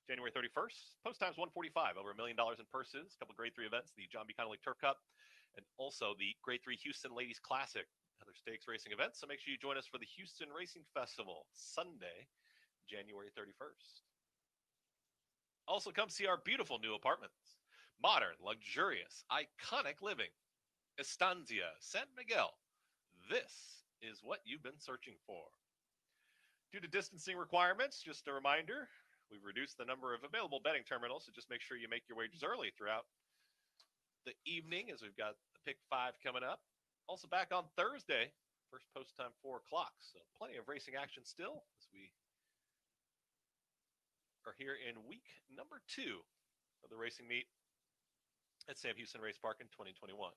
January 31st. Post time's 145, over $1 million in purses, a couple of Grade 3 events, the John B. Connolly Turf Cup, and also the Grade 3 Houston Ladies Classic, other stakes racing events. So make sure you join us for the Houston Racing Festival, Sunday, January 31st. Also come see our beautiful new apartments. Modern, luxurious, iconic living. Estancia San Miguel. This is what you've been searching for. Due to distancing requirements, just a reminder, we've reduced the number of available betting terminals, so just make sure you make your wagers early throughout the evening as we've got the pick 5 coming up. Also back on Thursday, first post time 4 o'clock, so plenty of racing action still as we are here in week number 2 of the racing meet at Sam Houston Race Park in 2021.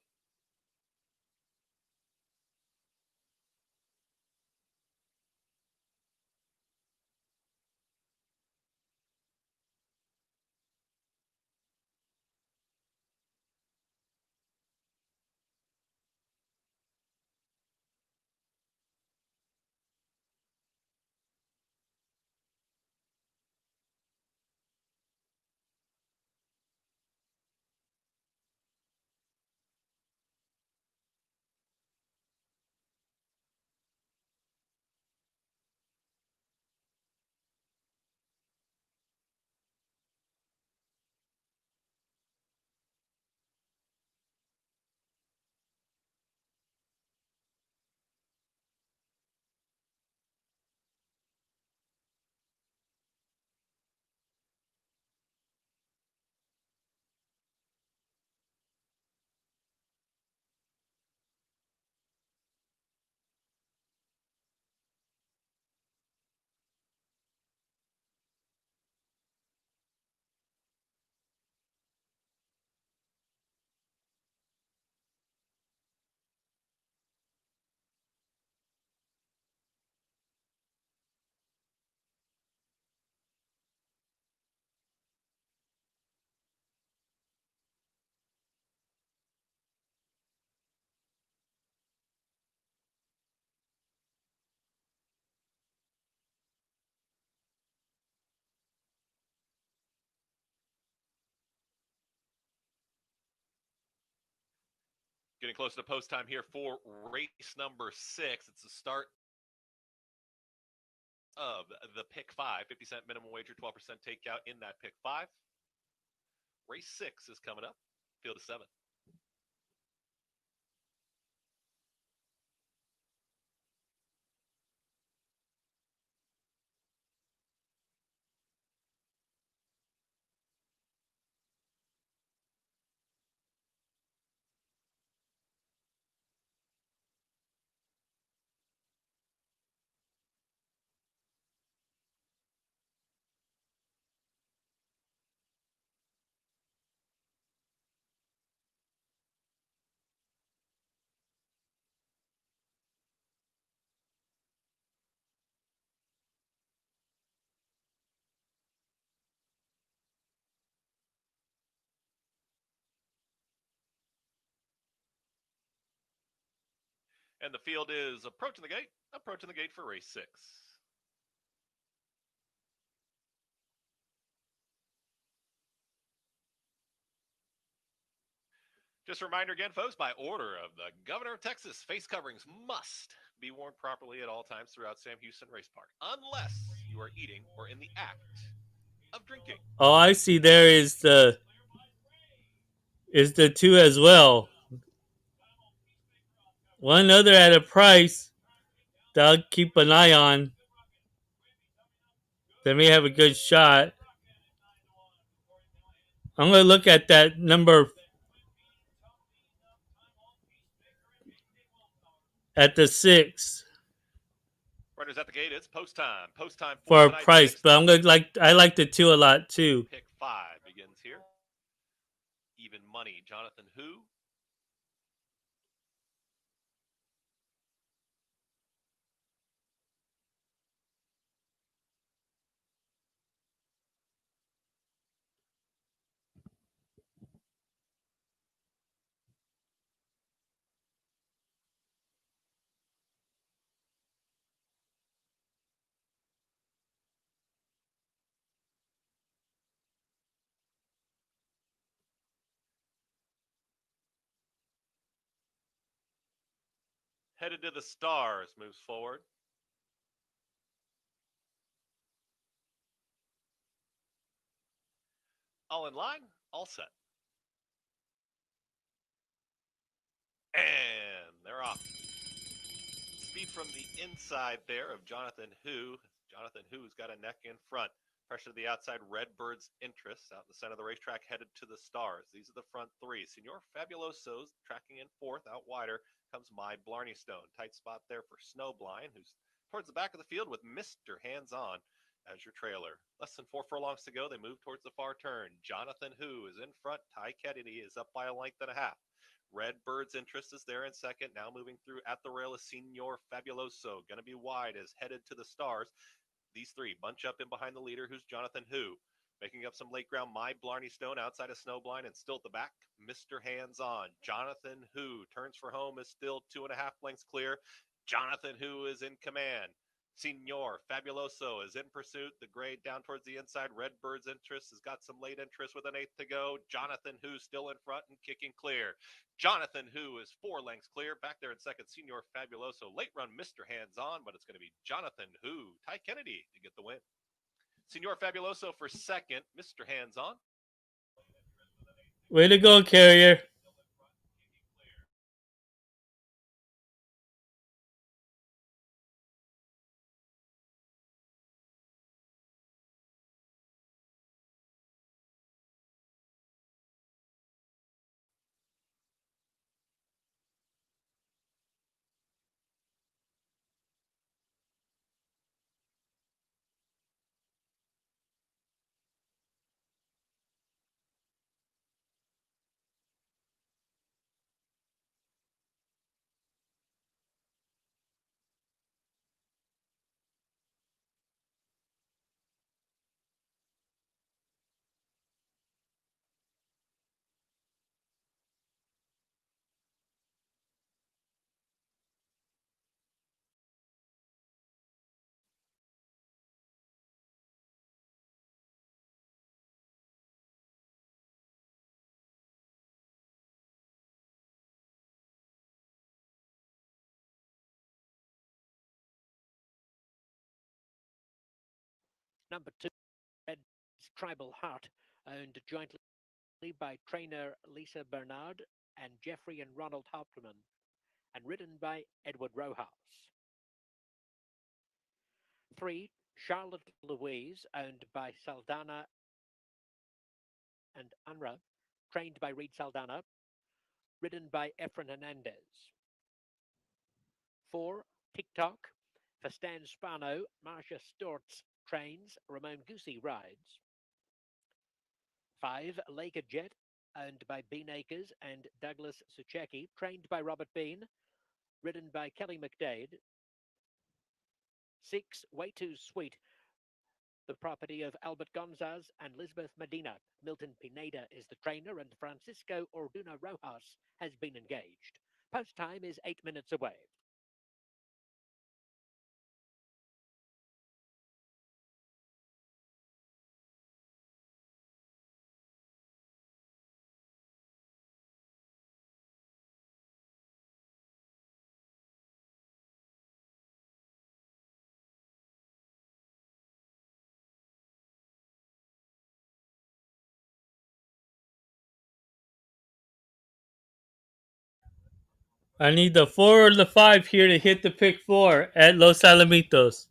Getting close to post time here for race number 6. It's the start of the pick 5. 50-cent minimum wager, 12% takeout in that pick 5. Race 6 is coming up. Field of 7. And the field is approaching the gate for race 6. Just a reminder again, folks, by order of the Governor of Texas, face coverings must be worn properly at all times throughout Sam Houston Race Park, unless you are eating or in the act of drinking. Oh, I see. There is the 2 as well. One other at a price that I'll keep an eye on. They may have a good shot. I'm going to look at that number at the 6 Runners at the gate, it's post time. Post time for a tonight's price, 6th. but I like the 2 a lot too. Pick 5 begins here. Even money, Jonathan Who. Headed to the stars, moves forward. All in line, all set. And they're off. Speed from the inside there of Jonathan Who. Jonathan Who's got a neck in front. Pressure to the outside, Redbird's Interest out in the center of the racetrack, headed to the stars. These are the front 3. Senor Fabuloso's tracking in 4th. Out wider comes My Blarney Stone. Tight spot there for Snowblind, who's towards the back of the field with Mr. Hands On as your trailer. Less than 4 furlongs to go. They move towards the far turn. Jonathan Who is in front. Ty Kennedy is up by a length and a half. Redbird's Interest is there in second. Now moving through at the rail is Senor Fabuloso. Going to be wide as headed to the stars. These 3 bunch up in behind the leader, who's Jonathan Who. Making up some late ground, My Blarney Stone outside of Snowblind, and still at the back, Mr. Hands On. Jonathan Who turns for home, is still 2.5 lengths clear. Jonathan Who is in command. Senor Fabuloso is in pursuit. The grade down towards the inside. Redbird's Interest has got some late interest with an 1/8 to go. Jonathan Who still in front and kicking clear. Jonathan Who is 4 lengths clear. Back there in second, Senor Fabuloso. Late run, Mr. Hands On, but it's going to be Jonathan Who. Ty Kennedy to get the win. Senor Fabuloso for second. Mr. Hands On. Way to go, Carrier. Number 2, Red's Tribal Heart, owned jointly by trainer Lisa Bernard and Jeffrey and Ronald Hauptmann, and ridden by Edward Rojas. 3, Charlotte Louise, owned by Saldana and Unra, trained by Reed Saldana, ridden by Efren Hernandez. 4, TikTok, for Stan Spano, Marcia Stortz trains, Ramon Goosey rides. 5, Laker Jet, owned by Bean Acres and Douglas Suchecki, trained by Robert Bean, ridden by Kelly McDade. 6, Way Too Sweet, the property of Albert Gonzalez and Lisbeth Medina. Milton Pineda is the trainer, and Francisco Orduna Rojas has been engaged. Post time is 8 minutes away. I need the 4 or the 5 here to hit the pick 4 at Los Alamitos.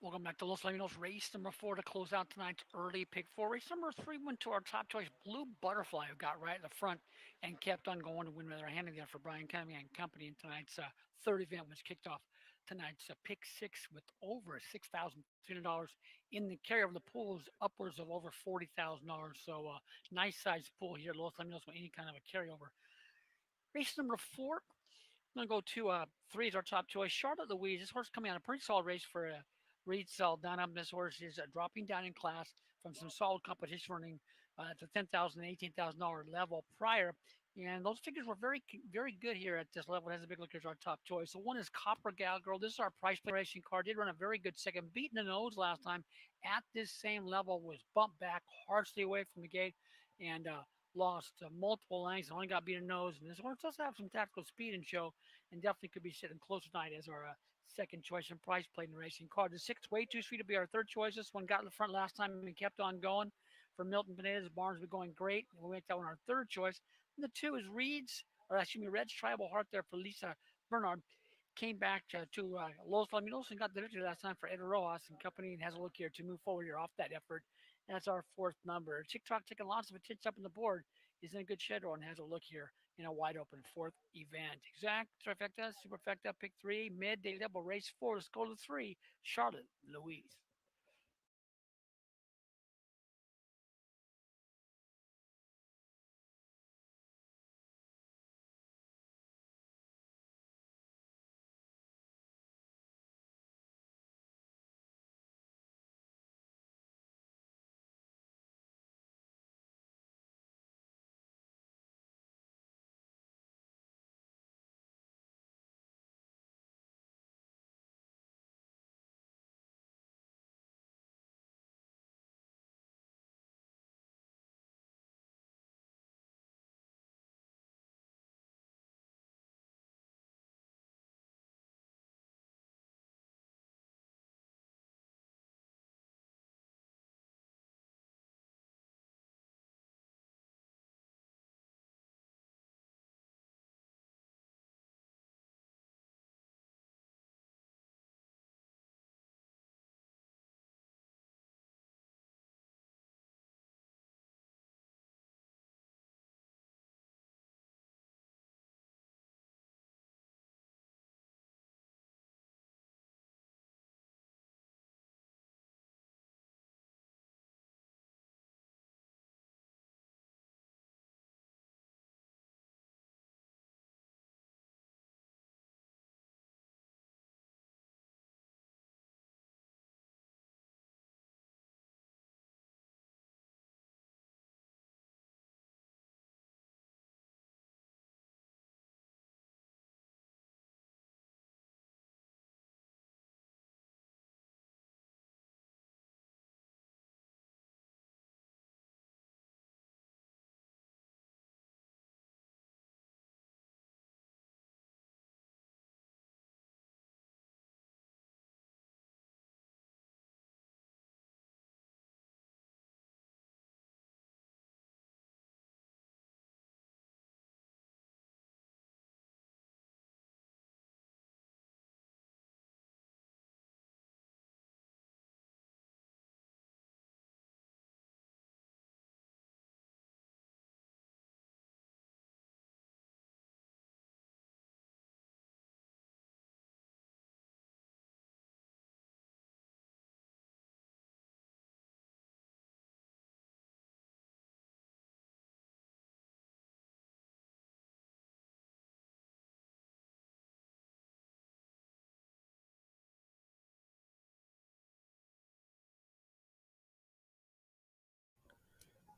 Welcome back to Los Alamitos race number 4 to close out tonight's early pick 4. Race number 3 went to our top choice, Blue Butterfly, who got right at the front and kept on going to win with her handing there for Brian Cunningham and company. And tonight's third event was kicked off tonight's pick 6 with over $6,300 in the carryover. The pool is upwards of over $40,000. So nice size pool here at Los Alamitos with any kind of a carryover. Race number 4. I'm going to go to 3 is our top choice, Charlotte Louise. This horse coming out a pretty solid race for Reed Saldana. This horse is dropping down in class from some solid competition running at the $10,000 and $18,000 level prior. And those figures were very, very good here at this level. It has a big look as our top choice. So one is Copper Cowgirl. This is our price play racing car. Did run a very good second, beating the nose last time at this same level, was bumped back harshly away from the gate and lost multiple lengths. Only got beaten nose. And this horse does have some tactical speed and show, and definitely could be sitting close tonight as our second choice and price play in the racing car. The 6, Way Too Sweet to be our third choice. This one got in the front last time and kept on going. For Milton Pineda's Barnes, been going great. We'll make that one our third choice. And the 2 is Red's Tribal Heart there for Lisa Bernard. Came back to Los Alamitos and got the victory last time for Ed Rojas and company, and has a look here to move forward here off that effort. That's our 4th number. TikTok taking lots of attention up on the board. Is in a good schedule and has a look here in a wide open 4th event. Exact, trifecta, superfecta, pick 3, mid-day double race 4. Let's go to 3, Charlotte Louise.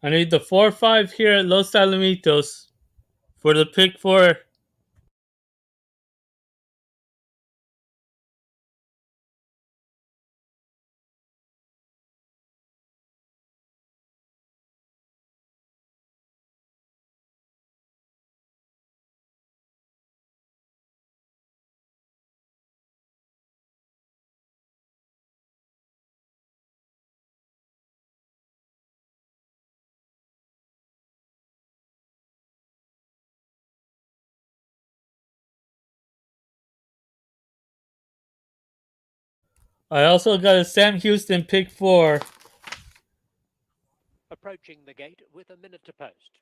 I need the 4-5 here at Los Alamitos for the pick 4. I also got a Sam Houston pick 4. Approaching the gate with a minute to post.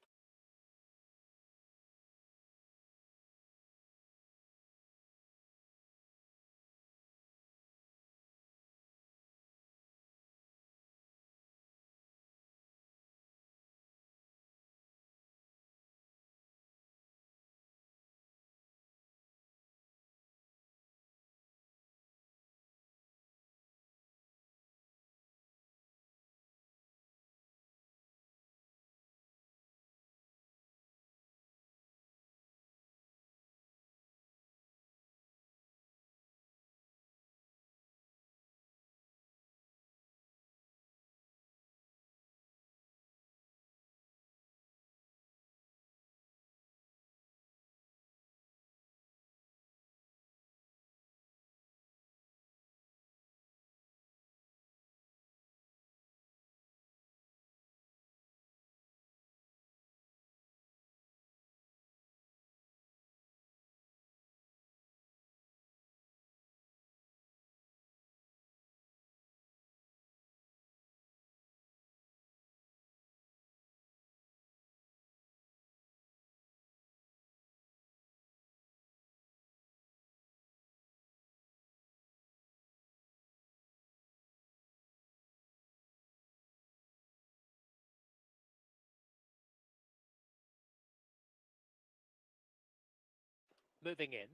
Moving in,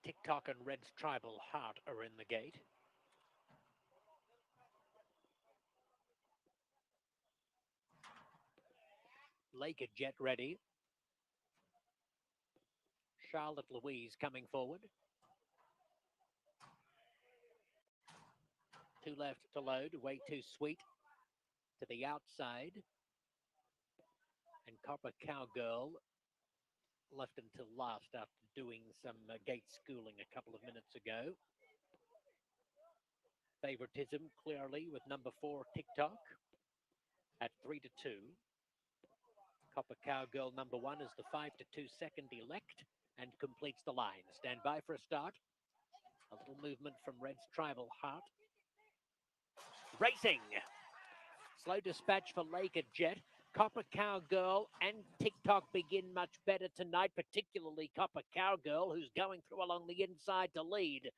TikTok and Red's Tribal Heart are in the gate. Laker Jet ready. Charlotte Louise coming forward. 2 left to load, way too sweet to the outside. And Copper Cowgirl left until last after doing some gate schooling a couple of minutes ago. Favoritism clearly with number 4 TikTok at 3-2. Copper Cowgirl number 1 is the 5-2 second elect and completes the line. Stand by for a start. A little movement from Red's Tribal Heart. Racing. Slow dispatch for Laker Jet. Copper Cowgirl and TikTok begin much better tonight, particularly Copper Cowgirl, who's going through along the inside to lead.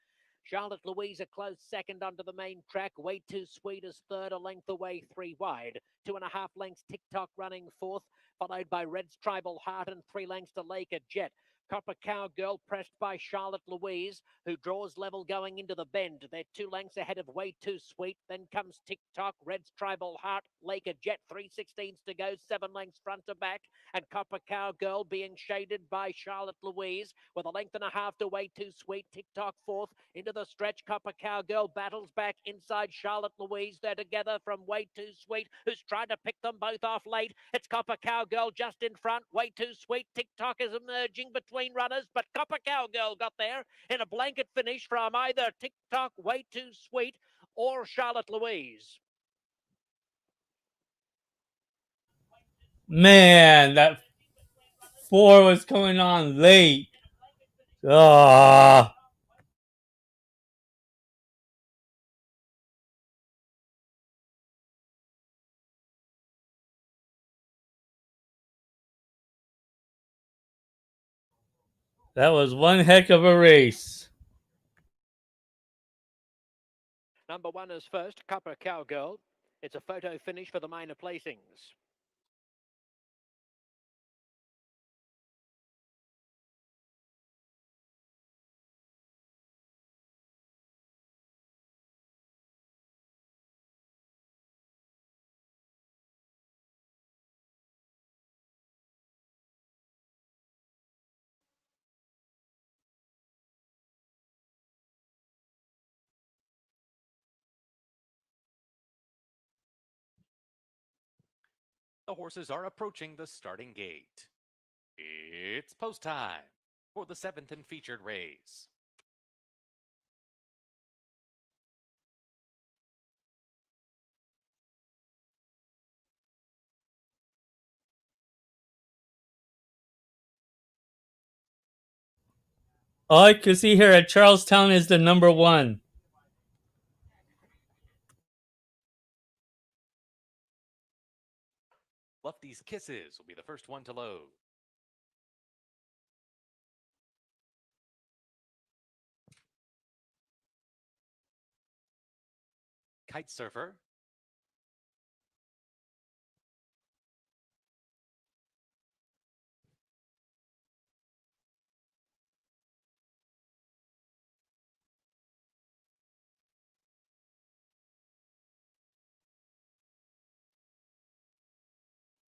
Charlotte Louise a close second onto the main track. Way Too Sweet is third, a length away, 3 wide. 2.5 lengths TikTok running fourth, followed by Red's Tribal Heart and 3 lengths to Laker Jet. Copper Cowgirl pressed by Charlotte Louise, who draws level going into the bend. They're 2 lengths ahead of Way Too Sweet. Then comes TikTok, Red's Tribal Heart, Laker Jet, 3/16 to go, 7 lengths front to back. And Copper Cowgirl being shaded by Charlotte Louise with a length and a half to Way Too Sweet. TikTok fourth into the stretch. Copper Cowgirl battles back inside Charlotte Louise. They're together from Way Too Sweet, who's trying to pick them both off late. It's Copper Cowgirl just in front. Way Too Sweet. TikTok is emerging between runners, but Copper Cowgirl got there in a blanket finish from either TikTok, Way Too Sweet, or Charlotte Louise. Man, that 4 was coming on late. Ah. That was one heck of a race. Number 1 is first, Copper Cowgirl. It's a photo finish for the minor placings. The horses are approaching the starting gate. It's post time for the 7th and featured race. All I can see here at Charlestown is the number 1. Lefty's Kisses will be the first one to load. Kite Surfer.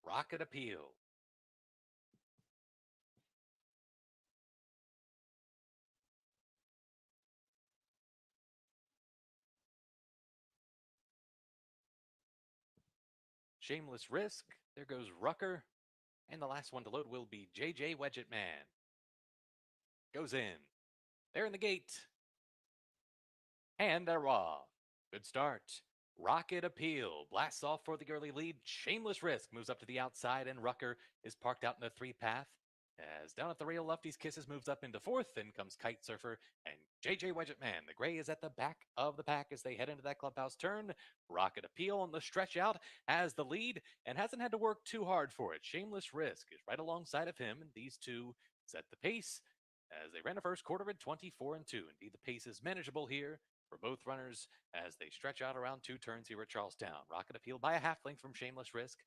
Rocket Appeal. Shameless Risk. There goes Rucker. And the last one to load will be JJ Wedget Man. Goes in. They're in the gate. And they're off. Good start. Rocket Appeal blasts off for the early lead. Shameless Risk moves up to the outside, and Rucker is parked out in the 3 path. As down at the rail, Lefty's Kisses moves up into 4th, and comes Kite Surfer and JJ Wedget Man. The gray is at the back of the pack as they head into that clubhouse turn. Rocket Appeal on the stretch out has the lead and hasn't had to work too hard for it. Shameless Risk is right alongside of him, and these two set the pace as they ran the first quarter at 24-2. Indeed, the pace is manageable here for both runners as they stretch out around 2 turns here at Charlestown. Rocket Appeal by a half length from Shameless Risk.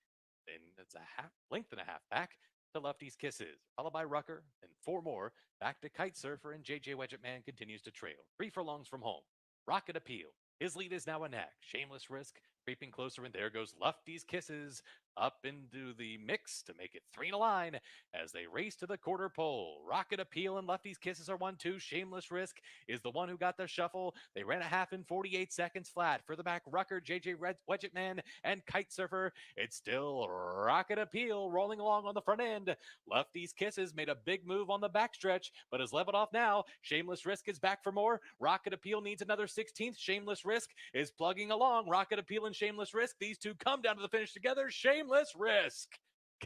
Then it's a half length and a half back to Lefty's Kisses, followed by Rucker, and 4 more back to Kite Surfer, and JJ Wedget Man continues to trail. 3 furlongs from home. Rocket Appeal. His lead is now a neck. Shameless Risk creeping closer, and there goes Lefty's Kisses up into the mix to make it 3 in a line as they race to the quarter pole. Rocket Appeal and Lefty's Kisses are 1-2. Shameless Risk is the one who got the shuffle. They ran a half in 48 seconds flat. Further back, Rucker, JJ Wedget Man, and Kite Surfer. It's still Rocket Appeal rolling along on the front end. Lefty's Kisses made a big move on the backstretch, but is leveled off now. Shameless Risk is back for more. Rocket Appeal needs another 16th. Shameless Risk is plugging along. Rocket Appeal and Shameless Risk. These two come down to the finish together. Shameless Risk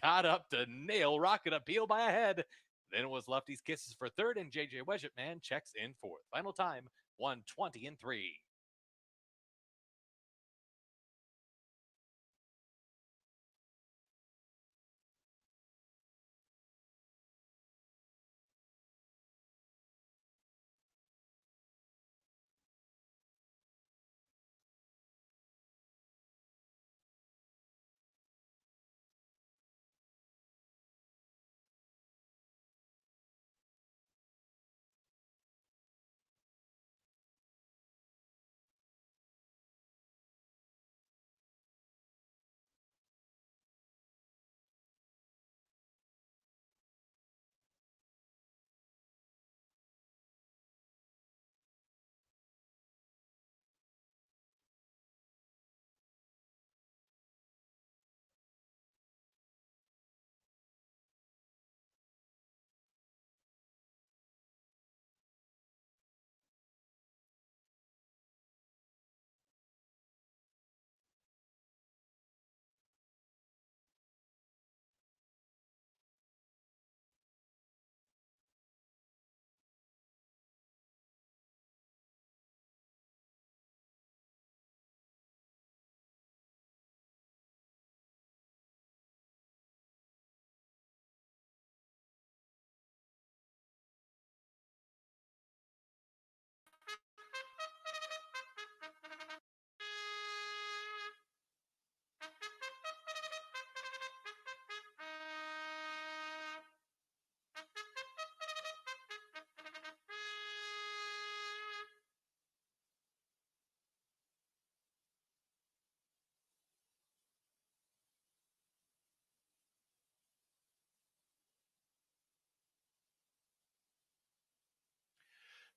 got up to nail Rocket Appeal by a head. Then it was Lefty's Kisses for 3rd, and JJ Wedget Man checks in 4th. Final time, 1:20-3.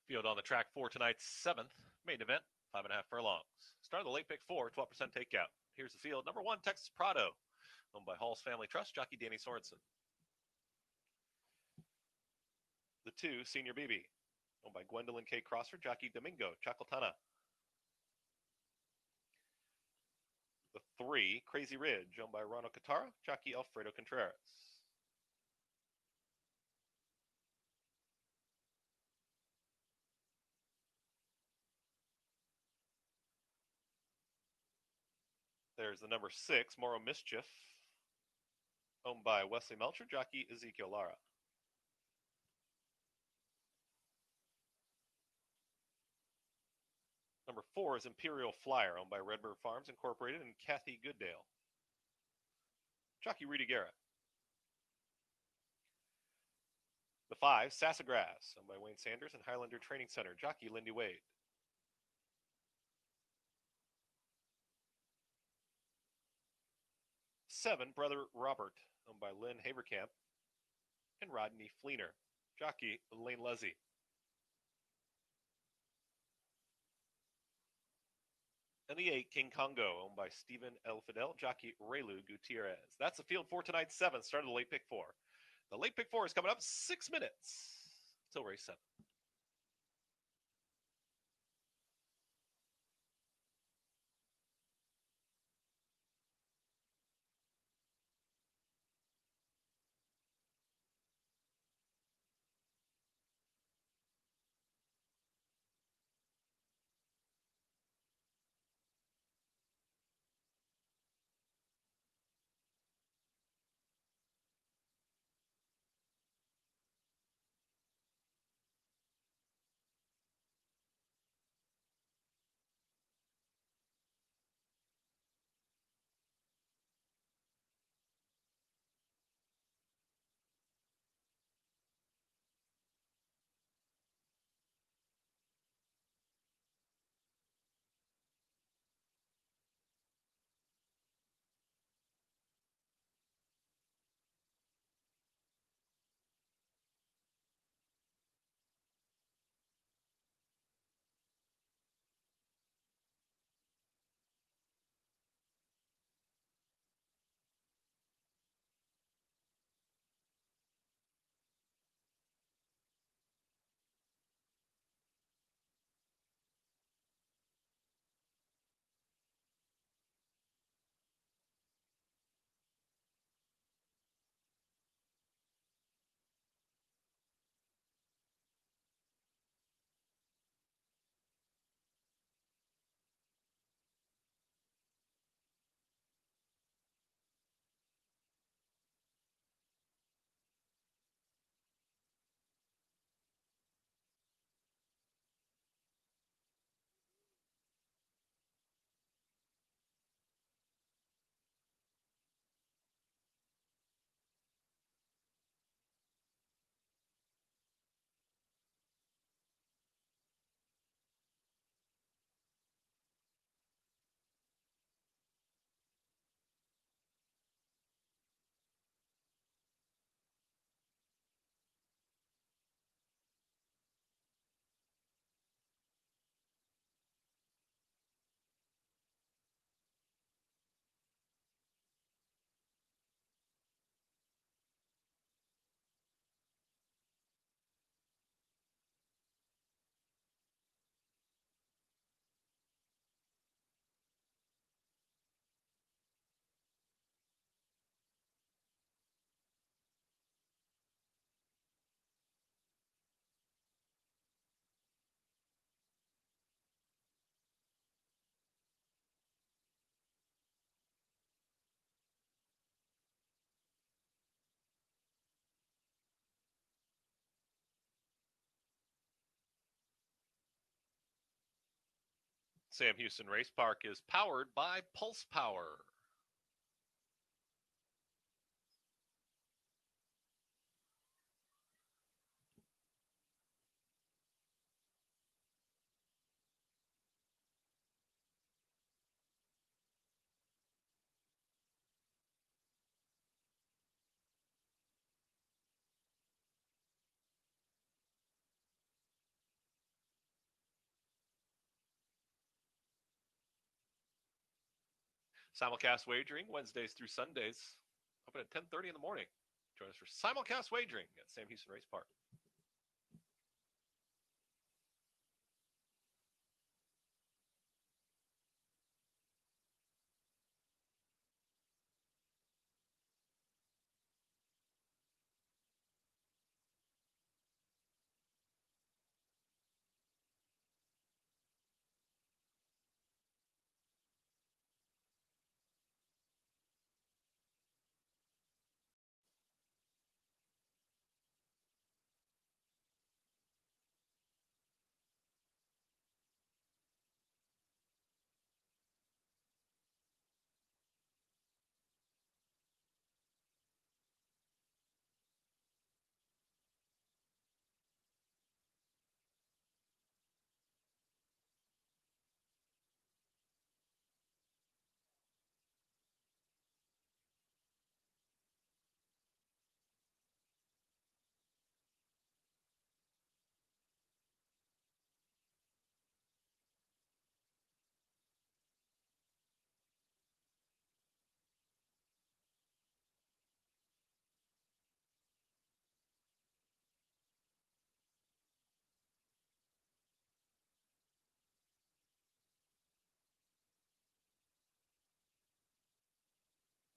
Field on the track for tonight's 7th main event, 5.5 furlongs. Start of the late pick 4, 12% takeout. Here's the field. Number 1, Texas Prado. owned by Hall's Family Trust, jockey Danny Sorensen. The 2, Senior BB, owned by Gwendolyn K. Crosser, jockey Domingo Chacotana. The 3, Crazy Ridge, owned by Rano Katara, jockey Alfredo Contreras. There's the number 6, Morrow Mischief, owned by Wesley Melcher, jockey Ezekiel Lara. Number 4 is Imperial Flyer, owned by Redbird Farms Incorporated and Kathy Goodale, jockey Rudy Garrett. The 5, Sassagrass, owned by Wayne Sanders and Highlander Training Center, jockey Lindy Wade. Seven, Brother Robert, owned by Lynn Haverkamp and Rodney Fleener, jockey Lane Lezzie. And the 8, King Congo, owned by Stephen L. Fidel, jockey Raylu Gutierrez. That's the field for tonight's 7th, start of the late pick 4. The late pick 4 is coming up 6 minutes till race 7. Sam Houston Race Park is powered by Pulse Power. Simulcast wagering Wednesdays through Sundays. open at 10:30 in the morning. Join us for simulcast wagering at Sam Houston Race Park.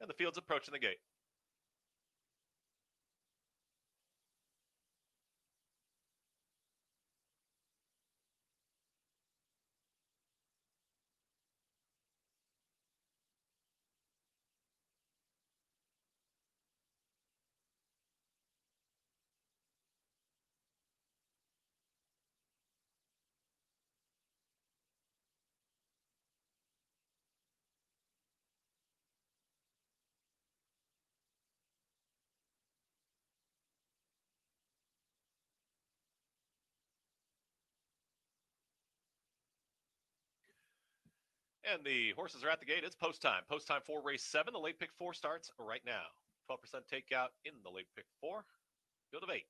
And the field's approaching the gate. And the horses are at the gate. It's post time. Post time for race 7. The late pick 4 starts right now. 12% takeout in the late pick 4. Field of 8.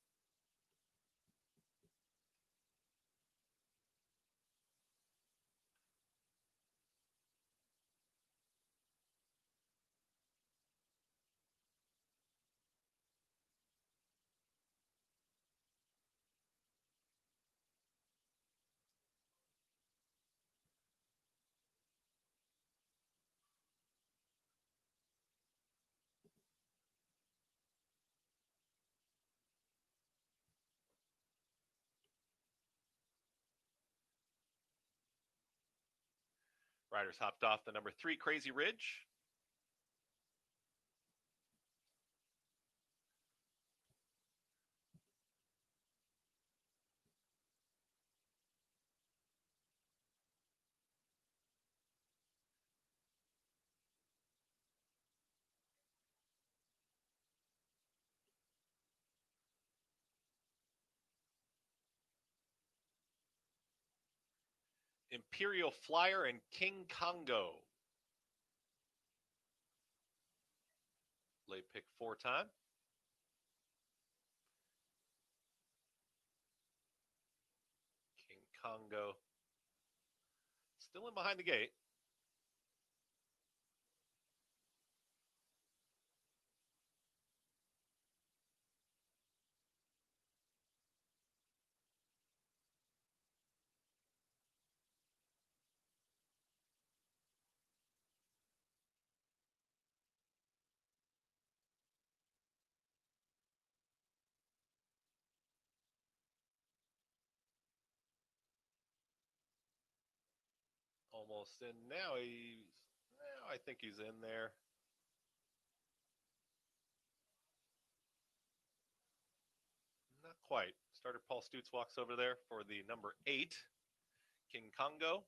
Riders hopped off the number 3 Crazy Ridge. Imperial Flyer and King Congo. Late pick 4 time. King Congo still in behind the gate. Almost in now. I think he's in there. Not quite. Starter Paul Stutz walks over there for the number 8, King Congo.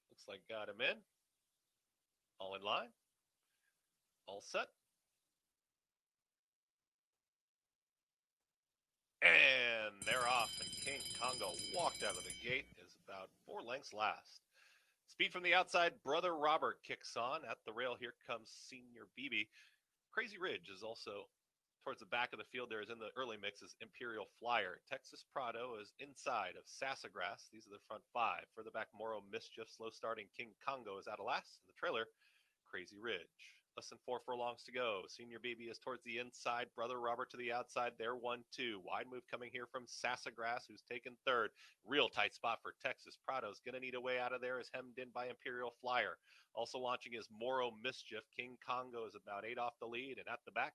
Looks like got him in. All in line. All set. And they're off, and King Congo walked out of the gate, is about 4 lengths last. Speed from the outside, Brother Robert kicks on. At the rail, here comes Senior BB. Crazy Ridge is also towards the back of the field. There is in the early mix is Imperial Flyer. Texas Prado is inside of Sassafras. These are the front 5. Further back, Morrow Mischief, slow starting King Congo is out of last. In the trailer, Crazy Ridge. Less than 4 furlongs to go. Senior BB is towards the inside. Brother Robert to the outside. They're 1-2. Wide move coming here from Sassafras, who's taken third. Real tight spot for Texas. Prado's going to need a way out of there, is hemmed in by Imperial Flyer. Also launching is Morrow Mischief. King Congo is about 8 off the lead. And at the back,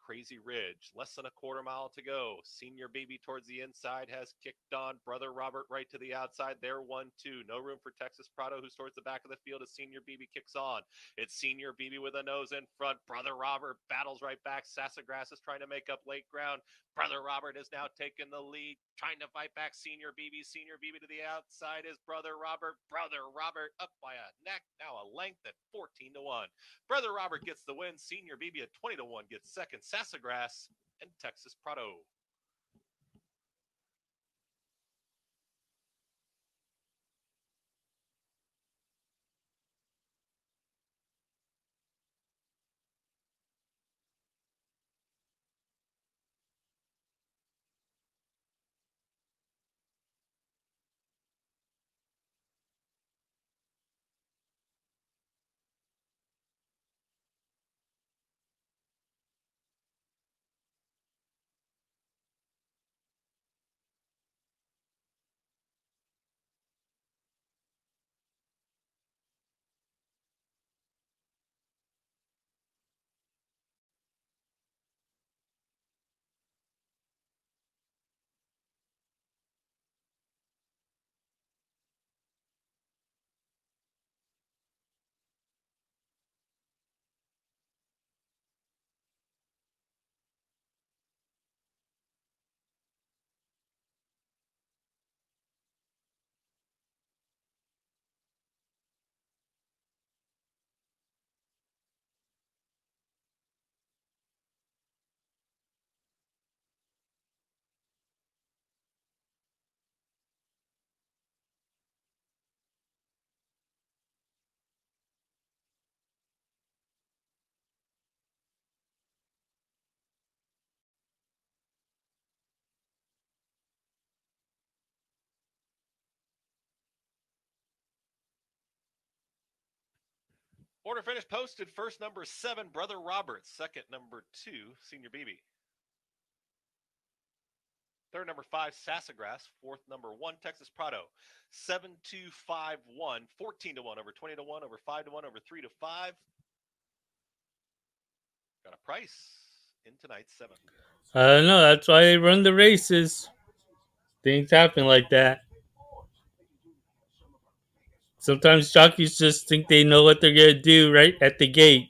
Crazy Ridge. Less than a quarter mile to go. Senior BB towards the inside has kicked on. Brother Robert right to the outside. They're 1-2. No room for Texas Prado, who's towards the back of the field as Senior BB kicks on. It's Senior BB with a nose in front. Brother Robert battles right back. Sassafras is trying to make up late ground. Brother Robert is now taking the lead, trying to fight back Senior BB. Senior BB to the outside is Brother Robert. Brother Robert up by a neck, now a length at 14-1. Brother Robert gets the win. Senior BB at 20-1 gets second. Sassafras and Texas Prado. Order finish posted. First, number 7, Brother Robert. Second, number 2, Senior BB. Third, number 5, Sassafras. Fourth, number 1, Texas Prado. 7-2-5-1, 14-1, over 20-1, over 5-1, over 3-5. Got a price in tonight's 7th. I don't know. That's why they run the races. Things happen like that. Sometimes jockeys just think they know what they're going to do right at the gate.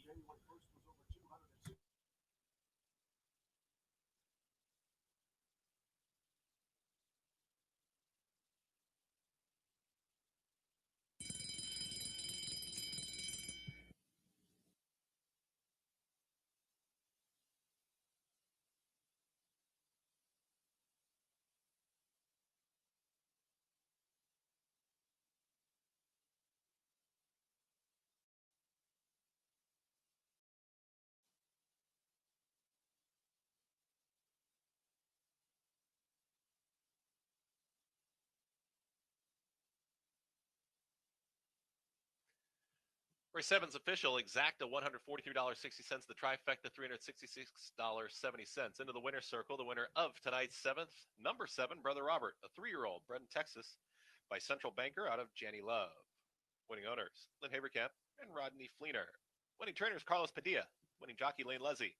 Race 7's official, exacta $143.60. The trifecta $366.70. Into the winner's circle, the winner of tonight's 7th, number 7, Brother Robert, a 3-year-old bred in Texas by Central Banker out of Janny Love. Winning owners, Lynn Haberkamp and Rodney Fleener. Winning trainers, Carlos Padilla. Winning jockey, Lane Leslie.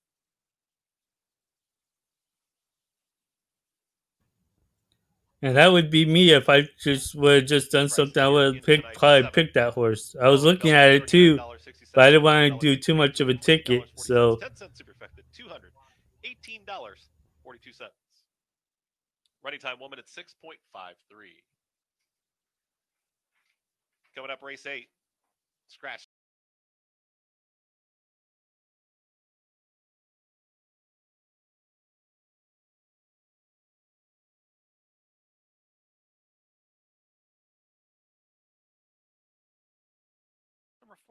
And that would be me if I just would have just done something. I would have probably picked that horse. I was looking at it too, but I didn't want to do too much of a ticket. So 10 cents superfecta, $218.42. Running time 1 minute 6.53. Coming up, race 8. Scratch.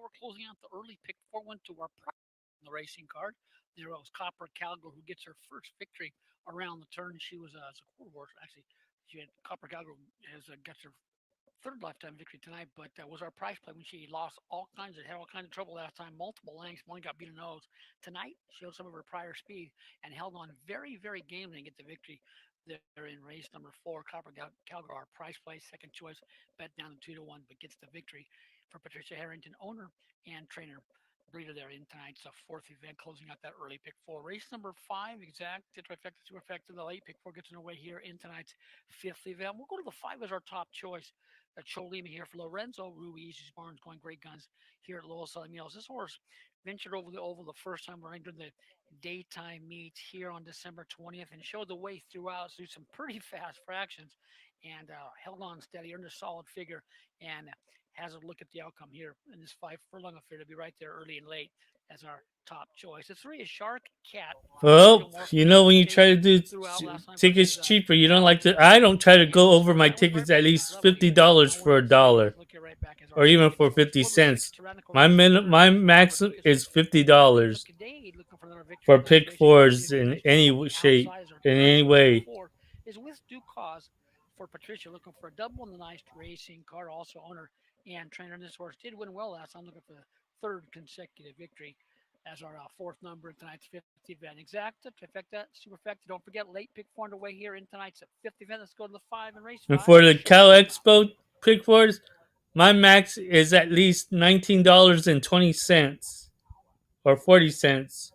4 closing out the early pick 4 went to our the racing card. There was Copper Cowgirl who gets her first victory around the turn. She was a quarter horse. Actually, she had Copper Cowgirl has got her third lifetime victory tonight, but that was our price play when she lost had all kinds of trouble last time, multiple lengths, only got beat in the nose. Tonight, showed some of her prior speed and held on very, very gamely to get the victory there in race number 4. Copper Cowgirl, our price play, second choice, bet down to 2-1, but gets the victory for Patricia Harrington, owner and trainer. Breeder there in tonight's fourth event, closing out that early pick 4. Race number 5, exact, trifecta, superfecta, the late pick 4 gets underway here in tonight's 5th event. We'll go to the 5 as our top choice. Cholima here for Lorenzo Ruiz, whose barn's going great guns here at Los Alamitos. This horse ventured over the oval the first time we're entering the daytime meets here on December 20th and showed the way through some pretty fast fractions and held on steady, earned a solid figure, and has a look at the outcome here in this 5 furlong affair to be right there early and late as our top choice. The 3 is Shark Cat. Well, you know, when you try to do tickets cheaper, you don't like to. I don't try to go over my tickets at least $50 for $1, or even for 50 cents. My max is $50 for pick 4s in any shape, in any way. Is with due cause for Patricia, looking for a double in the nice racing car, also owner and trainer. And this horse did win well last time, looking for the third consecutive victory as our fourth number in tonight's 5th event. Exacta, trifecta, superfecta. Don't forget, late pick 4 underway here in tonight's 5th event. Let's go to the 5 and race 5. And for the Cal Expo pick 4s, my max is at least $19.20 or 40 cents.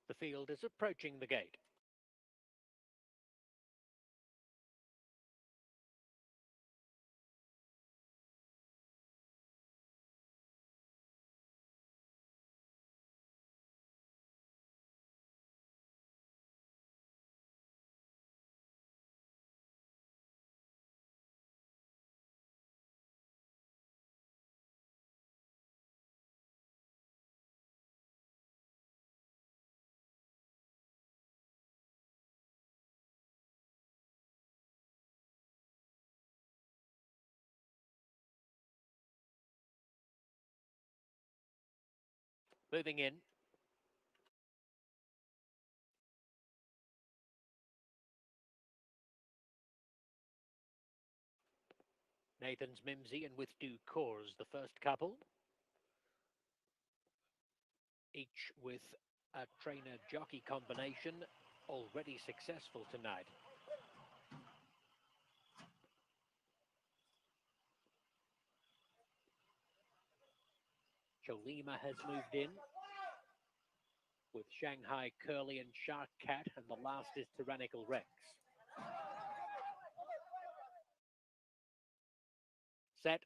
The field is approaching the gate. Moving in. Nathan's Mimsy and With Due Cause, the first couple. Each with a trainer-jockey combination already successful tonight. Cholima has moved in with Shanghai Curly and Shark Cat, and the last is Tyrannical Rex. Set.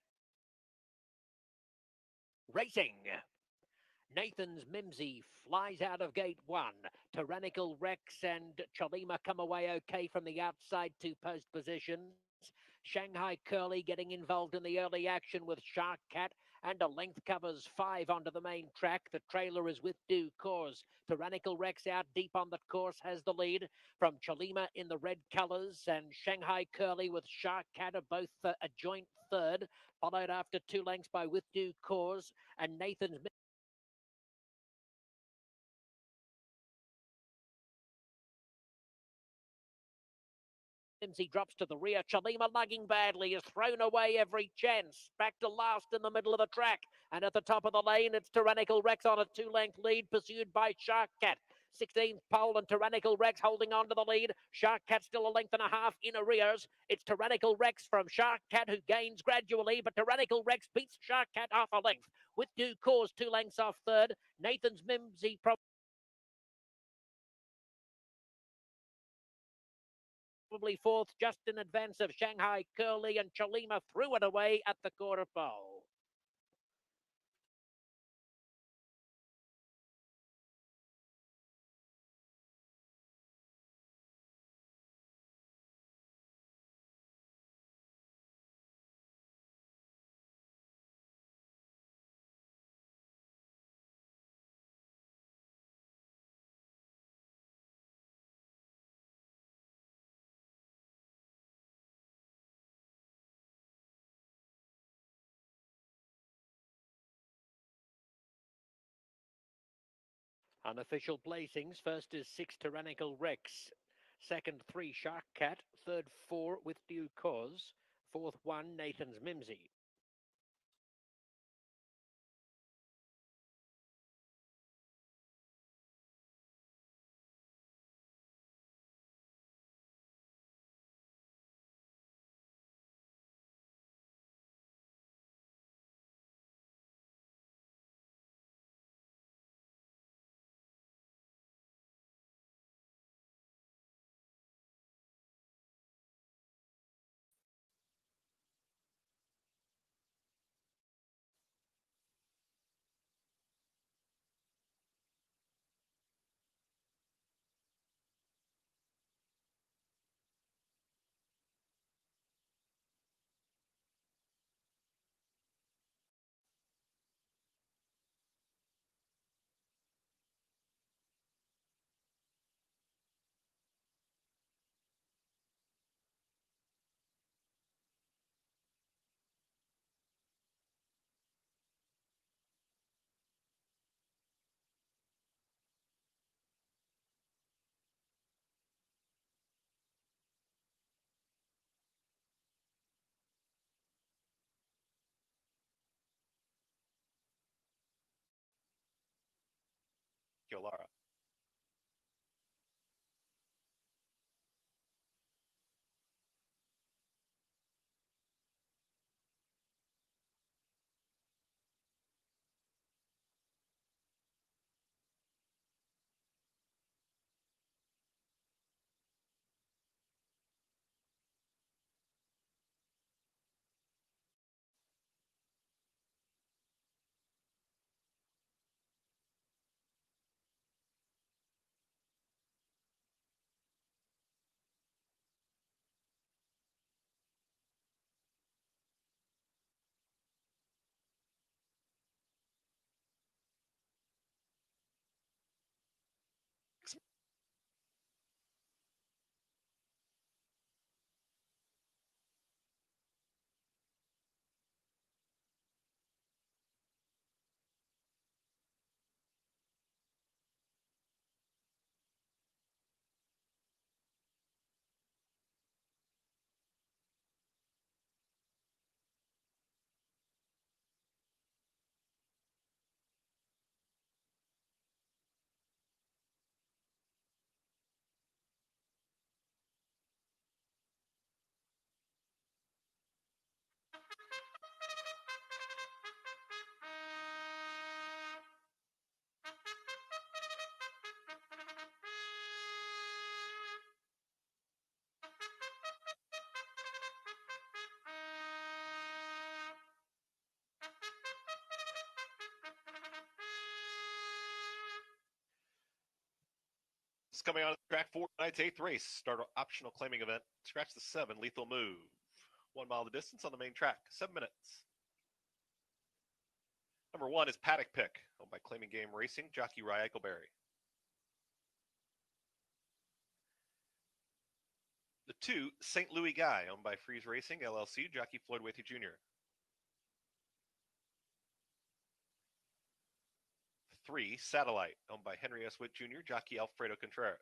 Racing. Nathan's Mimsy flies out of gate one. Tyrannical Rex and Cholima come away okay from the outside two post positions. Shanghai Curly getting involved in the early action with Shark Cat, and a length covers 5 onto the main track. The trailer is With Due Cause. Tyrannical Rex out deep on the course has the lead from Cholima in the red colours, and Shanghai Curly with Shark Cat are both a joint third, followed after 2 lengths by With Due Cause, and Nathan's Mimsy drops to the rear. Cholima lugging badly, has thrown away every chance. Back to last in the middle of the track. And at the top of the lane, it's Tyrannical Rex on a 2-length lead, pursued by Shark Cat. 16th pole and Tyrannical Rex holding on to the lead. Shark Cat still a length and a half in arrears. It's Tyrannical Rex from Shark Cat who gains gradually, but Tyrannical Rex beats Shark Cat half a length. With Due Cause 2 lengths off third. Nathan's Mimsy probably fourth, just in advance of Shanghai Curly, and Cholima threw it away at the quarter pole. Unofficial placings. First is 6 Tyrannical Rex. Second 3 Shark Cat. Third 4 With Due Cause. Fourth 1 Nathan's Mimsy. Yolara. horses coming on the track for tonight's 8th race. Start optional claiming event. Scratch the 7, Lethal Move. 1 mile the distance on the main track, 7 minutes. Number 1 is Paddock Pick, owned by Claiming Game Racing, jockey Rye Eichelberry. The 2, St. Louis Guy, owned by Freeze Racing, LLC, jockey Floyd Withy Jr. 3, Satellite, owned by Henry S. Witt Jr., jockey Alfredo Contreras.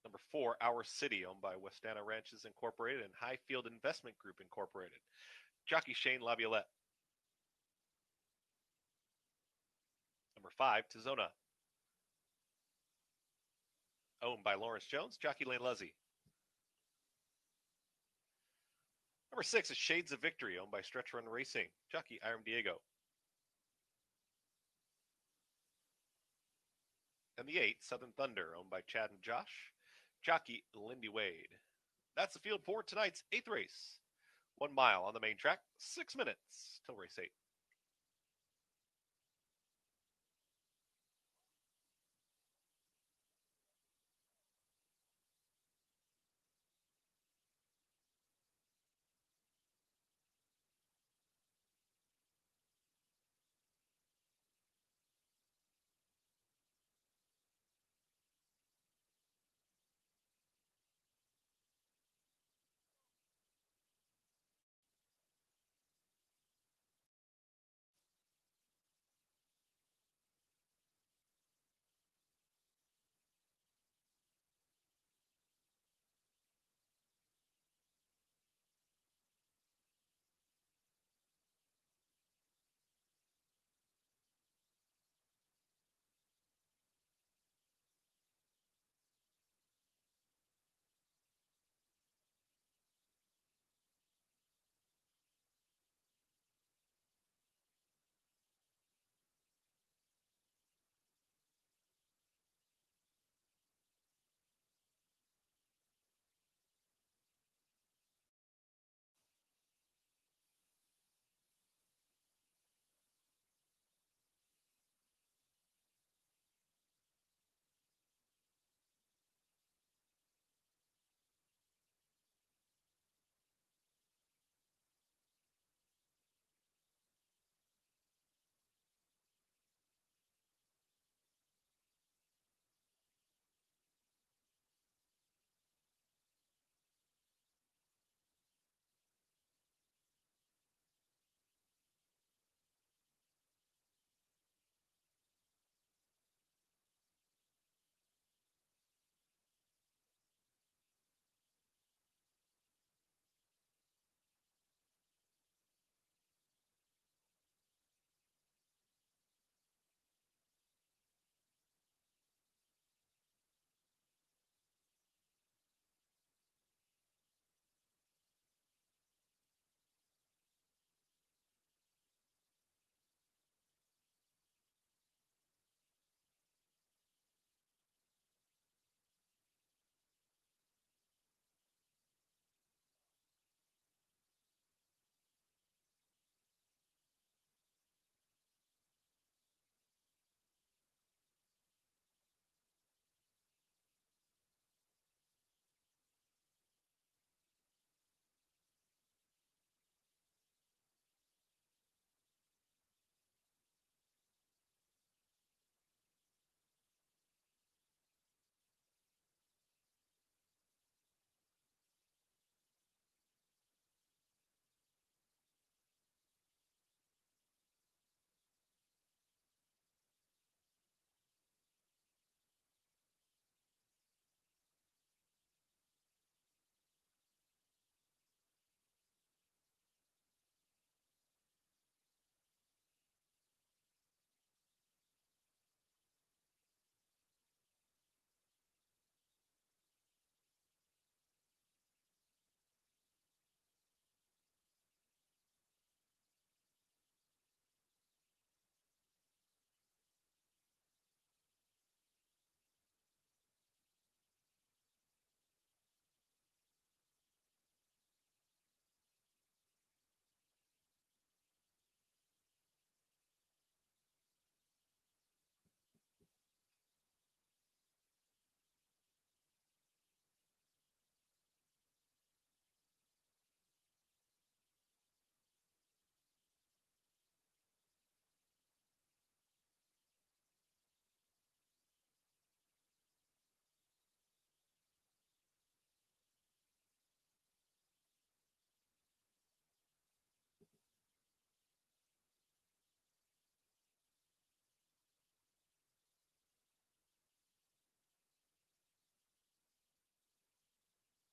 Number 4, Our City, owned by Westana Ranches Incorporated and Highfield Investment Group Incorporated, jockey Shane Laviolette. Number 5, Tizona, owned by Lawrence Jones, jockey Lane Luzzy. Number 6 is Shades of Victory, owned by Stretch Run Racing, jockey Iram Diego. And the 8, Southern Thunder, owned by Chad and Josh, jockey Lindy Wade. That's the field for tonight's 8th race. 1 mile on the main track, 6 minutes till race 8.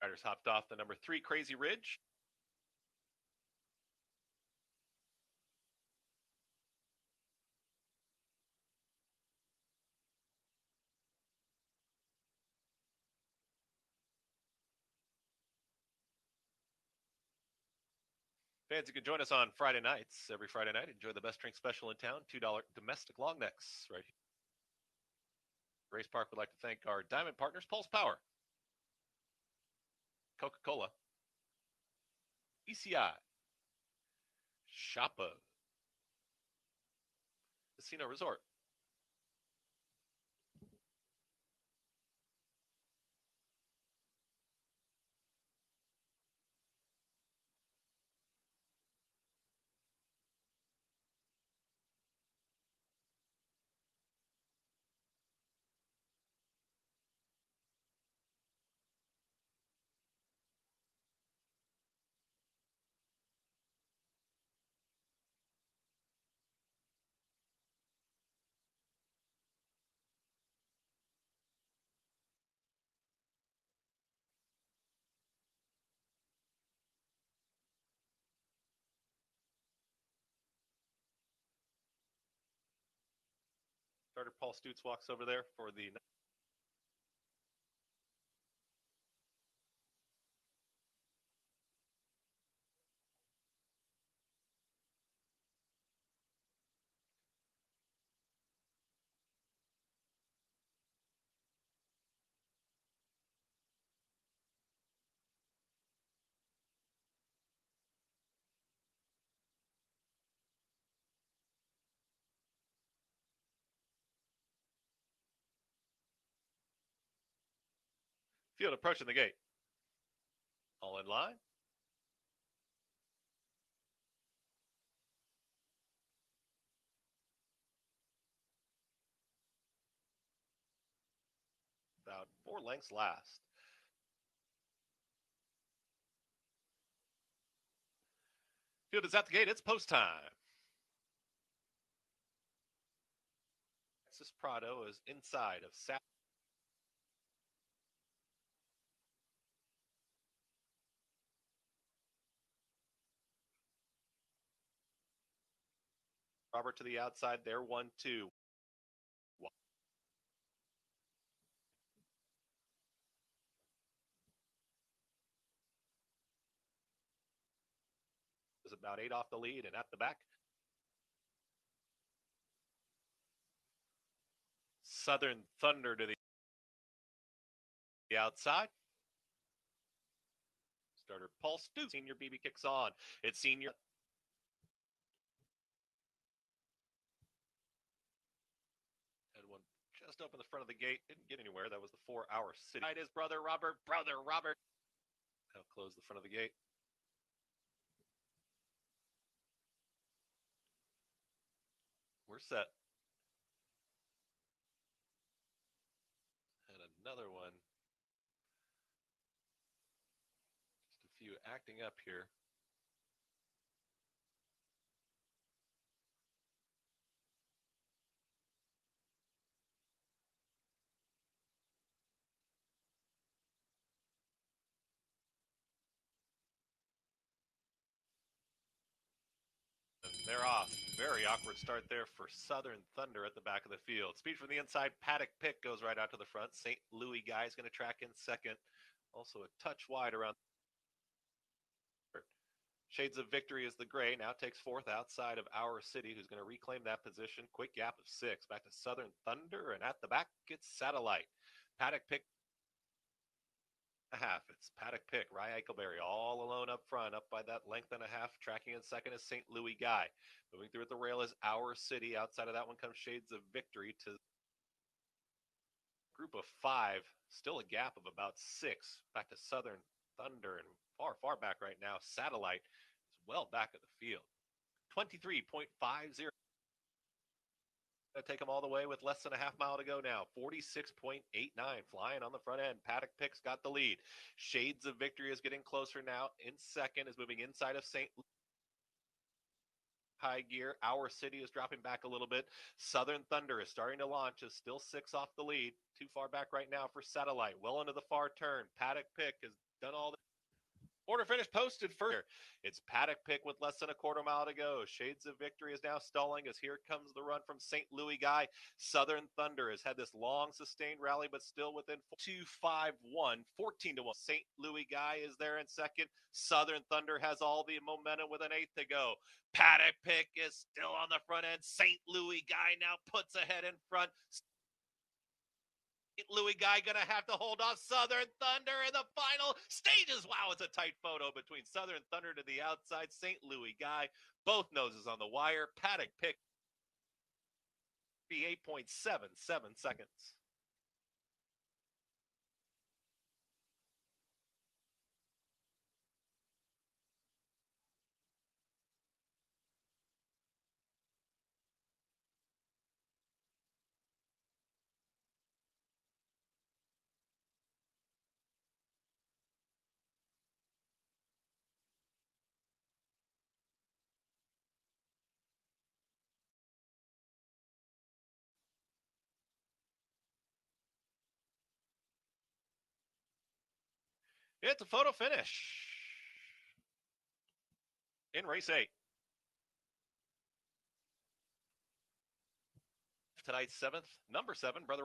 Riders hopped off the number 3 Crazy Ridge. Fans, you can join us on Friday nights. Every Friday night, enjoy the best drink special in town, $2 domestic long necks right here. Race Park would like to thank our diamond partners, Pulse Power, Coca-Cola, ECI, Shoppa, Casino Resort, Starter Paul Stutz walks over there for the field approaching the gate. All in line. About 4 lengths last. Field is at the gate. It's post time. Texas Prado is inside of Saturn. Robert to the outside there, 1-2. Is about 8 off the lead, and at the back, Southern Thunder to the outside. Starter Paul Stutz, senior BB kicks on. It's senior. Had one just open the front of the gate, didn't get anywhere. That was the 4-hour city. Right, his brother Robert. Now close the front of the gate. We're set. And another one. Just a few acting up here. And they're off. Very awkward start there for Southern Thunder at the back of the field. Speed from the inside. Paddock Pick goes right out to the front. St. Louis guy is going to track in second. Also a touch wide around. Shades of Victory is the gray. Now takes fourth outside of Our City, who's going to reclaim that position. Quick gap of 6. Back to Southern Thunder. And at the back, it's Satellite. Paddock Pick. It's Paddock Pick, Rye Eichelberry all alone up front, up by that length and a half. Tracking in second is St. Louis Guy. Moving through at the rail is Our City. Outside of that one comes Shades of Victory to group of 5. Still a gap of about 6. Back to Southern Thunder, and far back right now, Satellite is well back of the field. 23.50. Take them all the way with less than a half mile to go now. 46.89 flying on the front end. Paddock Pick's got the lead. Shades of Victory is getting closer now. In second is moving inside of St. High gear. Our City is dropping back a little bit. Southern Thunder is starting to launch. Is still 6 off the lead. Too far back right now for Satellite. Well into the far turn. Paddock Pick is done all the order finish posted for. It's paddock pick with less than a quarter mile to go. Shades of Victory is now stalling as here comes the run from St. Louis Guy. Southern Thunder has had this long sustained rally, but still within 2-5-1, 14 to 1. St. Louis Guy is there in second. Southern Thunder has all the momentum with an eighth to go. Paddock pick is still on the front end. St. Louis Guy now puts ahead in front. Louis Guy gonna have to hold off Southern Thunder in the final stages. Wow, it's a tight photo between Southern Thunder to the outside. St. Louis Guy, both noses on the wire. Paddock pick, 8.77 seconds. It's a photo finish in race 8. Tonight's number 7, Brother.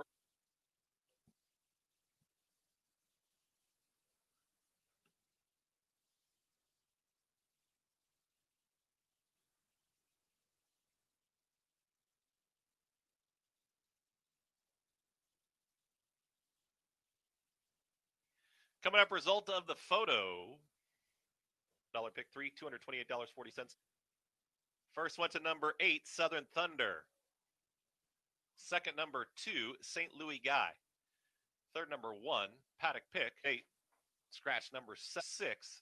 Coming up, result of the photo. Dollar pick 3, $228.40. First went to number 8, Southern Thunder. Second, number 2, St. Louis Guy. Third, number 1, Paddock pick. 8, scratch number 6.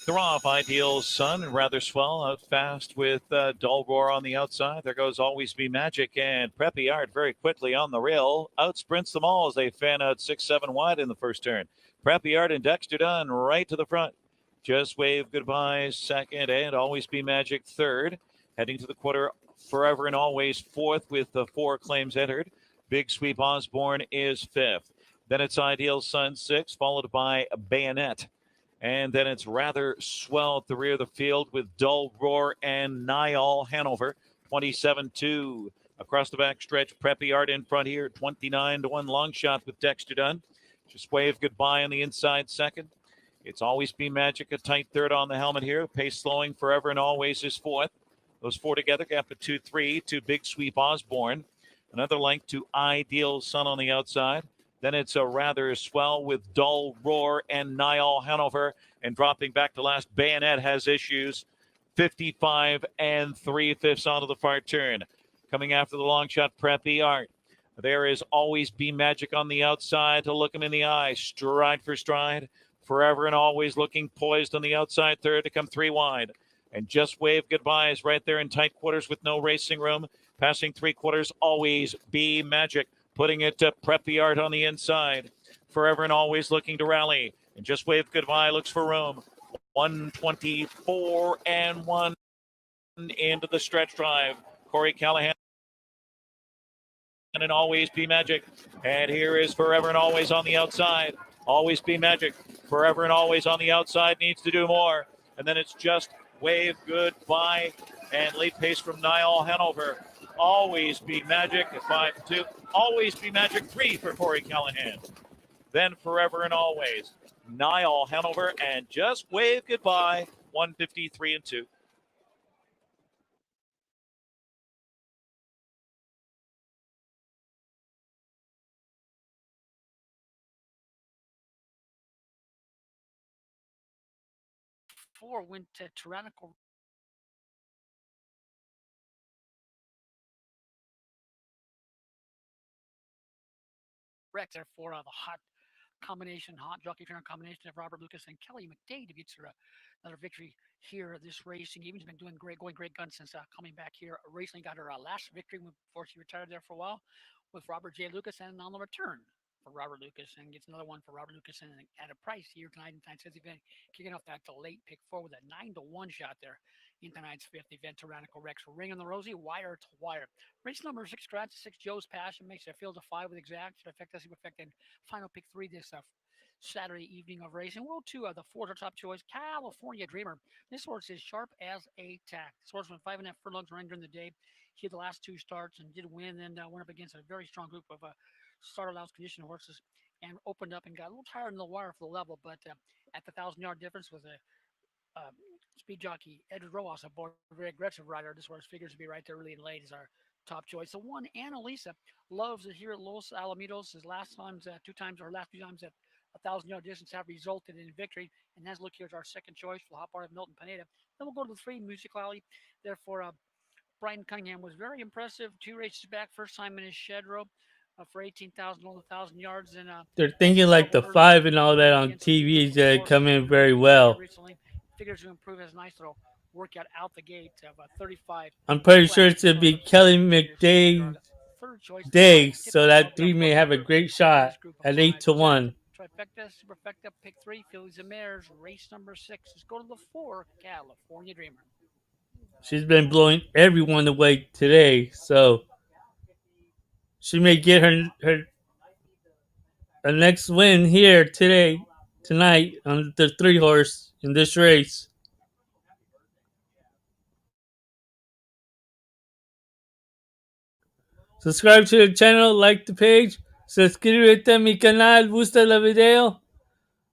They're off. Ideal Sun and Rather Swell out fast with Dull Roar on the outside. There goes Always Be Magic and Preppy Art very quickly on the rail. Out sprints them all as they fan out 6-7 wide in the first turn. Preppy Art and Dexter Dunn right to the front. Just Wave Goodbye second and Always Be Magic third. Heading to the quarter, Forever and Always fourth with the 4 claims entered. Big Sweep Osborne is fifth. Then it's Ideal Sun sixth, followed by Bayonet. And then it's Rather Swell at the rear of the field with Dull Roar and Niall Hanover, 27-2. Across the back stretch, Preppy Art in front here, 29-1 long shot with Dexter Dunn. Just Wave Goodbye on the inside second. It's Always Be Magic, a tight third on the helmet here. Pace slowing, Forever and Always is fourth. Those 4 together, gap of 2-3 to Big Sweep Osborne. Another length to Ideal Sun on the outside. Then it's a Rather Swell with Dull Roar and Niall Hanover. And dropping back to last, Bayonet has issues. 55 3/5 onto the far turn. Coming after the long shot, Preppy Art. There is Always Be Magic on the outside to look him in the eye. Stride for stride. Forever and Always looking poised on the outside third to come 3 wide. And Just Wave Goodbye is right there in tight quarters with no racing room. Passing 3/4, Always Be Magic. Putting it to Preppy Art on the inside. Forever and Always looking to rally. And Just Wave Goodbye looks for room. 124 and 1 into the stretch drive. Corey Callahan and Always Be Magic. And here is Forever and Always on the outside. Always Be Magic. Forever and Always on the outside needs to do more. And then it's Just Wave Goodbye. And late pace from Niall Hanover. Always Be Magic at 5-2. Always Be Magic 3 for Corey Callahan. Then Forever and Always. Niall Hanover and Just Wave Goodbye. 153 and 2. Four went to Tyrannical Rex. Therefore, the hot jockey trainer combination of Robert Lucas and Kelly McDade to get another victory here this racing. Even's been going great guns since coming back here. Recently got her last victory before she retired there for a while with Robert J. Lucas, and on the return, for Robert Lucas and gets another one for Robert Lucas and at a price here tonight in tonight's fifth event, kicking off that late pick four with a 9-1 shot there in tonight's fifth event. Tyrannical Rex ring on the rosy, wire to wire. Race number 6, scratch 6, Joe's Passion makes a field of 5 with exact effect as effect and final pick 3 this Saturday evening of racing. World 2 of the fourth top choice, California Dreamer. This horse is sharp as a tack. This horse went 5.5 furlongs running during the day. He had the last 2 starts and did win, and went up against a very strong group of starter allowance condition horses and opened up and got a little tired in the wire for the level, but at the 1,000-yard difference with a speed jockey, Edward Rojas, a very aggressive rider. This horse figures to be right there early and late as our top choice. The one, Annalisa, loves it here at Los Alamitos. His last times, 2 times, or last 2 times at 1,000-yard distance have resulted in victory. And let's look here at our second choice for the hot part of Milton Pineda. Then we'll go to the 3, Musicali. Therefore, Brian Cunningham was very impressive. 2 races back, first time in his shed row for 18,000 on the 1,000 yards. And They're thinking like the 5 and all that on TV is going to come in very well. Recently, figures to improve his nice little workout out the gate of 35. I'm pretty sure it's going to be Kelly McDay Day, so that 3 may have a great shot at 8-1. Trifecta, superfecta, pick 3, Fillies and Mares, race number 6. Let's go to the 4, California Dreamer. She's been blowing everyone away today, so she may get her next win here tonight on the 3 horse in this race. Subscribe to the channel, like the page, suscríbete a mi canal, gusta el video.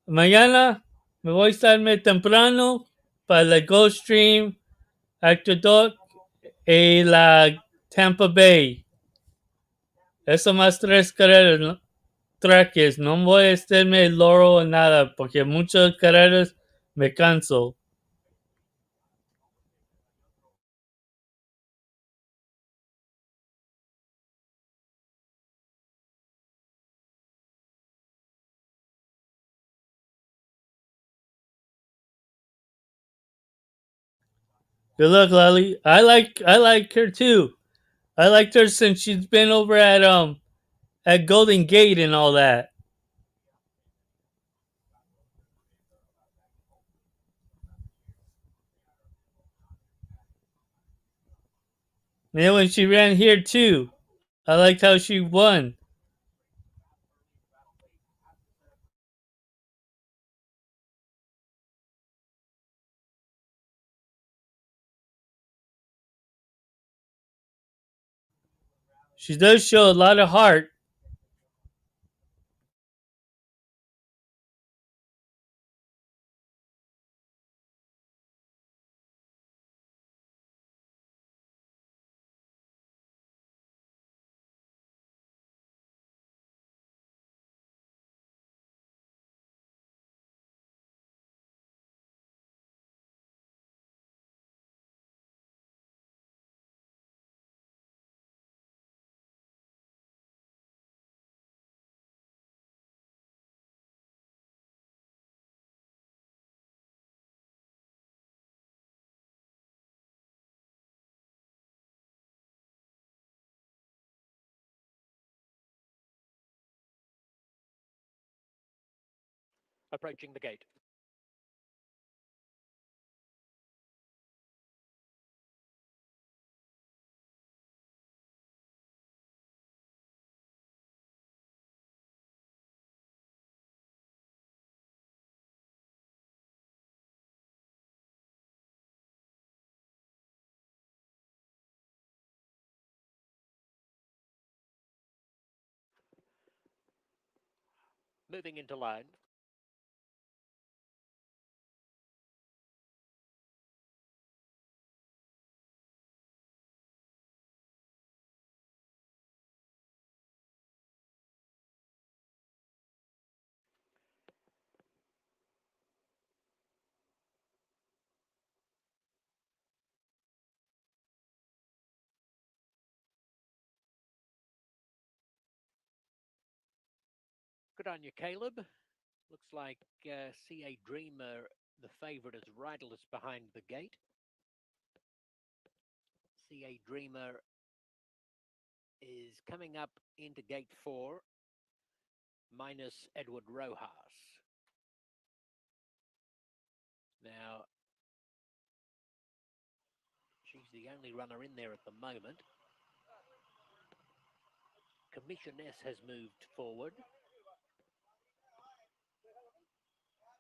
Mañana me voy a estarme temprano para la Ghost Stream, Actor Doc y la Tampa Bay. Eso más 3 carreras, ¿no? Traques. No voy a estarme el loro o nada, porque muchas carreras me canso. Good luck, Lolly. I like her too. I liked her since she's been over at Golden Gate and all that. And then when she ran here too, I liked how she won. She does show a lot of heart. Approaching the gate. Moving into line. Good on you, Caleb. Looks like CA Dreamer, the favorite, is riderless behind the gate. CA Dreamer is coming up into gate 4. minus Edward Rojas. Now, she's the only runner in there at the moment. Commissioness has moved forward.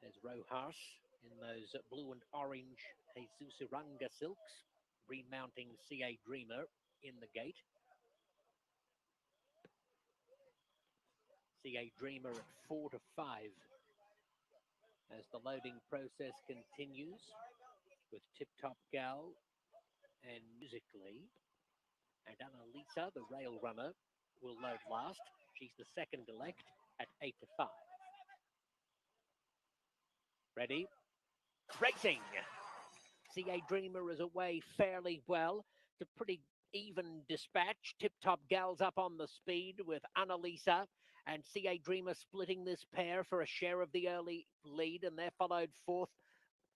There's Rojas in those blue and orange Jesus Uranga silks, remounting CA Dreamer in the gate. CA Dreamer at 4 to 5 as the loading process continues with Tip Top Gal and Musically. And Annalisa, the rail runner, will load last. She's the second elect at 8 to 5. Ready? Racing! CA Dreamer is away fairly well. It's a pretty even dispatch. Tip Top Gal's up on the speed with Annalisa and CA Dreamer splitting this pair for a share of the early lead, and they're followed fourth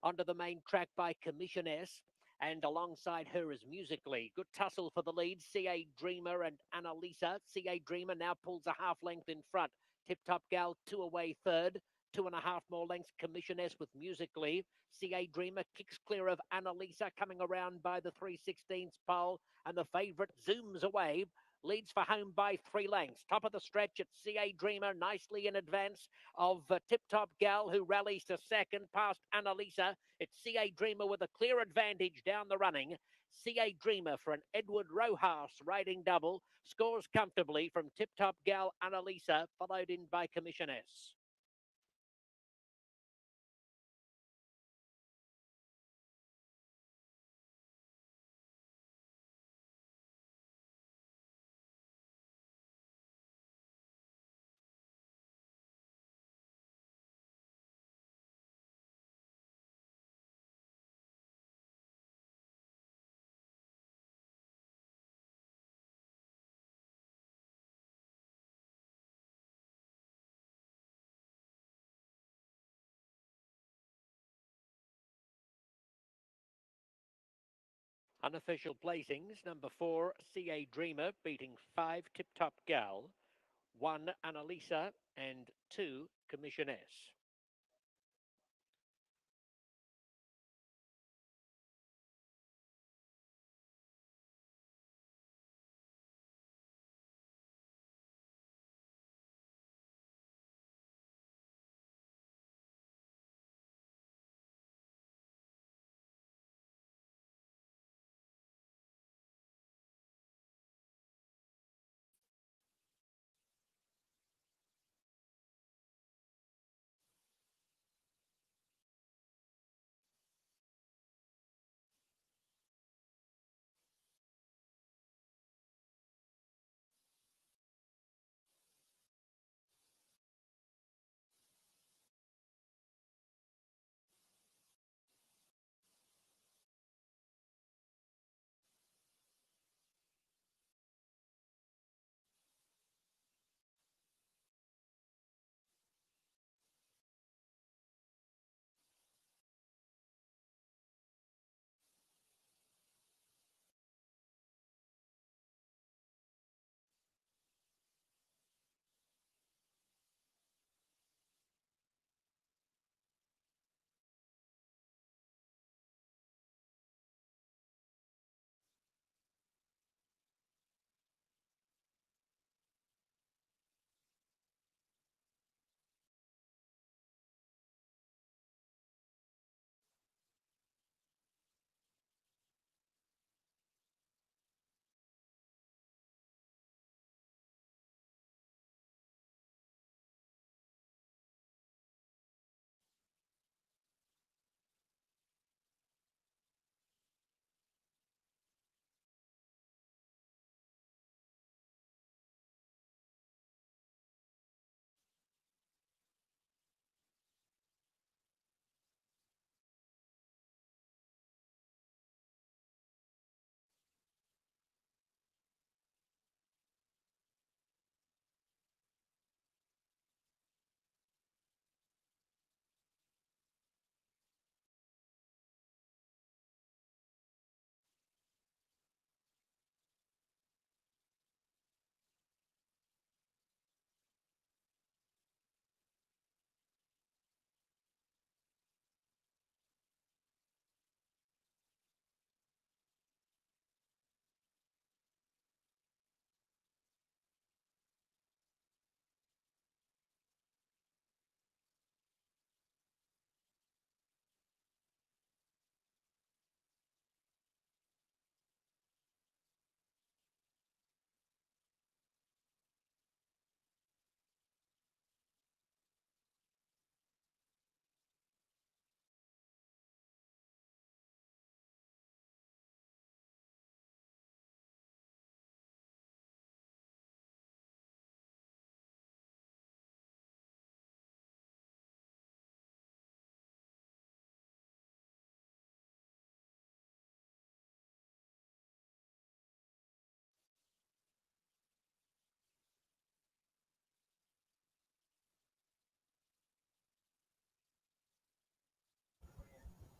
onto the main track by Commissioness, and alongside her is Musically. Good tussle for the lead, CA Dreamer and Annalisa. CA Dreamer now pulls a half length in front. Tip Top Gal 2 away third. 2.5 more lengths Commissioness with Musically. CA Dreamer kicks clear of Annalisa, coming around by the 3/16 pole, and the favourite zooms away. Leads for home by 3 lengths. Top of the stretch at CA Dreamer, nicely in advance of Tip Top Gal, who rallies to second past Annalisa. It's CA Dreamer with a clear advantage down the running. CA Dreamer for an Edward Rojas riding double. Scores comfortably from Tip Top Gal, Annalisa, followed in by Commissioness. Unofficial placings, number 4, CA Dreamer, beating 5, Tip Top Gal, 1, Annalisa, and 2, Commissioness.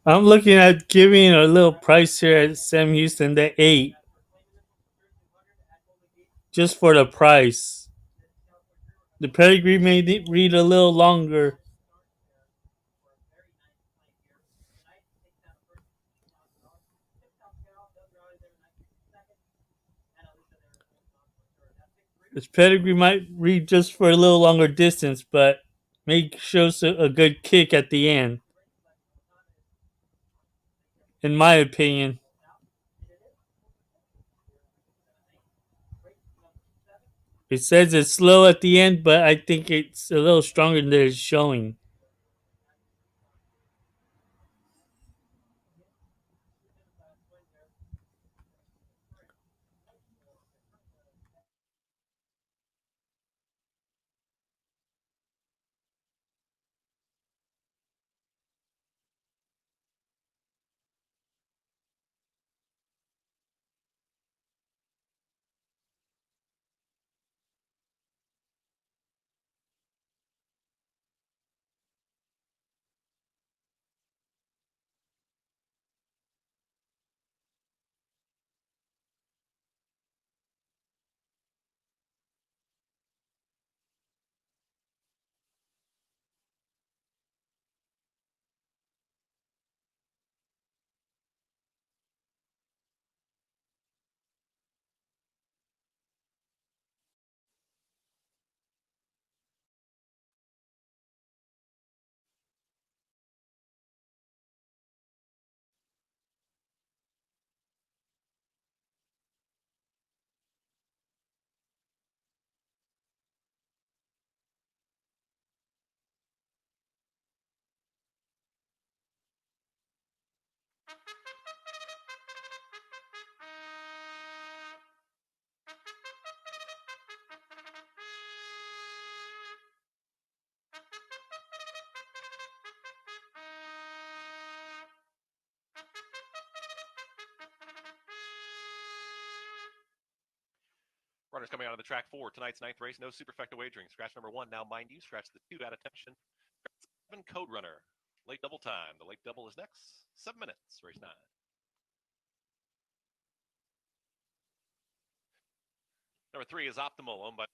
I'm looking at giving a little price here at Sam Houston, the 8. Just for the price. The pedigree may read a little longer. This pedigree might read just for a little longer distance, but may show a good kick at the end. In my opinion. It says it's slow at the end, but I think it's a little stronger than it's showing. Runners coming out of the track for tonight's 9th race. No superfecta wagering. Scratch number 1, now mind you. Scratch the 2 at attention. 7 code runner. Late double time. The late double is next. 7 minutes. Race 9. Number 3 is Optimal, owned by.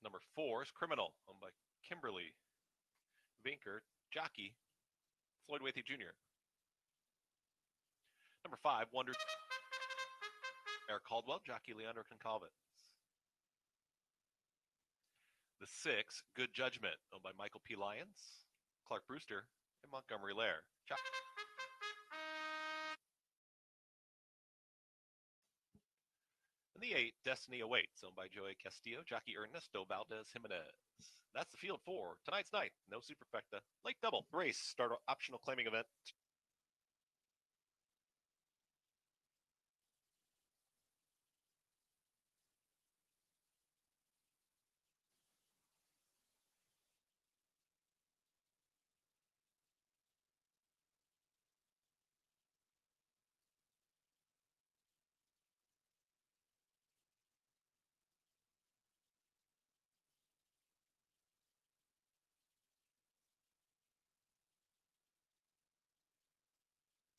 Number 4 is Criminal, owned by Kimberly Vinker, jockey Floyd Wathy Jr. Number 5, Wonder. Eric Caldwell, jockey Leandro Concalves. The 6, Good Judgment, owned by Michael P. Lyons, Clark Brewster, and Montgomery Lair. And the 8, Destiny Awaits, owned by Joey Castillo, jockey Ernesto Valdez Jimenez. That's the field for tonight's night. No superfecta. Late double race. Start optional claiming event.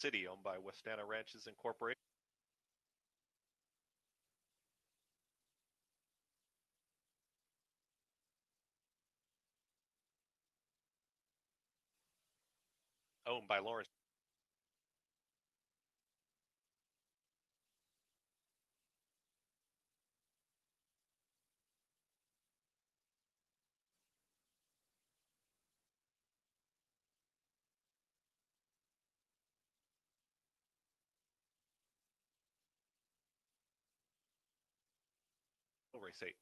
City, owned by Westana Ranches Incorporated. Owned by Lawrence. Race 8.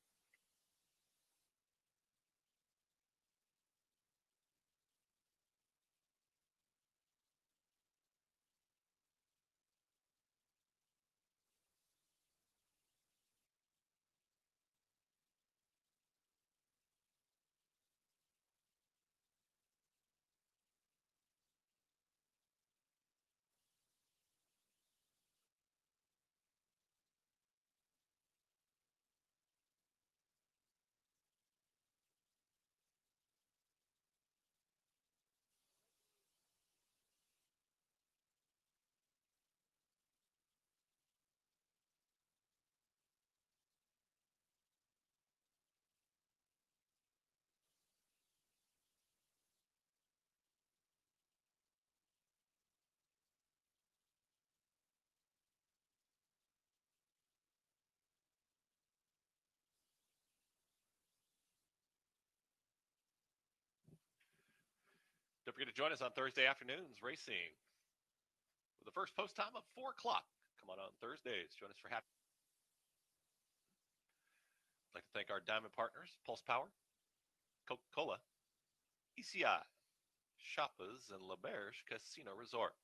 Don't forget to join us on Thursday afternoons racing with the first post time of 4 o'clock. Come on Thursdays. Join us for happy. I'd like to thank our diamond partners, Pulse Power, Coca-Cola, ECI, Shoppers, and L'Auberge Casino Resort.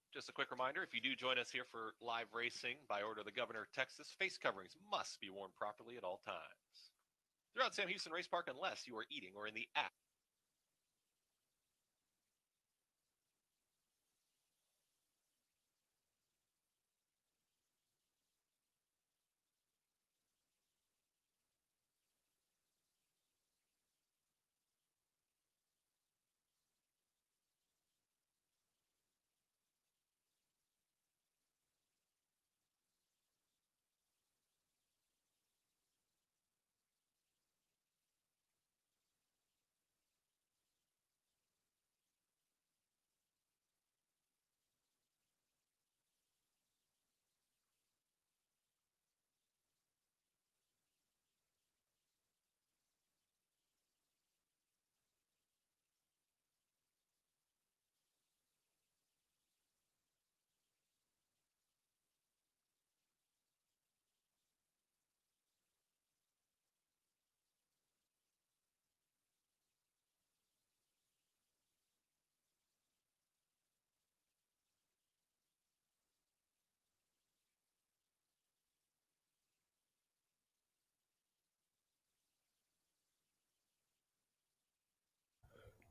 Just a quick reminder, if you do join us here for live racing by order of the Governor of Texas, face coverings must be worn properly at all times throughout Sam Houston Race Park unless you are eating or in the act.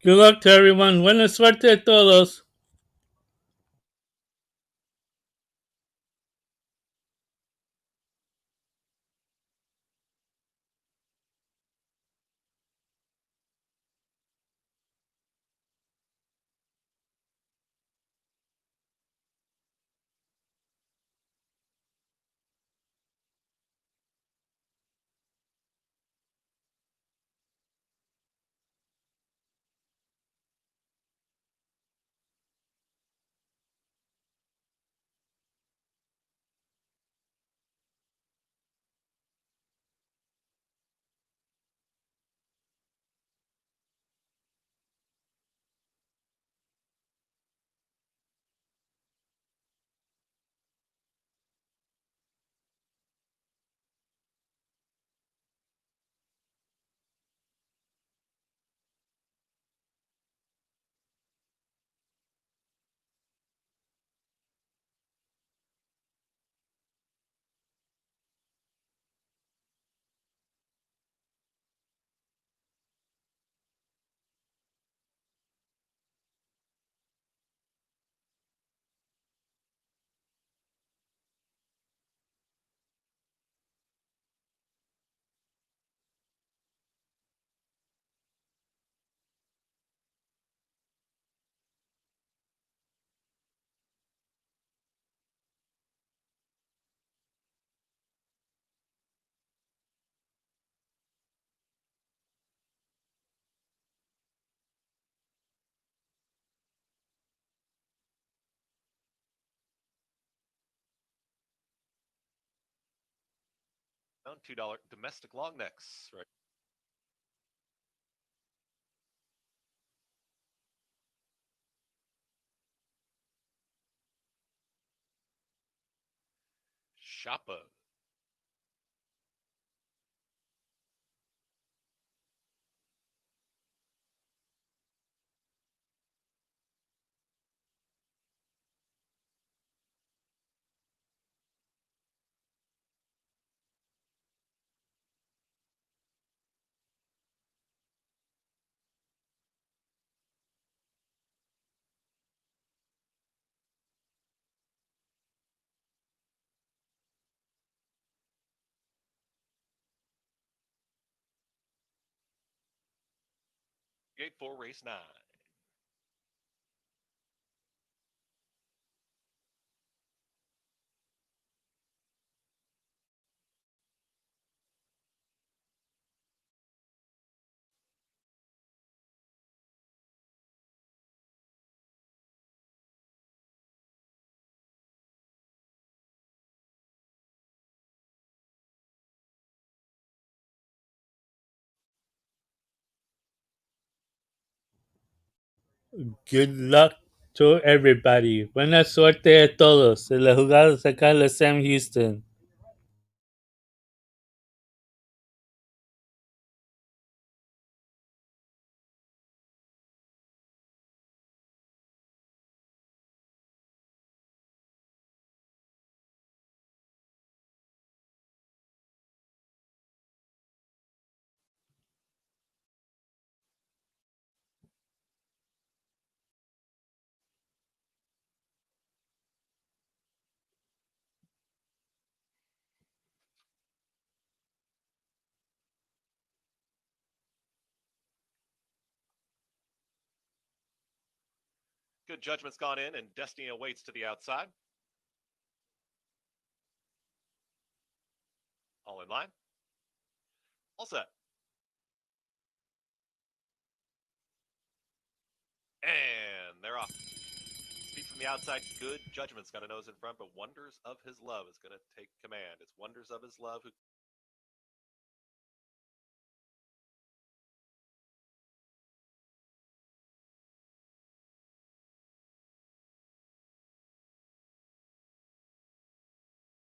Good luck to everyone. Buena suerte a todos. $2 domestic long necks, right? Shopper. Gate 4, race 9. Good luck to everybody. Buena suerte a todos. En las jugadas acá en la Sam Houston. Good Judgment's gone in, and Destiny awaits to the outside. All in line. All set. And they're off. Speed from the outside. Good Judgment's got a nose in front, but Wonders of His Love is going to take command. It's Wonders of His Love who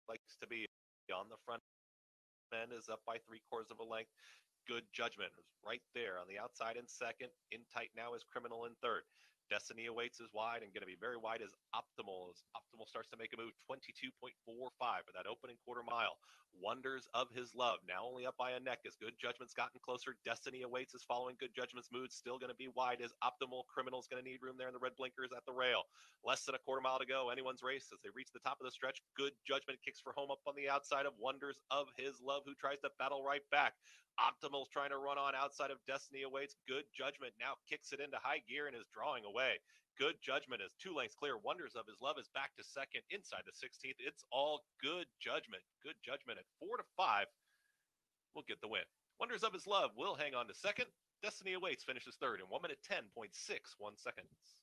likes to be on the front end, is up by 3/4 of a length. Good Judgment is right there on the outside in second. In tight now is Criminal in third. Destiny awaits is wide and going to be very wide as Optimal. As Optimal starts to make a move, 22.45 for that opening quarter mile. Wonders of His Love now only up by a neck as Good Judgment's gotten closer. Destiny awaits is following Good Judgment's mood, still going to be wide as Optimal. Criminal's going to need room there in the red blinkers at the rail. Less than a quarter mile to go. Anyone's race as they reach the top of the stretch. Good Judgment kicks for home up on the outside of Wonders of His Love, who tries to battle right back. Optimal's trying to run on outside of Destiny awaits. Good Judgment now kicks it into high gear and is drawing away. Good Judgment is 2 lengths clear. Wonders of His Love is back to second inside the 16th. It's all Good Judgment. Good Judgment at 4 to 5 will get the win. Wonders of His Love will hang on to second. Destiny awaits finishes third in 1 minute 10.61 seconds.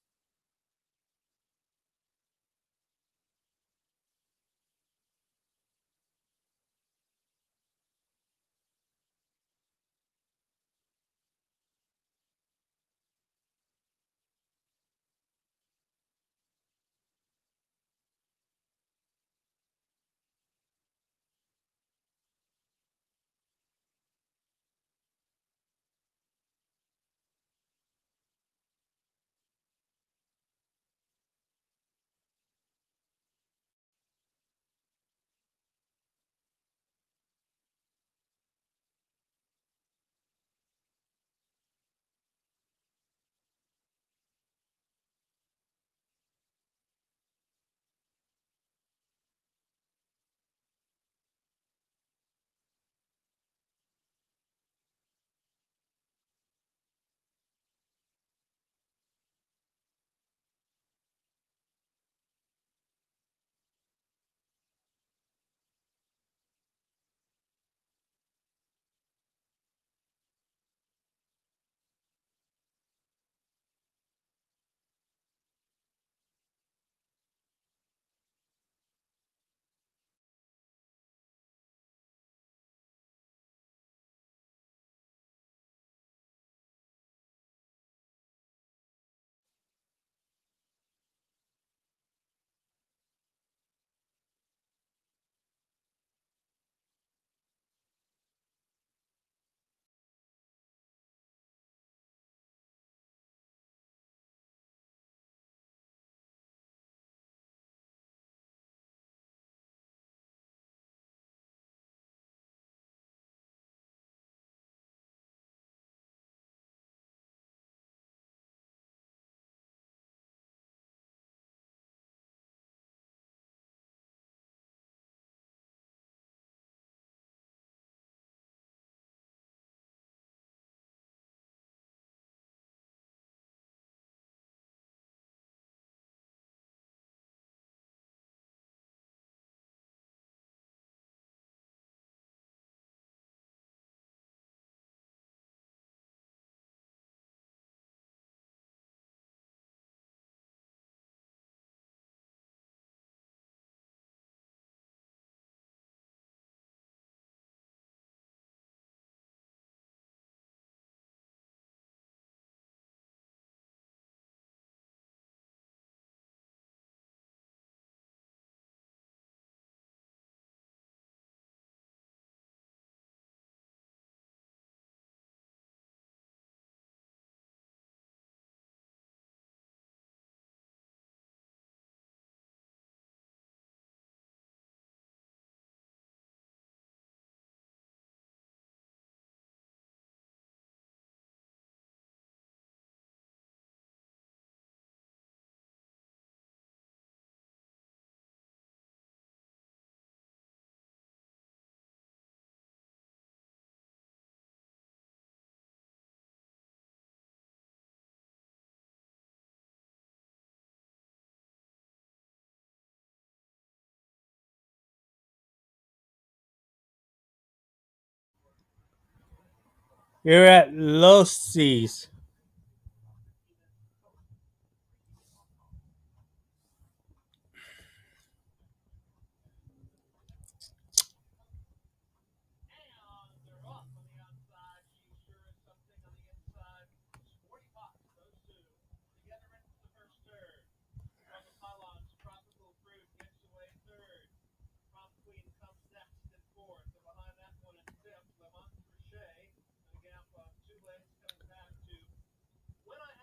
You're at Los Seas.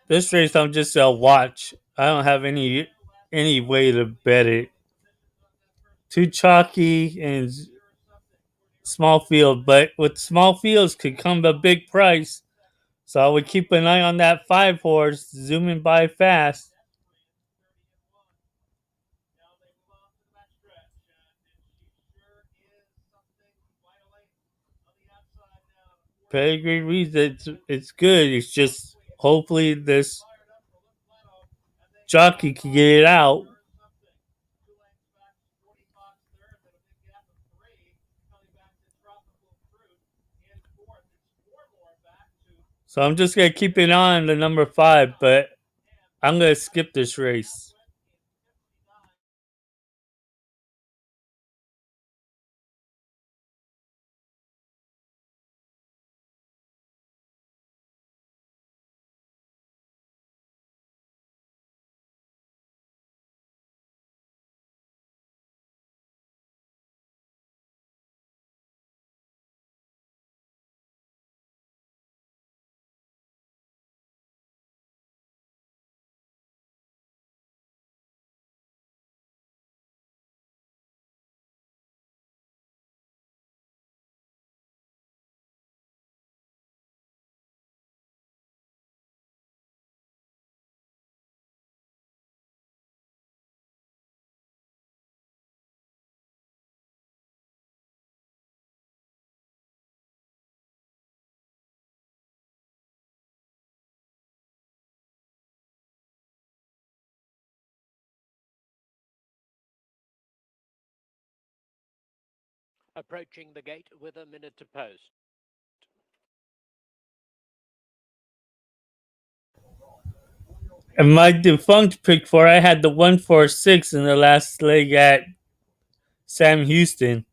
This race I'm just a watch. I don't have any way to bet it. Too chalky and small field, but with small fields could come a big price. So I would keep an eye on that 5 horse zooming by fast. Pedigree reads it's good. It's just hopefully this jockey can get it out. So I'm just gonna keep it on the number 5, but I'm gonna skip this race. Approaching the gate with a minute to post. And my defunct pick 4, I had the 146 in the last leg at Sam Houston.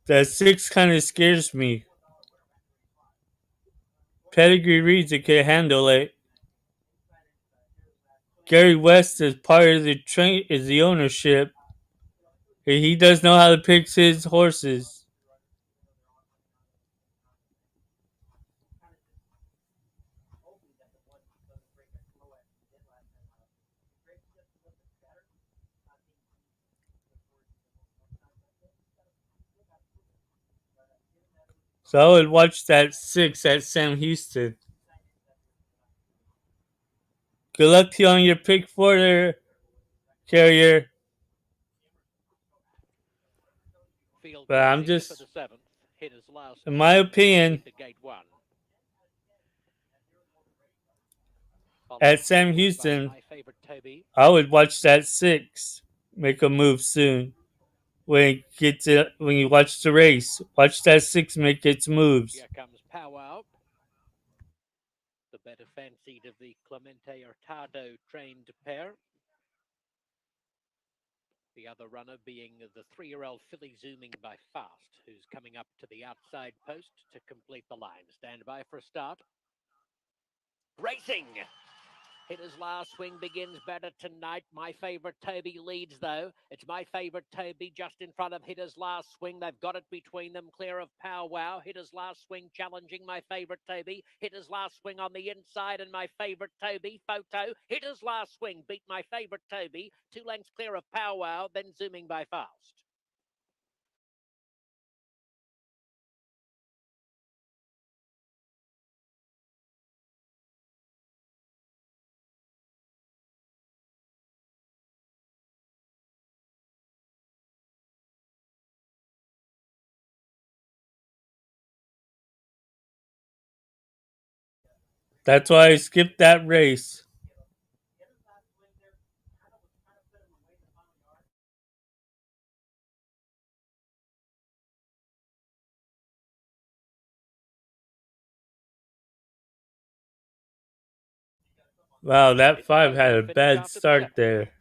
The 6 kind of scares me. Pedigree reads it can handle it. Gary West is part of the is the ownership. He does know how to pick his horses. So I would watch that 6 at Sam Houston. Good luck to you on your pick 4 there, Carrier. Field But I'm closing for just, the 7th. Hitters last in my opinion, the gate 1. at Sam Houston, My Favorite Toby. I would watch that 6 make a move soon. When you watch the race, watch that 6 make its moves. Here comes Powwow. The better fancied of the Clemente Hurtado trained pair. The other runner being the 3-year-old filly Zooming by Fast, who's coming up to the outside post to complete the line. Stand by for a start. Racing! Hitter's last swing begins better tonight. My Favorite Toby leads, though. It's My Favorite Toby just in front of Hitter's last swing. They've got it between them, clear of Powwow. Hitter's last swing challenging My Favorite Toby. Hitter's last swing on the inside and My Favorite Toby. Photo. Hitter's last swing beat My Favorite Toby. 2 lengths clear of Powwow, then Zooming by Fast. That's why I skipped that race. Wow, that It's 5 a had a finish bad after the start second. there.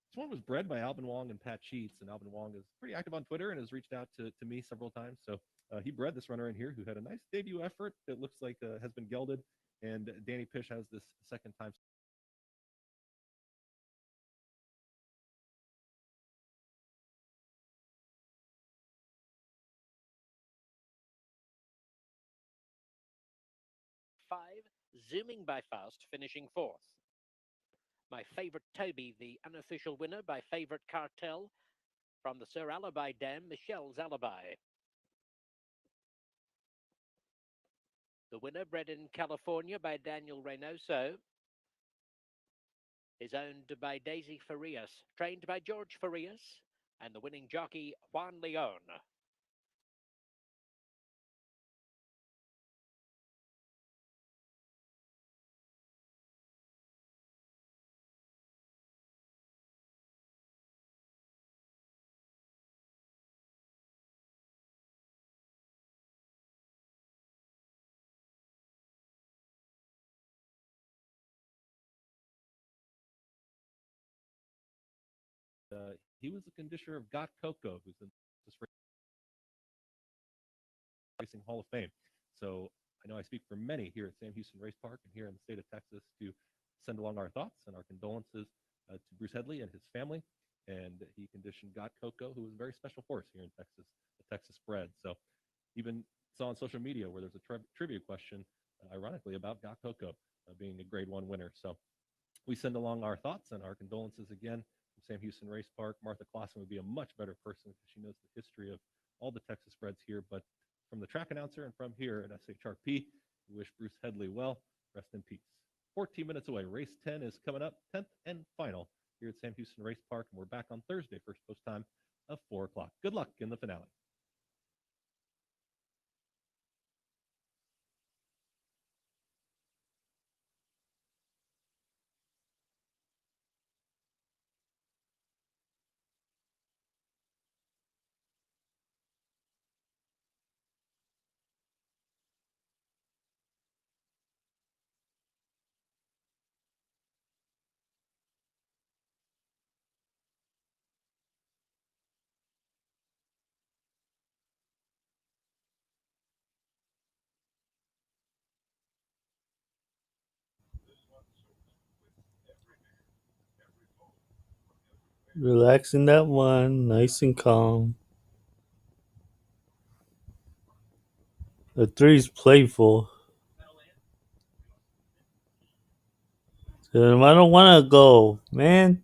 This one was bred by Alvin Wong and Pat Sheets, and Alvin Wong is pretty active on Twitter and has reached out to me several times. So he bred this runner in here who had a nice debut effort. It looks like has been gelded, and Danny Pish has this second time. Five, zooming by fast, finishing fourth. My Favorite Toby, the unofficial winner by Favorite Cartel from the Sir Alibi Dam, Michelle's Alibi. The winner, bred in California by Daniel Reynoso, is owned by Daisy Farias, trained by George Farias, and the winning jockey, Juan Leon. He was the conditioner of Got Coco, who's in this Racing Hall of Fame. So I know I speak for many here at Sam Houston Race Park and here in the state of Texas to send along our thoughts and our condolences to Bruce Headley and his family. And he conditioned Got Coco, who was a very special horse here in Texas, a Texas bred. So even saw on social media where there's a trivia question, ironically, about Got Coco being a grade 1 winner. So we send along our thoughts and our condolences again from Sam Houston Race Park. Martha Clausen would be a much better person because she knows the history of all the Texas breds here. But from the track announcer and from here at SHRP, we wish Bruce Headley well. Rest in peace. 14 minutes away. Race 10 is coming up, 10th and final here at Sam Houston Race Park. And we're back on Thursday, first post time of 4 o'clock. Good luck in the finale. Relaxing that one, nice and calm. The 3's playful. So I don't want to go, man.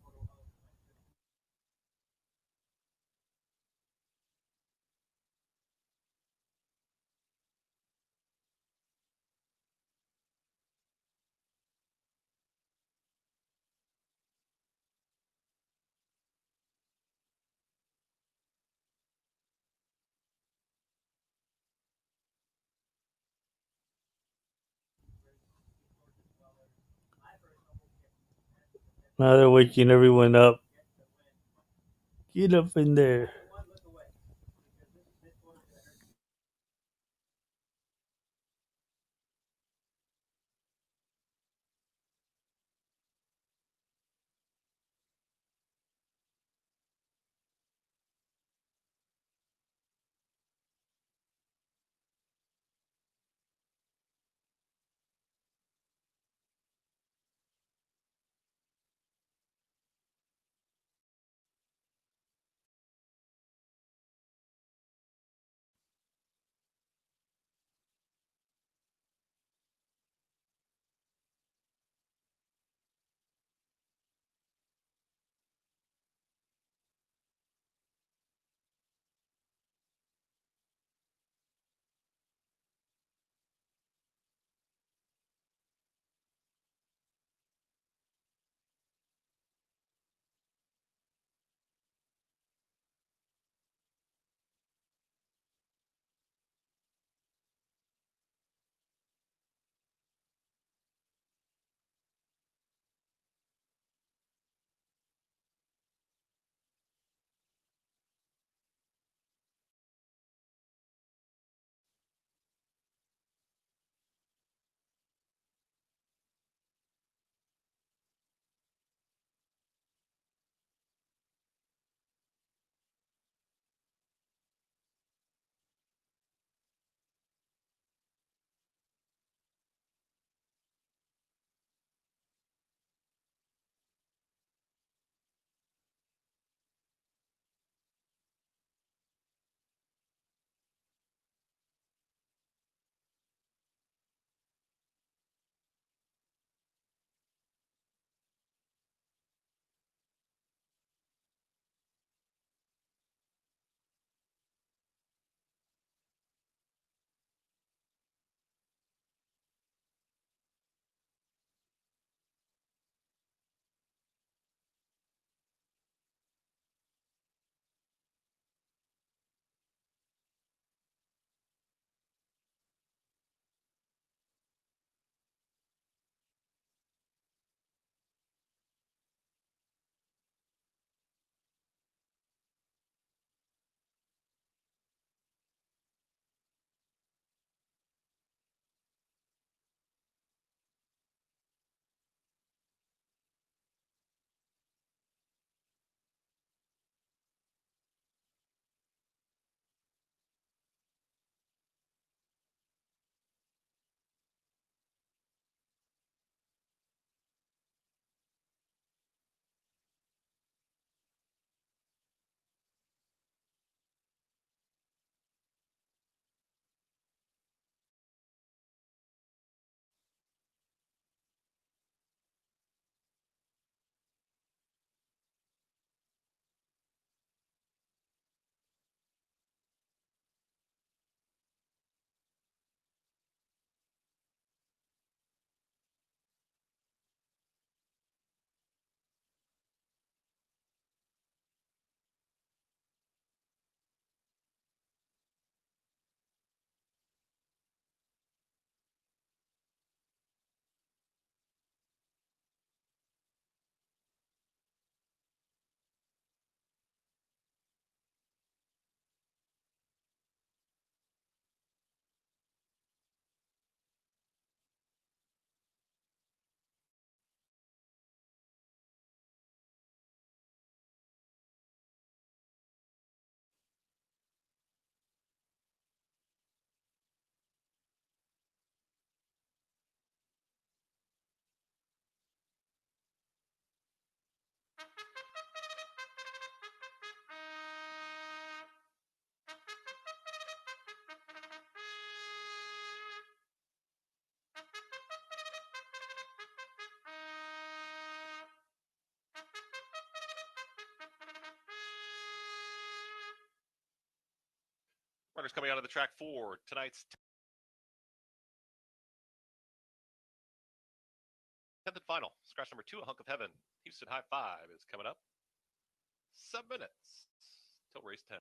Now they're waking everyone up. Get up in there. Runners coming out of the track for tonight's 10th and final. Scratch number 2, A Hunk of Heaven. Houston High Five is coming up. 7 minutes till race 10.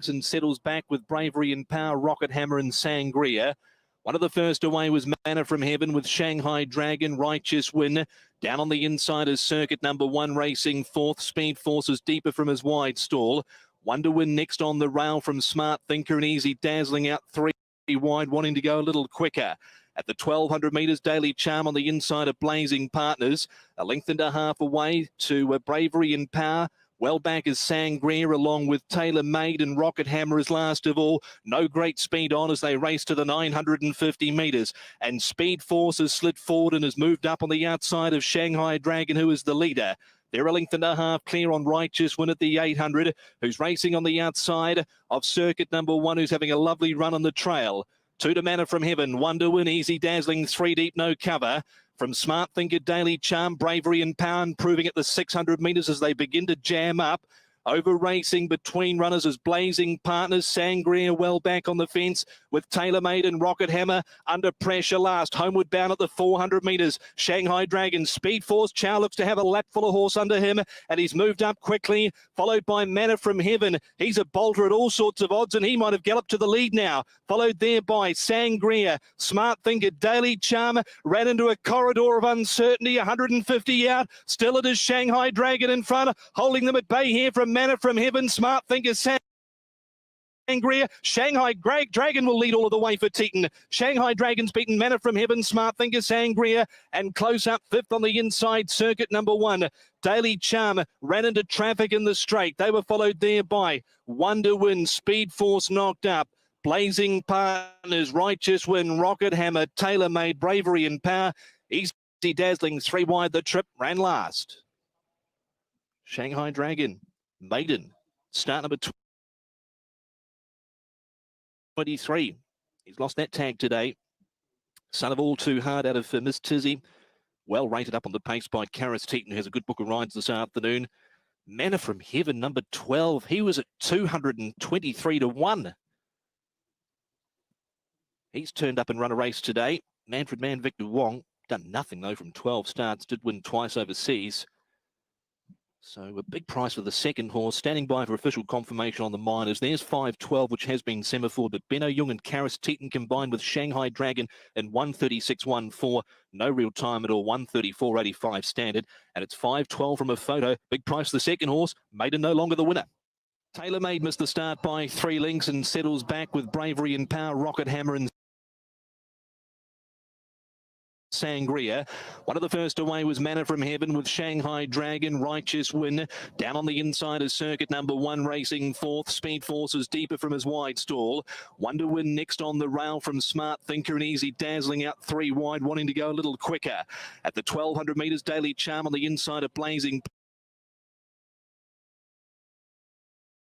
and settles back with Bravery and Power, Rocket Hammer and Sangria. One of the first away was Manna from Heaven with Shanghai Dragon, Righteous Win. Down on the inside is Circuit number 1 racing fourth. Speed Forces deeper from his wide stall. Wonder Win next on the rail from Smart Thinker and Easy Dazzling out 3 wide, wanting to go a little quicker. At the 1200 metres, Daily Charm on the inside of Blazing Partners. A length and a half away to Bravery and Power. Well back is Sangria along with Tailor Made and Rocket Hammer is last of all. No great speed on as they race to the 950 metres. And Speed Force has slid forward and has moved up on the outside of Shanghai Dragon, who is the leader. They're a length and a half clear on Righteous Win at the 800, who's racing on the outside of Circuit number 1, who's having a lovely run on the trail. 2 to Manna from Heaven, Wonder Win, Easy Dazzling, 3 deep, no cover. From Smart Thinker, Daily Charm, Bravery and Power improving at the 600 metres as they begin to jam up. Over racing between runners as Blazing Partners, Sangria well back on the fence with Tailor Made and Rocket Hammer under pressure last. Homeward bound at the 400 metres. Shanghai Dragon, Speed Force, Chow looks to have a lap full of horse under him and he's moved up quickly, followed by Manna from Heaven. He's a bolter at all sorts of odds and he might have galloped to the lead now. Followed there by Sangria, Smart Thinker, Daily Charm, ran into a corridor of uncertainty, 150 out. Still it is Shanghai Dragon in front, holding them at bay here from Manna from Heaven, Smart Thinker, Sangria. Shanghai Dragon will lead all of the way for Teton. Shanghai Dragon's beaten Manna from Heaven, Smart Thinker, Sangria, and close up fifth on the inside, Circuit number 1. Daily Charm ran into traffic in the straight. They were followed there by Wonder Win, Speed Force knocked up. Blazing Partners, Righteous Win, Rocket Hammer, Tailor Made, Bravery and Power. Easy Dazzling, 3 wide the trip, ran last. Shanghai Dragon, Maiden, start number 23. He's lost that tag today. Son of All Too Hard out of Miss Tizzy. Well rated up on the pace by Karis Teton, who has a good book of rides this afternoon. Manna from Heaven, number 12. He was at 223 to 1. He's turned up and run a race today. Manfred Man Victor Wong, done nothing though from 12 starts, did win twice overseas. So a big price for the second horse, standing by for official confirmation on the minors. There's 512, which has been semaphored, but Benno Jung and Karis Teton combined with Shanghai Dragon in 136.14. No real time at all, 134.85 standard. And it's 512 from a photo. Big price for the second horse, Maiden no longer the winner. Tailor Made missed the start by 3 lengths and settles back with Bravery and Power, Rocket Hammer and Sangria. One of the first away was Manna from Heaven with Shanghai Dragon, Righteous Win. Down on the inside is Circuit number 1 racing fourth. Speed Forces deeper from his wide stall. Wonder Win next on the rail from Smart Thinker and Easy Dazzling out 3 wide, wanting to go a little quicker. At the 1200 metres, Daily Charm on the inside of Blazing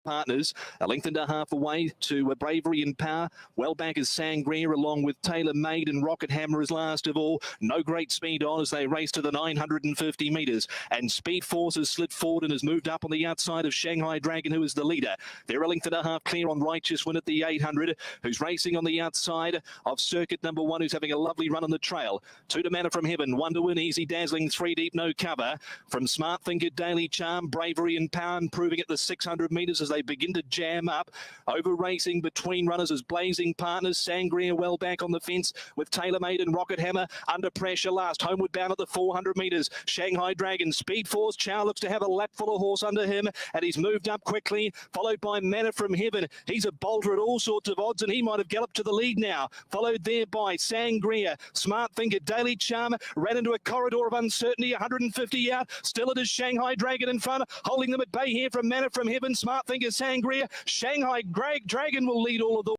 Partners, a length and a half away to Bravery and Power. Well back is Sangria along with Tailor Made and Rocket Hammer is last of all. No great speed on as they race to the 950 metres. And Speed Force has slid forward and has moved up on the outside of Shanghai Dragon, who is the leader. They're a length and a half clear on Righteous Win at the 800, who's racing on the outside of Circuit number 1, who's having a lovely run on the trail. 2 to Manna from Heaven, Wonder Win, Easy Dazzling, 3 deep, no cover. From Smart Thinker, Daily Charm, Bravery and Power improving at the 600 metres as they begin to jam up. Over racing between runners as Blazing Partners, Sangria well back on the fence with Tailor Made and Rocket Hammer under pressure last. Homeward bound at the 400 metres. Shanghai Dragon, Speed Force, Chow looks to have a lap full of horse under him and he's moved up quickly, followed by Manna from Heaven. He's a bolter at all sorts of odds and he might have galloped to the lead now. Followed there by Sangria, Smart Thinker, Daily Charm, ran into a corridor of uncertainty, 150 out. Still it is Shanghai Dragon in front, holding them at bay here from Manna from Heaven, Smart Thinker, Sangria. Shanghai Dragon will lead all of the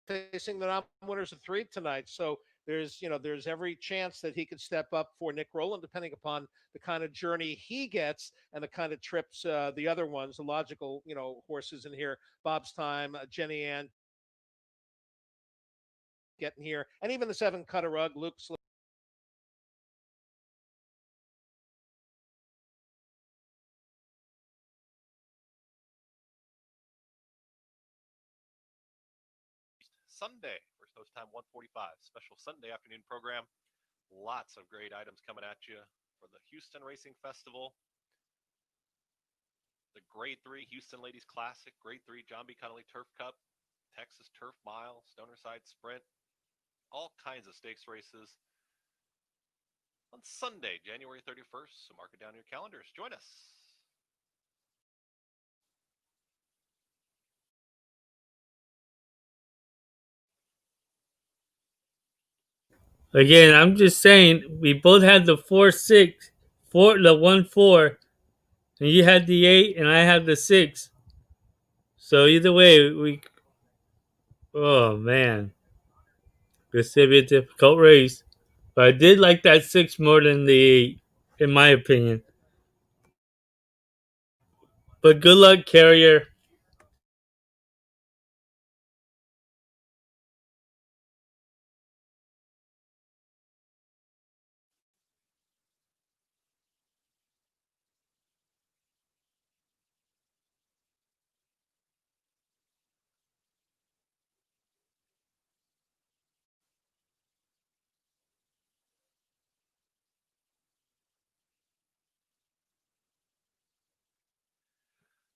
facing the non-winners of 3 tonight. So there's every chance that he could step up for Nick Rowland, depending upon the kind of journey he gets and the kind of trips the other ones, the logical horses in here, Bob's Time, Jenny Ann getting here, and even the 7 Cut a Rug, Luke's. Sunday, first host time 1:45, special Sunday afternoon program. Lots of great items coming at you for the Houston Racing Festival. The Grade 3 Houston Ladies Classic, Grade 3 John B. Connolly Turf Cup, Texas Turf Mile, Stonerside Sprint, all kinds of stakes races on Sunday, January 31st. So mark it down in your calendars. Join us. Again, I'm just saying we both had the 4-6, the 1-4, and you had the 8, and I had the 6. So either way, oh man, this could be a difficult race. But I did like that 6 more than the 8, in my opinion. But good luck, Carrier.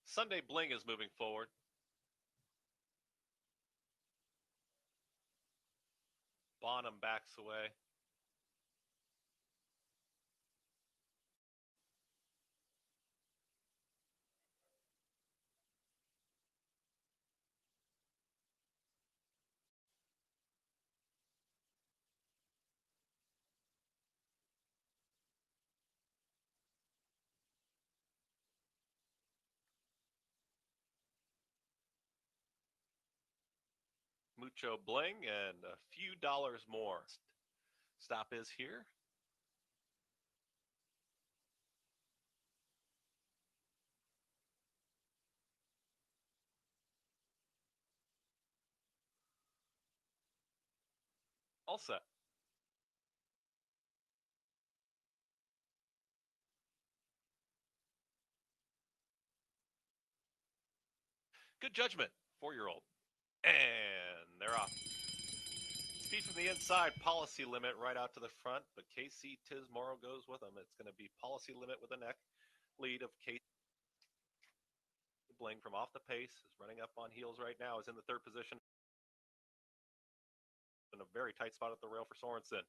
Sunday Bling is moving forward. Bonham backs away. Mucho Bling and a few dollars more. Stop is here. All set. Good judgment, 4-year-old. And they're off. Speed from the inside, Policy Limit right out to the front, but KC Tis Morrow goes with them. It's going to be Policy Limit with a neck lead of KC Bling from off the pace, is running up on heels right now, is in the 3rd position. In a very tight spot at the rail for Sorensen.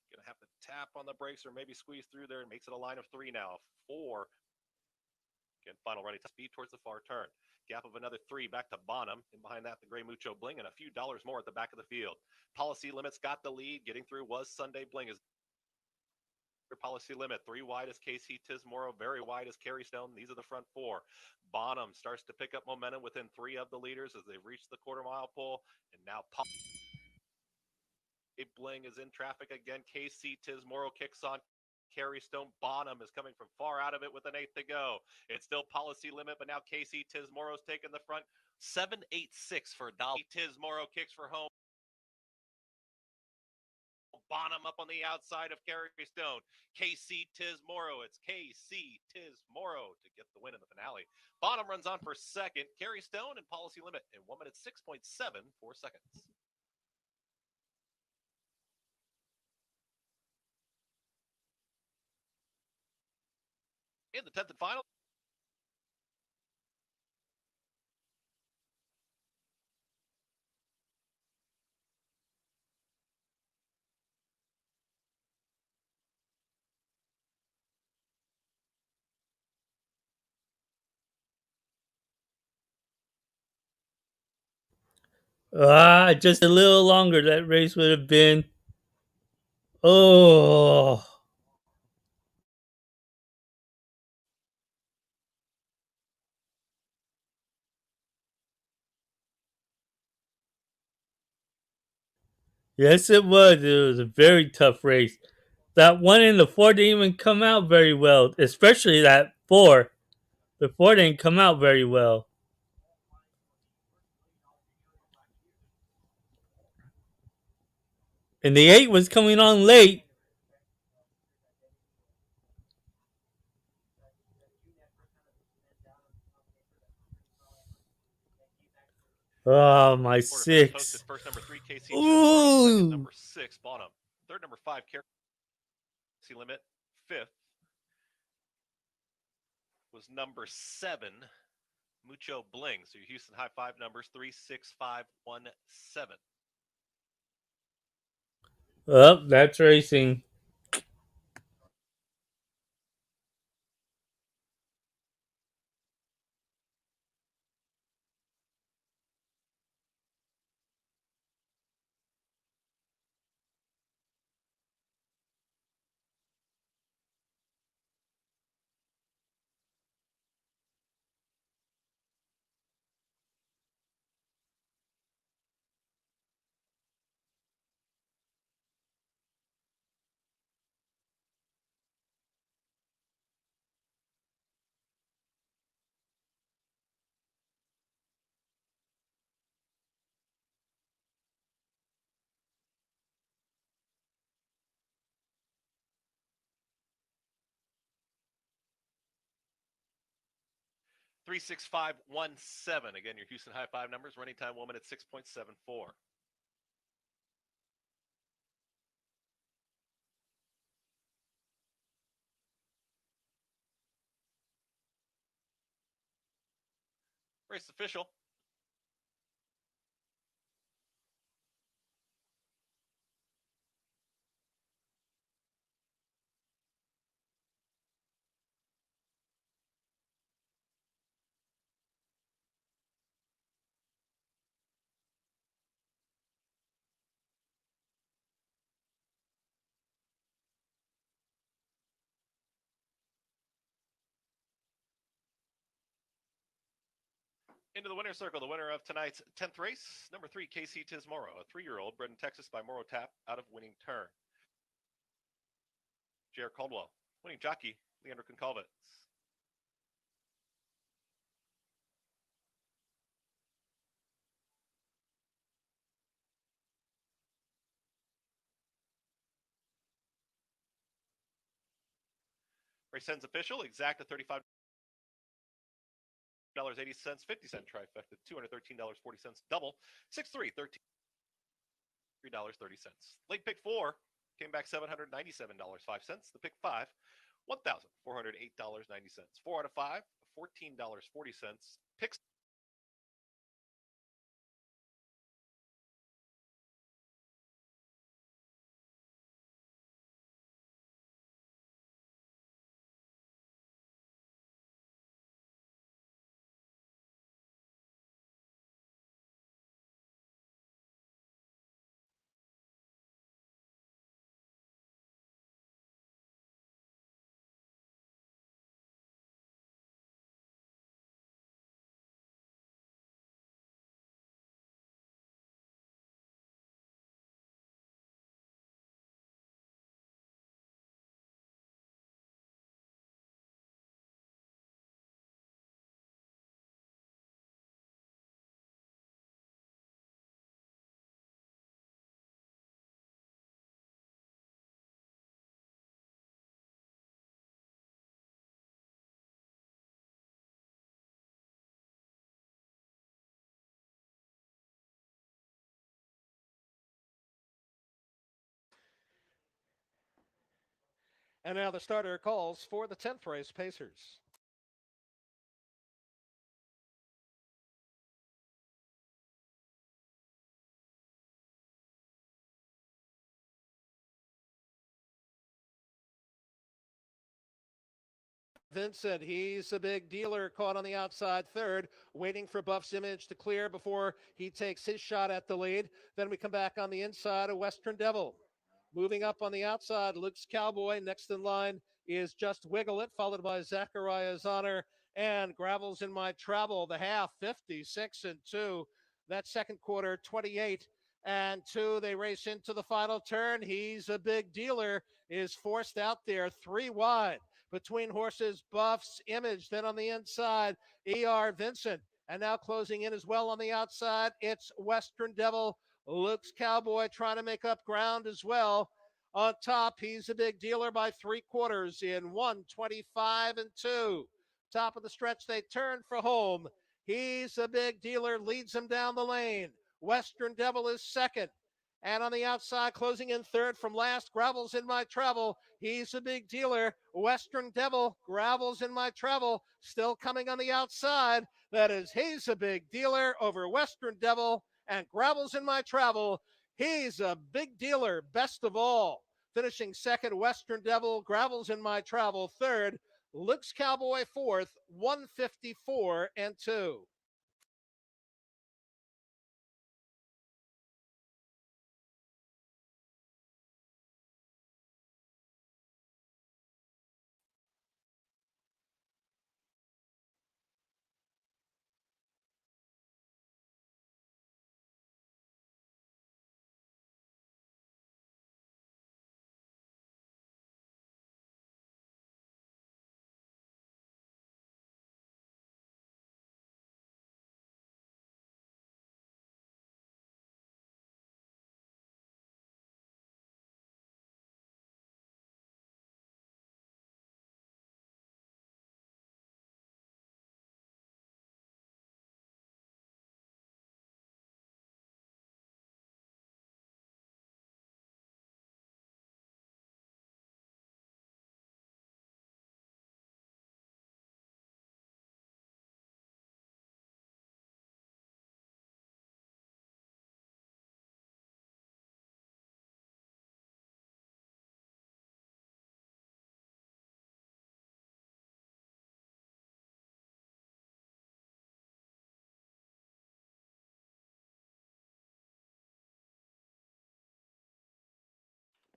Going to have to tap on the brakes or maybe squeeze through there. Makes it a line of 3 now. 4. Again, final running speed towards the far turn. Gap of another 3 back to Bonham. And behind that, the Gray Mucho Bling and a few dollars more at the back of the field. Policy Limits got the lead. Getting through was Sunday Bling. Is Policy Limit. 3 wide is KC Tis Morrow. Very wide is Carrie Stone. These are the front 4. Bonham starts to pick up momentum within 3 of the leaders as they reach the quarter-mile pole. And now Bling is in traffic again. KC Tis Morrow kicks on. Carrie Stone. Bonham is coming from far out of it with an 8th to go. It's still Policy Limit, but now KC Tis Morrow's taking the front. 7-8-6 for Dolly. Tis Morrow kicks for home. Bonham up on the outside of Carrie Stone. KC Tis Morrow. It's KC Tis Morrow to get the win in the finale. Bonham runs on for 2nd. Carrie Stone and Policy Limit in 1 minute 6.74 seconds. In the 10th and final. Just a little longer that race would have been. Oh. Yes, it was. It was a very tough race. That one in the four didn't even come out very well, especially that four. The four didn't come out very well. And the eight was coming on late. Oh, my Quarter finish posted six. first number 3, KC Tis Morrow. Second, number 6, Bonham. Third, number 5, Carey Limit. Fifth was number 7, Mucho Bling. So your Houston High Five numbers 3, 6, 5, 1, 7. Oh, that's racing. Three, 6, 5, 1, 7. Again, your Houston High Five numbers. Running time 1 minute 6.74. Race official. Into the winner's circle, the winner of tonight's 10th race, number 3, KC Tis Morrow, a 3-year-old bred in Texas by Morrow Tap out of Winning Turn. J.R. Caldwell, winning jockey, Leandro Concalves. Race ends official, exact at $35.80, 50-cent trifecta, $213.40 double, 6-3, $13.30. Late pick 4 came back $797.05. The pick 5, $1,408.90. 4 out of 5, $14.40. Picks. And now the starter calls for the 10th race Pacers. Vincent, he's a big dealer, caught on the outside third, waiting for Buff's Image to clear before he takes his shot at the lead. Then we come back on the inside of Western Devil. Moving up on the outside, Luke's Cowboy. Next in line is Just Wiggle It, followed by Zachariah's Honor and Gravels in My Travel. The half, 56-2. That second quarter, 28 and 2. They race into the final turn. He's a Big Dealer is forced out there 3 wide between horses Buff's Image. Then on the inside, E.R. Vincent. And now closing in as well on the outside, it's Western Devil, Luke's Cowboy trying to make up ground as well. On top, he's a Big Dealer by 3/4 in 1:25 and 2. Top of the stretch, they turn for home. He's a Big Dealer, leads him down the lane. Western Devil is second. And on the outside, closing in third from last, Gravels in My Travel. He's a Big Dealer. Western Devil, Gravels in My Travel, still coming on the outside. That is He's a Big Dealer over Western Devil and Gravels in My Travel. He's a Big Dealer, best of all. Finishing second, Western Devil, Gravels in My Travel third. Luke's Cowboy fourth, 154 and 2.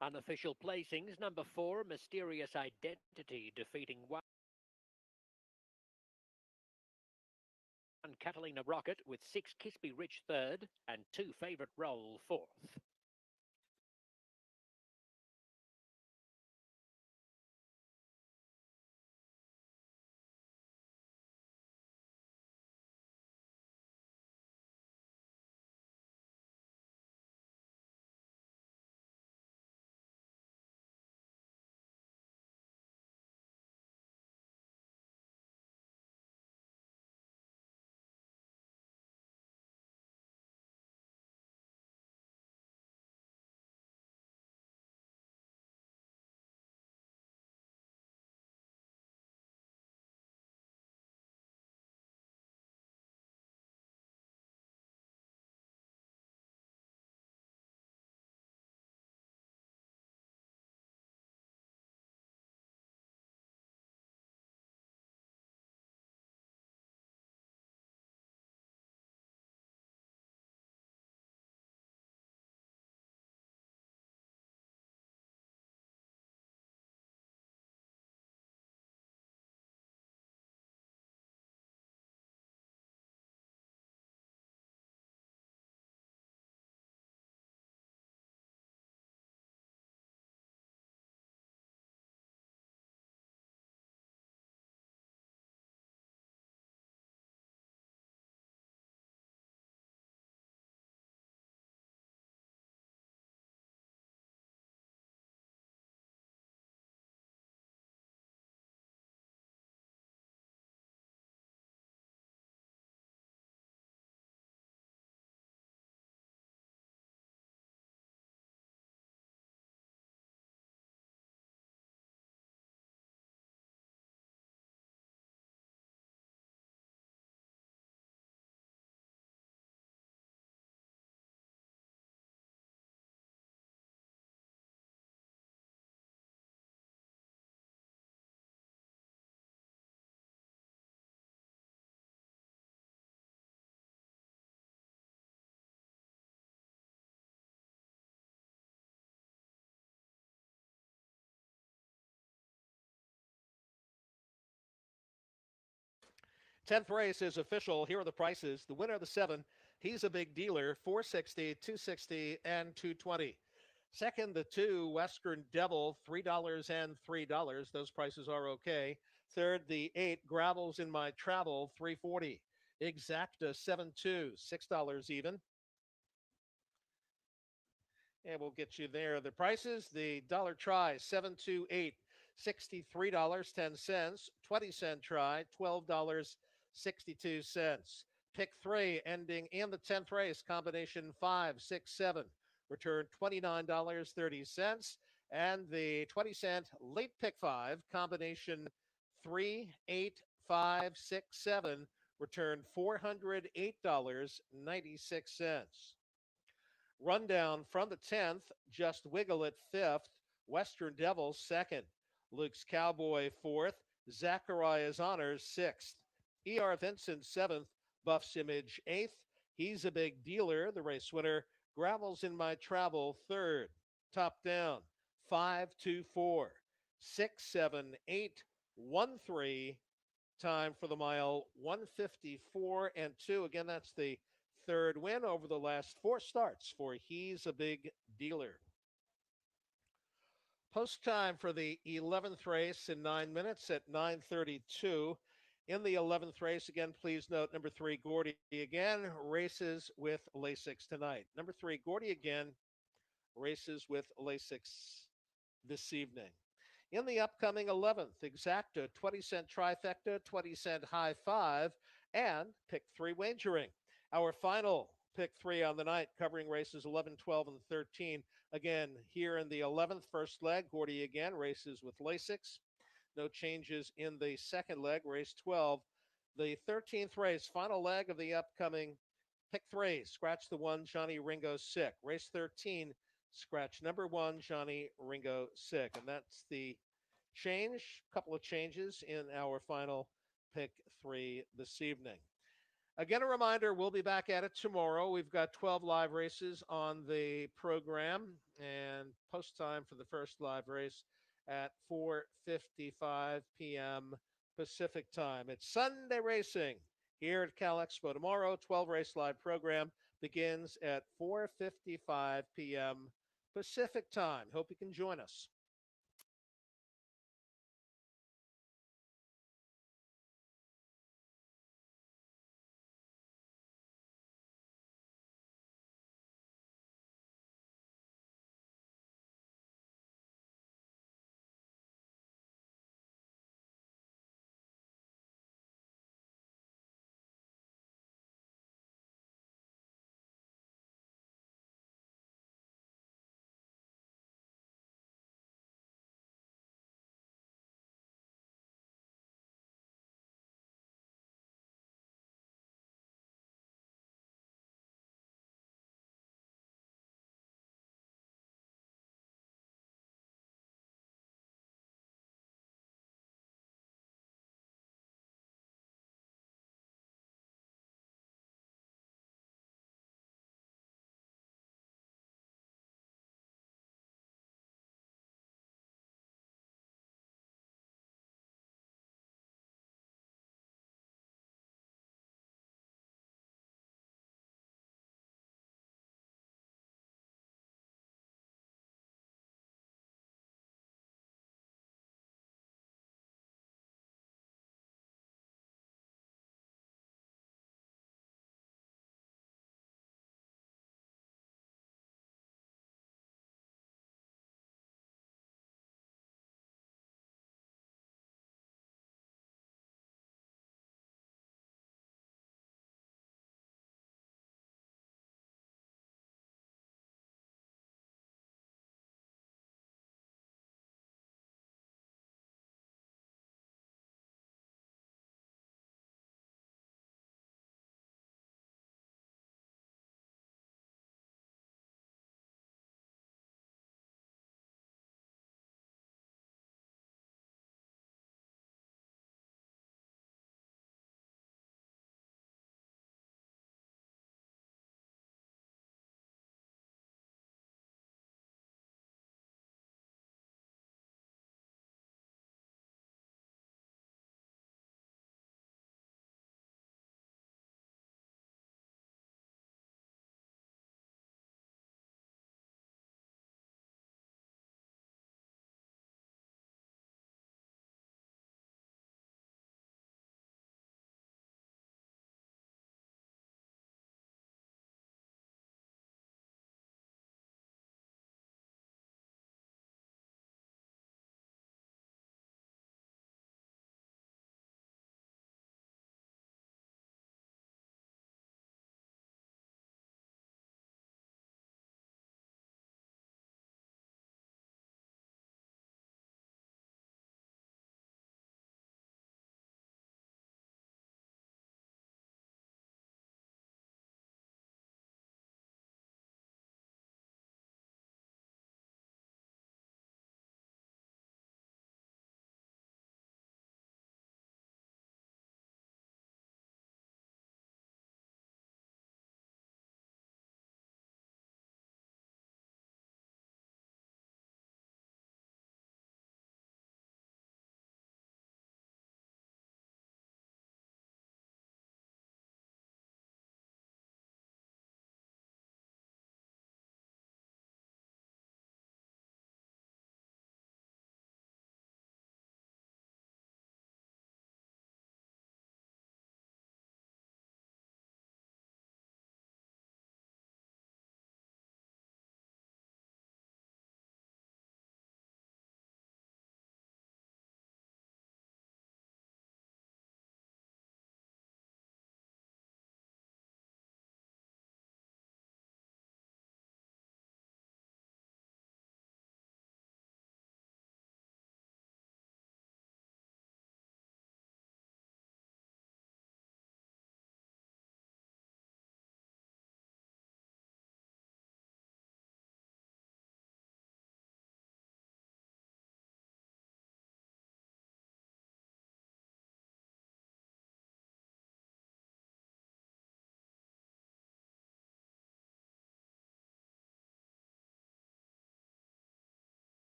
Unofficial placings, number 4, Mysterious Identity, defeating 1 Catalina Rocket with 6 Kiss Me Rich third and 2 Favorite Roll fourth. Tenth race is official. Here are the prices. The winner of the 7 He's a big dealer, 460, 260, and 220. Second, the 2 Western Devil, $3 and $3. Those prices are okay. Third, the 8 Gravels in My Travel, $3.40. Exacta 7.2, $6 even. And we'll get you there. The prices, the dollar try, 728, $63.10. 20-cent try, $12.62. Pick 3 ending in the 10th race, combination 5, 6, 7. Return $29.30. And the 20-cent late pick 5, combination 3, 8, 5, 6, 7. Return $408.96. Rundown from the 10th, Just Wiggle at 5th, Western Devil 2nd, Luke's Cowboy 4th, Zachariah's Honors 6th, E.R. Vincent 7th, Buff's Image 8th. He's a big dealer, the race winner. Gravels in My Travel 3rd. Top down 5, 2, 4, 6, 7, 8, 1, 3. Time for the mile 154 and 2. Again, that's the third win over the last 4 starts for He's a Big Dealer. Post time for the 11th race in 9 minutes at 9:32. In the 11th race, again, please note number 3, Gordy again, races with Lasix tonight. Number 3, Gordy again, races with Lasix this evening. In the upcoming 11th, Exacta, 20-cent trifecta, 20-cent high 5, and pick 3 wagering. Our final pick 3 on the night, covering races 11, 12, and 13. Again, here in the 11th, first leg, Gordy again, races with Lasix. No changes in the second leg, race 12. The 13th race, final leg of the upcoming pick 3. Scratch the 1, Johnny Ringo Sick. Race 13, scratch number 1, Johnny Ringo Sick. And that's the change, couple of changes in our final pick 3 this evening. Again, a reminder, we'll be back at it tomorrow. We've got 12 live races on the program, and post time for the first live race at 4:55 p.m. Pacific time. It's Sunday racing here at Cal Expo tomorrow. 12 race live program begins at 4:55 p.m. Pacific time. Hope you can join us.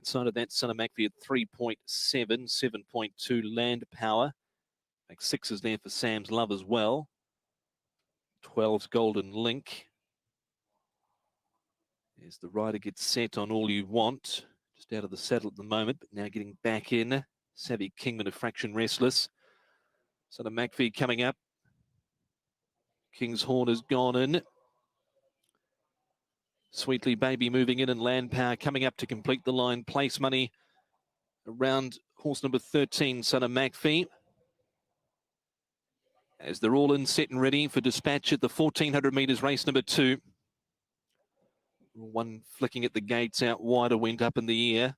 Outside of that, Son of McPhee at 3.7, 7.2 land power. Like 6 is there for Sam's Love as well. 12's Golden Link. As the rider gets set on All You Want. Just out of the saddle at the moment, but now getting back in. Savvy Kingman, a fraction restless. Son of McPhee coming up. King's Horn has gone in. Sweetly Baby moving in, and Land Power coming up to complete the line. Place money around horse number 13, Son of McPhee. As they're all in, set and ready for dispatch at the 1400 metres race number 2. One flicking at the gates out wider, went up in the air.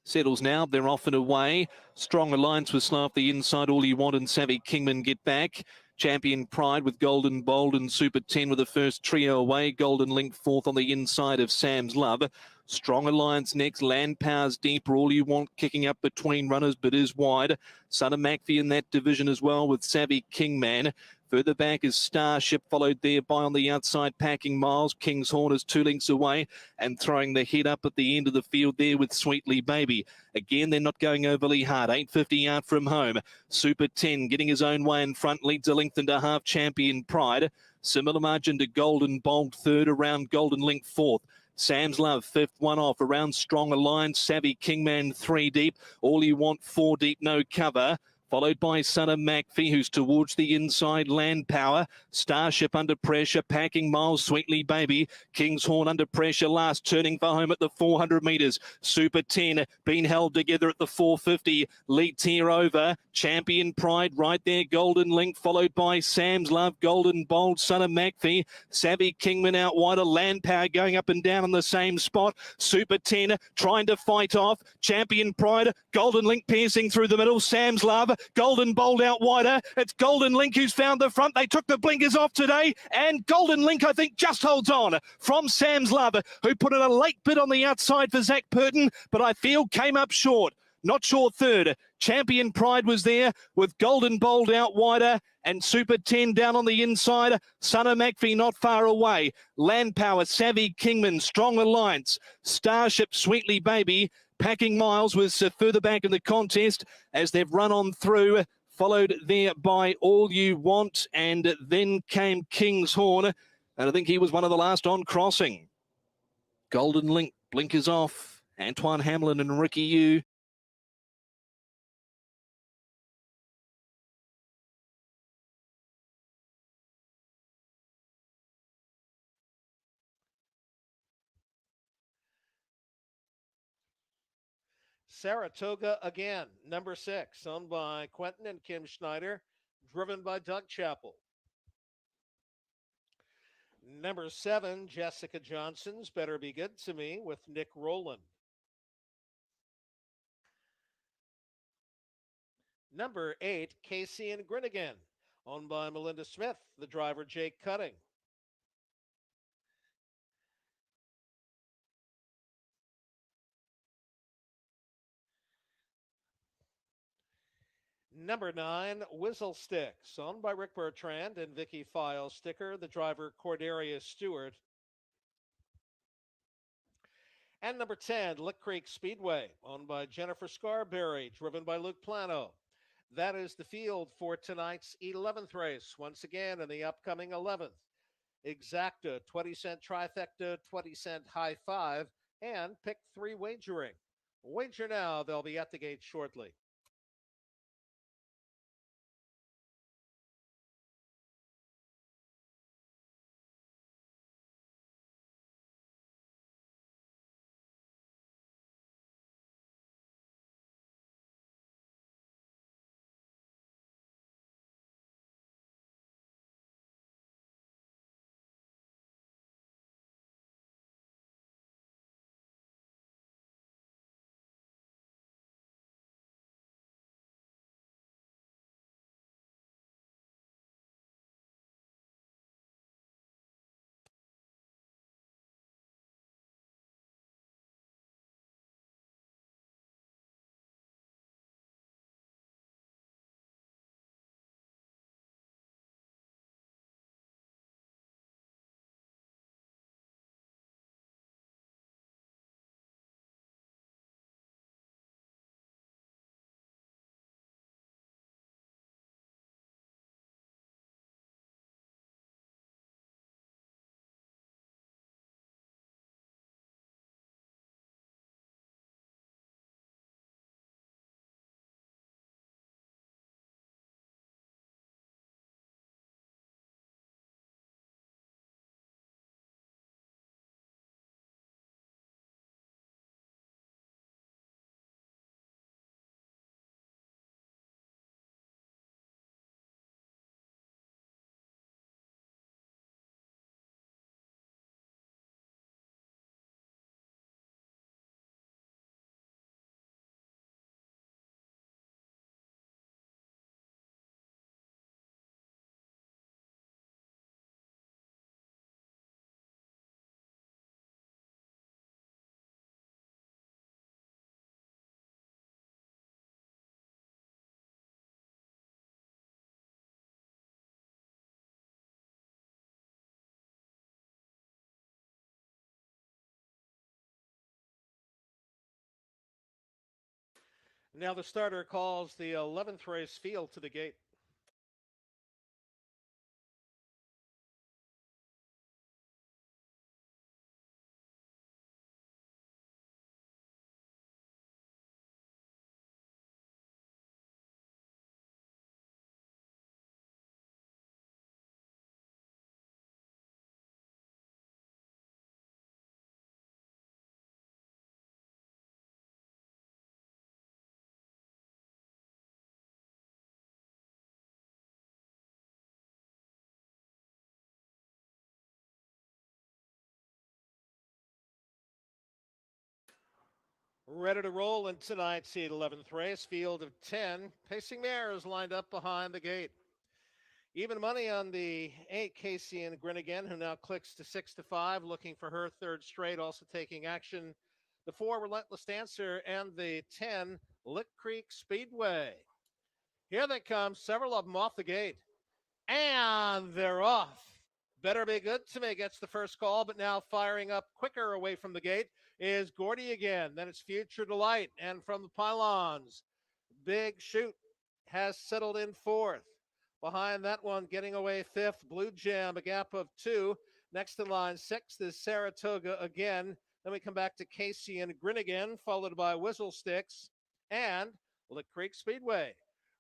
Settles now, they're off and away. Strong Alliance with Slow off the inside. All You Want and Savvy Kingman get back. Champion Pride with Golden Bold and Super 10 with the first trio away. Golden Link fourth on the inside of Sam's Love. Strong Alliance next. Land Power's deeper. All You Want kicking up between runners but is wide. Son of McPhee in that division as well with Savvy Kingman. Further back is Starship, followed there by on the outside Packing Miles. King's Horn is 2 lengths away and throwing the head up at the end of the field there with Sweetly Baby. Again, they're not going overly hard. 850 out from home. Super 10 getting his own way in front, leads a length and a half. Champion Pride. Similar margin to Golden Bold, third around. Golden Link fourth. Sam's Love, fifth, one off. Around Strong Alliance, Savvy Kingman, 3 deep. All You Want, 4 deep, no cover. Followed by Son of McPhee, who's towards the inside. Land Power. Starship under pressure. Packing Miles. Sweetly Baby. King's Horn under pressure. Last turning for home at the 400 metres. Super 10 being held together at the 450. Lead tier over. Champion Pride right there. Golden Link followed by Sam's Love. Golden Bold. Son of McPhee. Savvy Kingman out wider. Land Power going up and down on the same spot. Super 10 trying to fight off. Champion Pride. Golden Link piercing through the middle. Sam's Love. Golden Bold out wider. It's Golden Link who's found the front. They took the blinkers off today, and Golden Link, I think, just holds on from Sam's Love, who put in a late bid on the outside for Zach Purton, but I feel came up short. Not sure third. Champion Pride was there with Golden Bold out wider and Super 10 down on the inside. Son of McPhee not far away. Land Power, Savvy Kingman, Strong Alliance, Starship, Sweetly Baby. Packing Miles was further back in the contest as they've run on through, followed there by All You Want, and then came King's Horn, and I think he was one of the last on crossing. Golden Link, blinkers off. Antoine Hamlin and Ricky Yu. Saratoga again, number 6, owned by Quentin and Kim Schneider, driven by Doug Chappell. Number 7, Jessica Johnson's Better Be Good to Me with Nick Rowland. Number 8, Casey and Grinnigan, owned by Melinda Smith, the driver Jake Cutting. Number 9, Whistle Sticks, owned by Rick Bertrand and Vicky Files Sticker, the driver Cordarius Stewart. And number 10, Lick Creek Speedway, owned by Jennifer Scarberry, driven by Luke Plano. That is the field for tonight's 11th race. Once again, in the upcoming 11th, Exacta, 20-cent trifecta, 20-cent high five, and pick 3 wagering. Wager now, they'll be at the gate shortly. Now the starter calls the 11th race field to the gate. Ready to roll in tonight's 11th race, field of 10. Pacing mares lined up behind the gate. Even money on the 8, Casey and Grinnigan, who now clicks to 6-5, looking for her third straight, also taking action. The 4, Relentless Dancer, and the 10, Lick Creek Speedway. Here they come, several of them off the gate. And they're off. Better Be Good to Me gets the first call, but now firing up quicker away from the gate is Gordy again. Then it's Future Delight. And from the pylons, Big Shoot has settled in fourth. Behind that one, getting away fifth, Blue Jam, a gap of 2. Next in line, sixth is Saratoga again. Then we come back to Casey and Grinnigan, followed by Whistle Sticks and Lick Creek Speedway.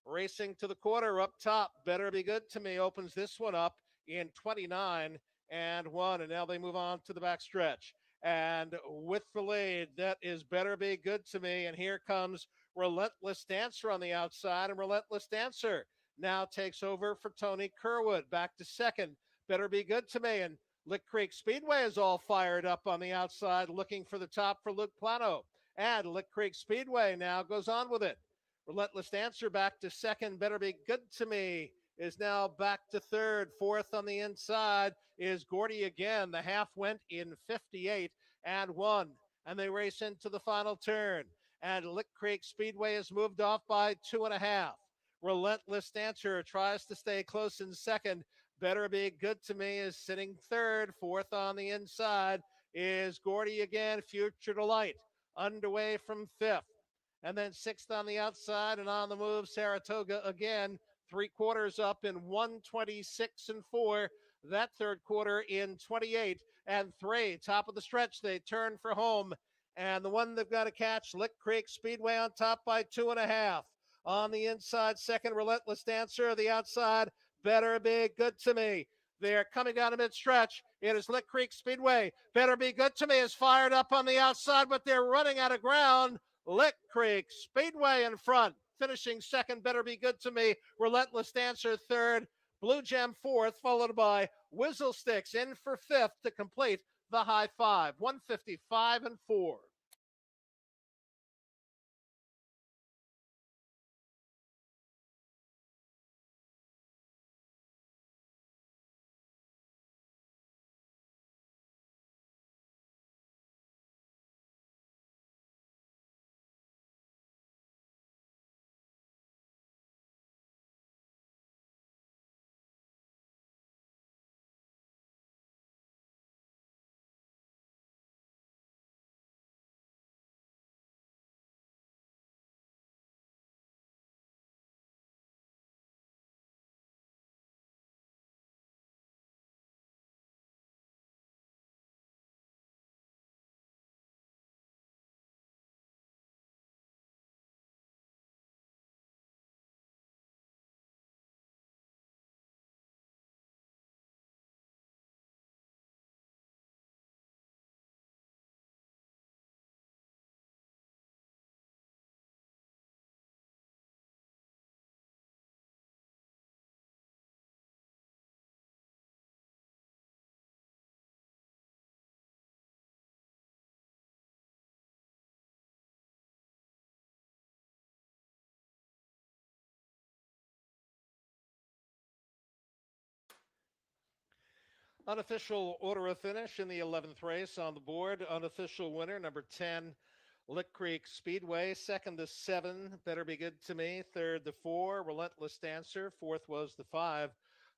Racing to the quarter up top, Better Be Good to Me opens this one up in 29-1. And now they move on to the backstretch. And with the lead, that is Better Be Good to Me. And here comes Relentless Dancer on the outside. And Relentless Dancer now takes over for Tony Kerwood. Back to second, Better Be Good to Me. And Lick Creek Speedway is all fired up on the outside, looking for the top for Luke Plano. And Lick Creek Speedway now goes on with it. Relentless Dancer back to second. Better Be Good to Me is now back to third. Fourth on the inside is Gordy again. The half went in 58-1. And they race into the final turn. And Lick Creek Speedway is moved off by 2.5. Relentless Dancer tries to stay close in second. Better Be Good to Me is sitting third. Fourth on the inside is Gordy again. Future Delight underway from fifth. And then sixth on the outside and on the move, Saratoga again, 3/4 up in 1:26-4. That third quarter in 28-3. Top of the stretch, they turn for home. And the one they've got to catch, Lick Creek Speedway on top by 2.5. On the inside, second, Relentless Dancer. The outside, Better Be Good to Me. They're coming down a mid-stretch. It is Lick Creek Speedway. Better Be Good to Me is fired up on the outside, but they're running out of ground. Lick Creek Speedway in front, finishing second, Better Be Good to Me. Relentless Dancer third, Blue Gem fourth, followed by Whistle Sticks in for fifth to complete the high five, 155-4. Unofficial order of finish in the 11th race on the board. Unofficial winner, number 10, Lick Creek Speedway. Second, the 7, Better Be Good to Me. Third, the 4, Relentless Dancer. Fourth was the 5,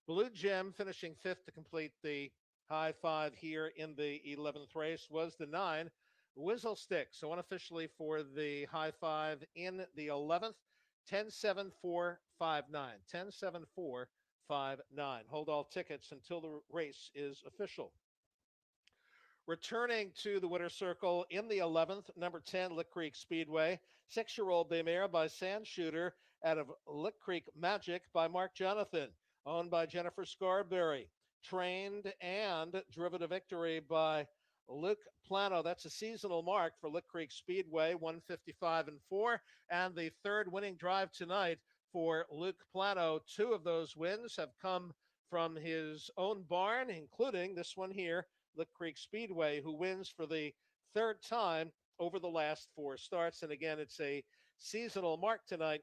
Blue Gem. Finishing fifth to complete the high five here in the 11th race was the 9, Whizzle Stick. So unofficially for the high five in the 11th, 10-7-4-5-9. 10-7-4-5-9. Hold all tickets until the race is official. Returning to the winner's circle in the 11th, number 10, Lick Creek Speedway. 6-year-old Beymare by Sand Shooter out of Lick Creek Magic by Mark Jonathan. Owned by Jennifer Scarberry. Trained and driven to victory by Luke Plano. That's a seasonal mark for Lick Creek Speedway, 155-4. And the third winning drive tonight for Luke Plano. 2 of those wins have come from his own barn, including this one here, Lick Creek Speedway, who wins for the third time over the last 4 starts. And again, it's a seasonal mark tonight,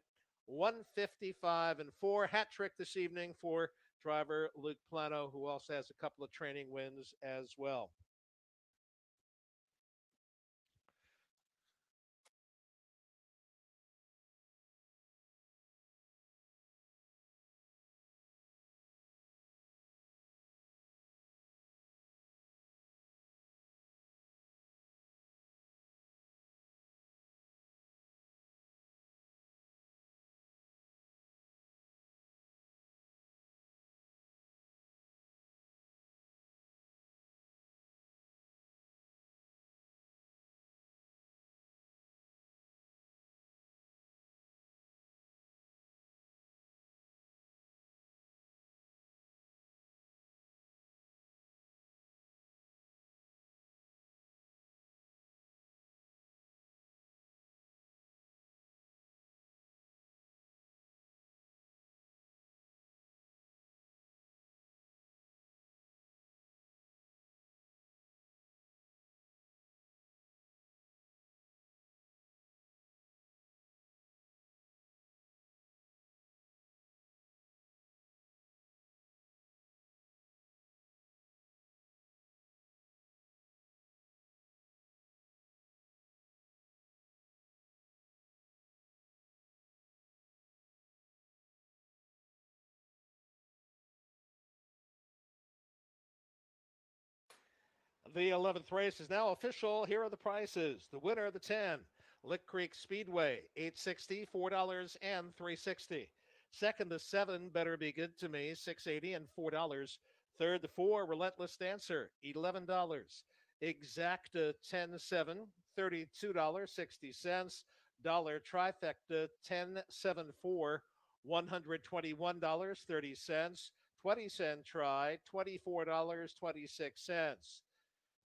155-4. Hat trick this evening for driver Luke Plano, who also has a couple of training wins as well. The 11th race is now official. Here are the prices. The winner of the 10, Lick Creek Speedway, $860, $4 and $360. Second, the 7, Better Be Good to Me, $680 and $4. Third, the 4, Relentless Dancer, $11. Exacta 10-7, $32.60. Dollar Trifecta 10-7-4, $121.30. 20-cent try, $24.26.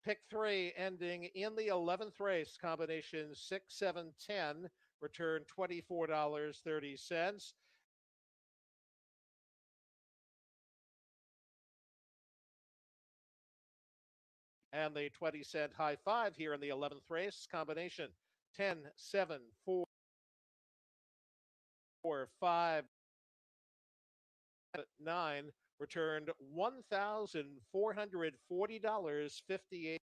Pick 3 ending in the 11th race, combination 6, 7, 10, return $24.30. And the 20-cent high five here in the 11th race, combination 10, 7, 4, 5, 9, returned $1,440.58.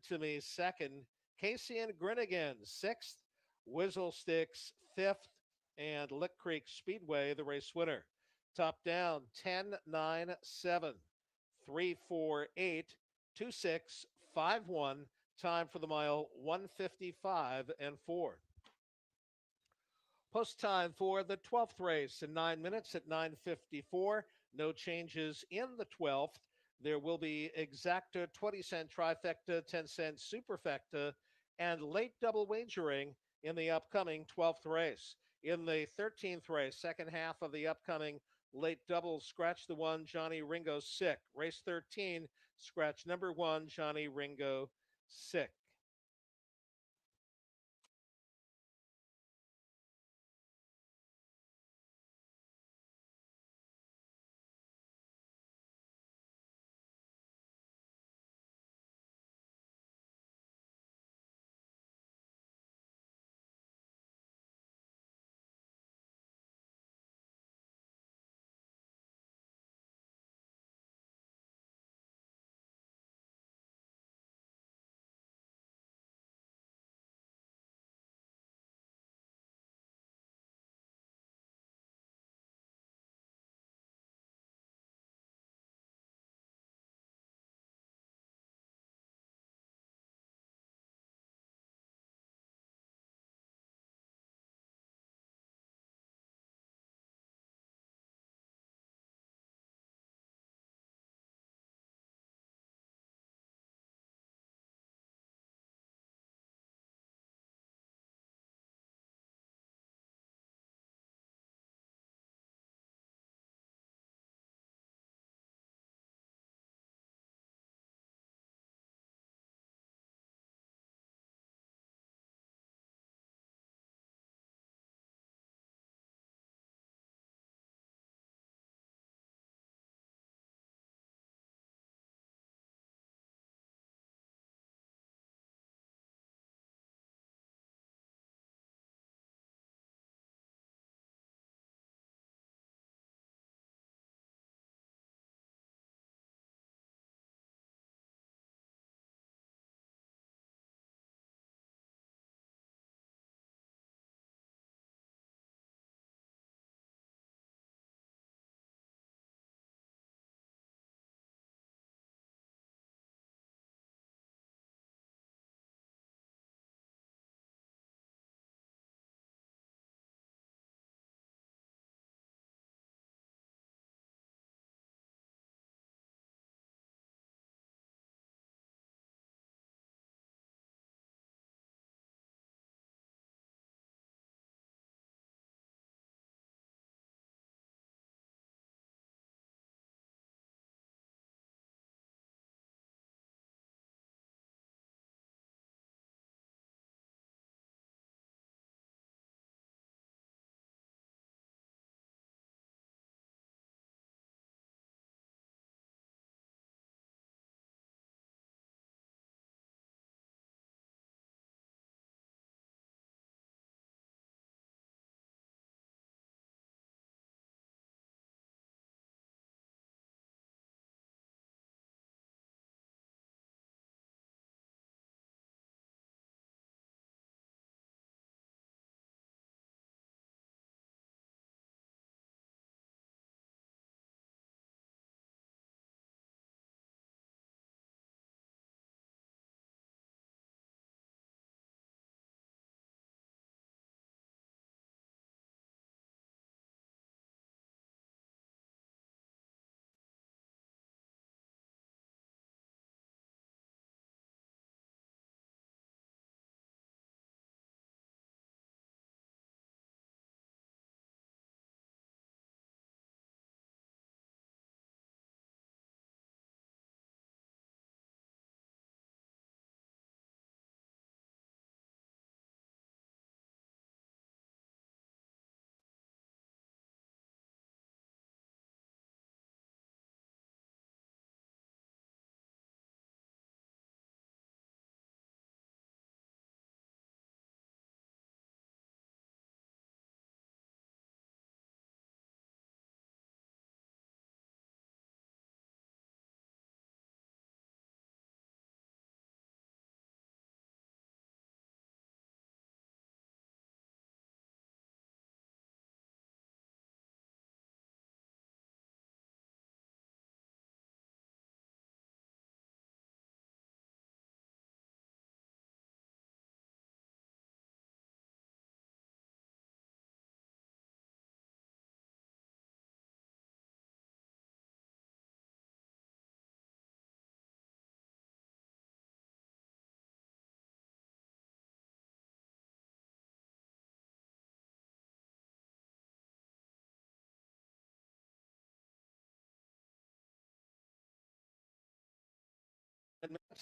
To me, second. Casey and Grinnigan, 6th. Whizzle Sticks, 5th. And Lick Creek Speedway, the race winner. Top down, 10, 9, 7, 3, 4, 8, 2, 6, 5, 1. Time for the mile, 155 and 4. Post time for the 12th race in 9 minutes at 9:54. No changes in the 12th. There will be exacta 20-cent trifecta, 10-cent superfecta, and late double wagering in the upcoming 12th race. In the 13th race, second half of the upcoming late doubles, scratch the 1, Johnny Ringo Sick. Race 13, scratch number 1, Johnny Ringo Sick.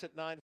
at 9.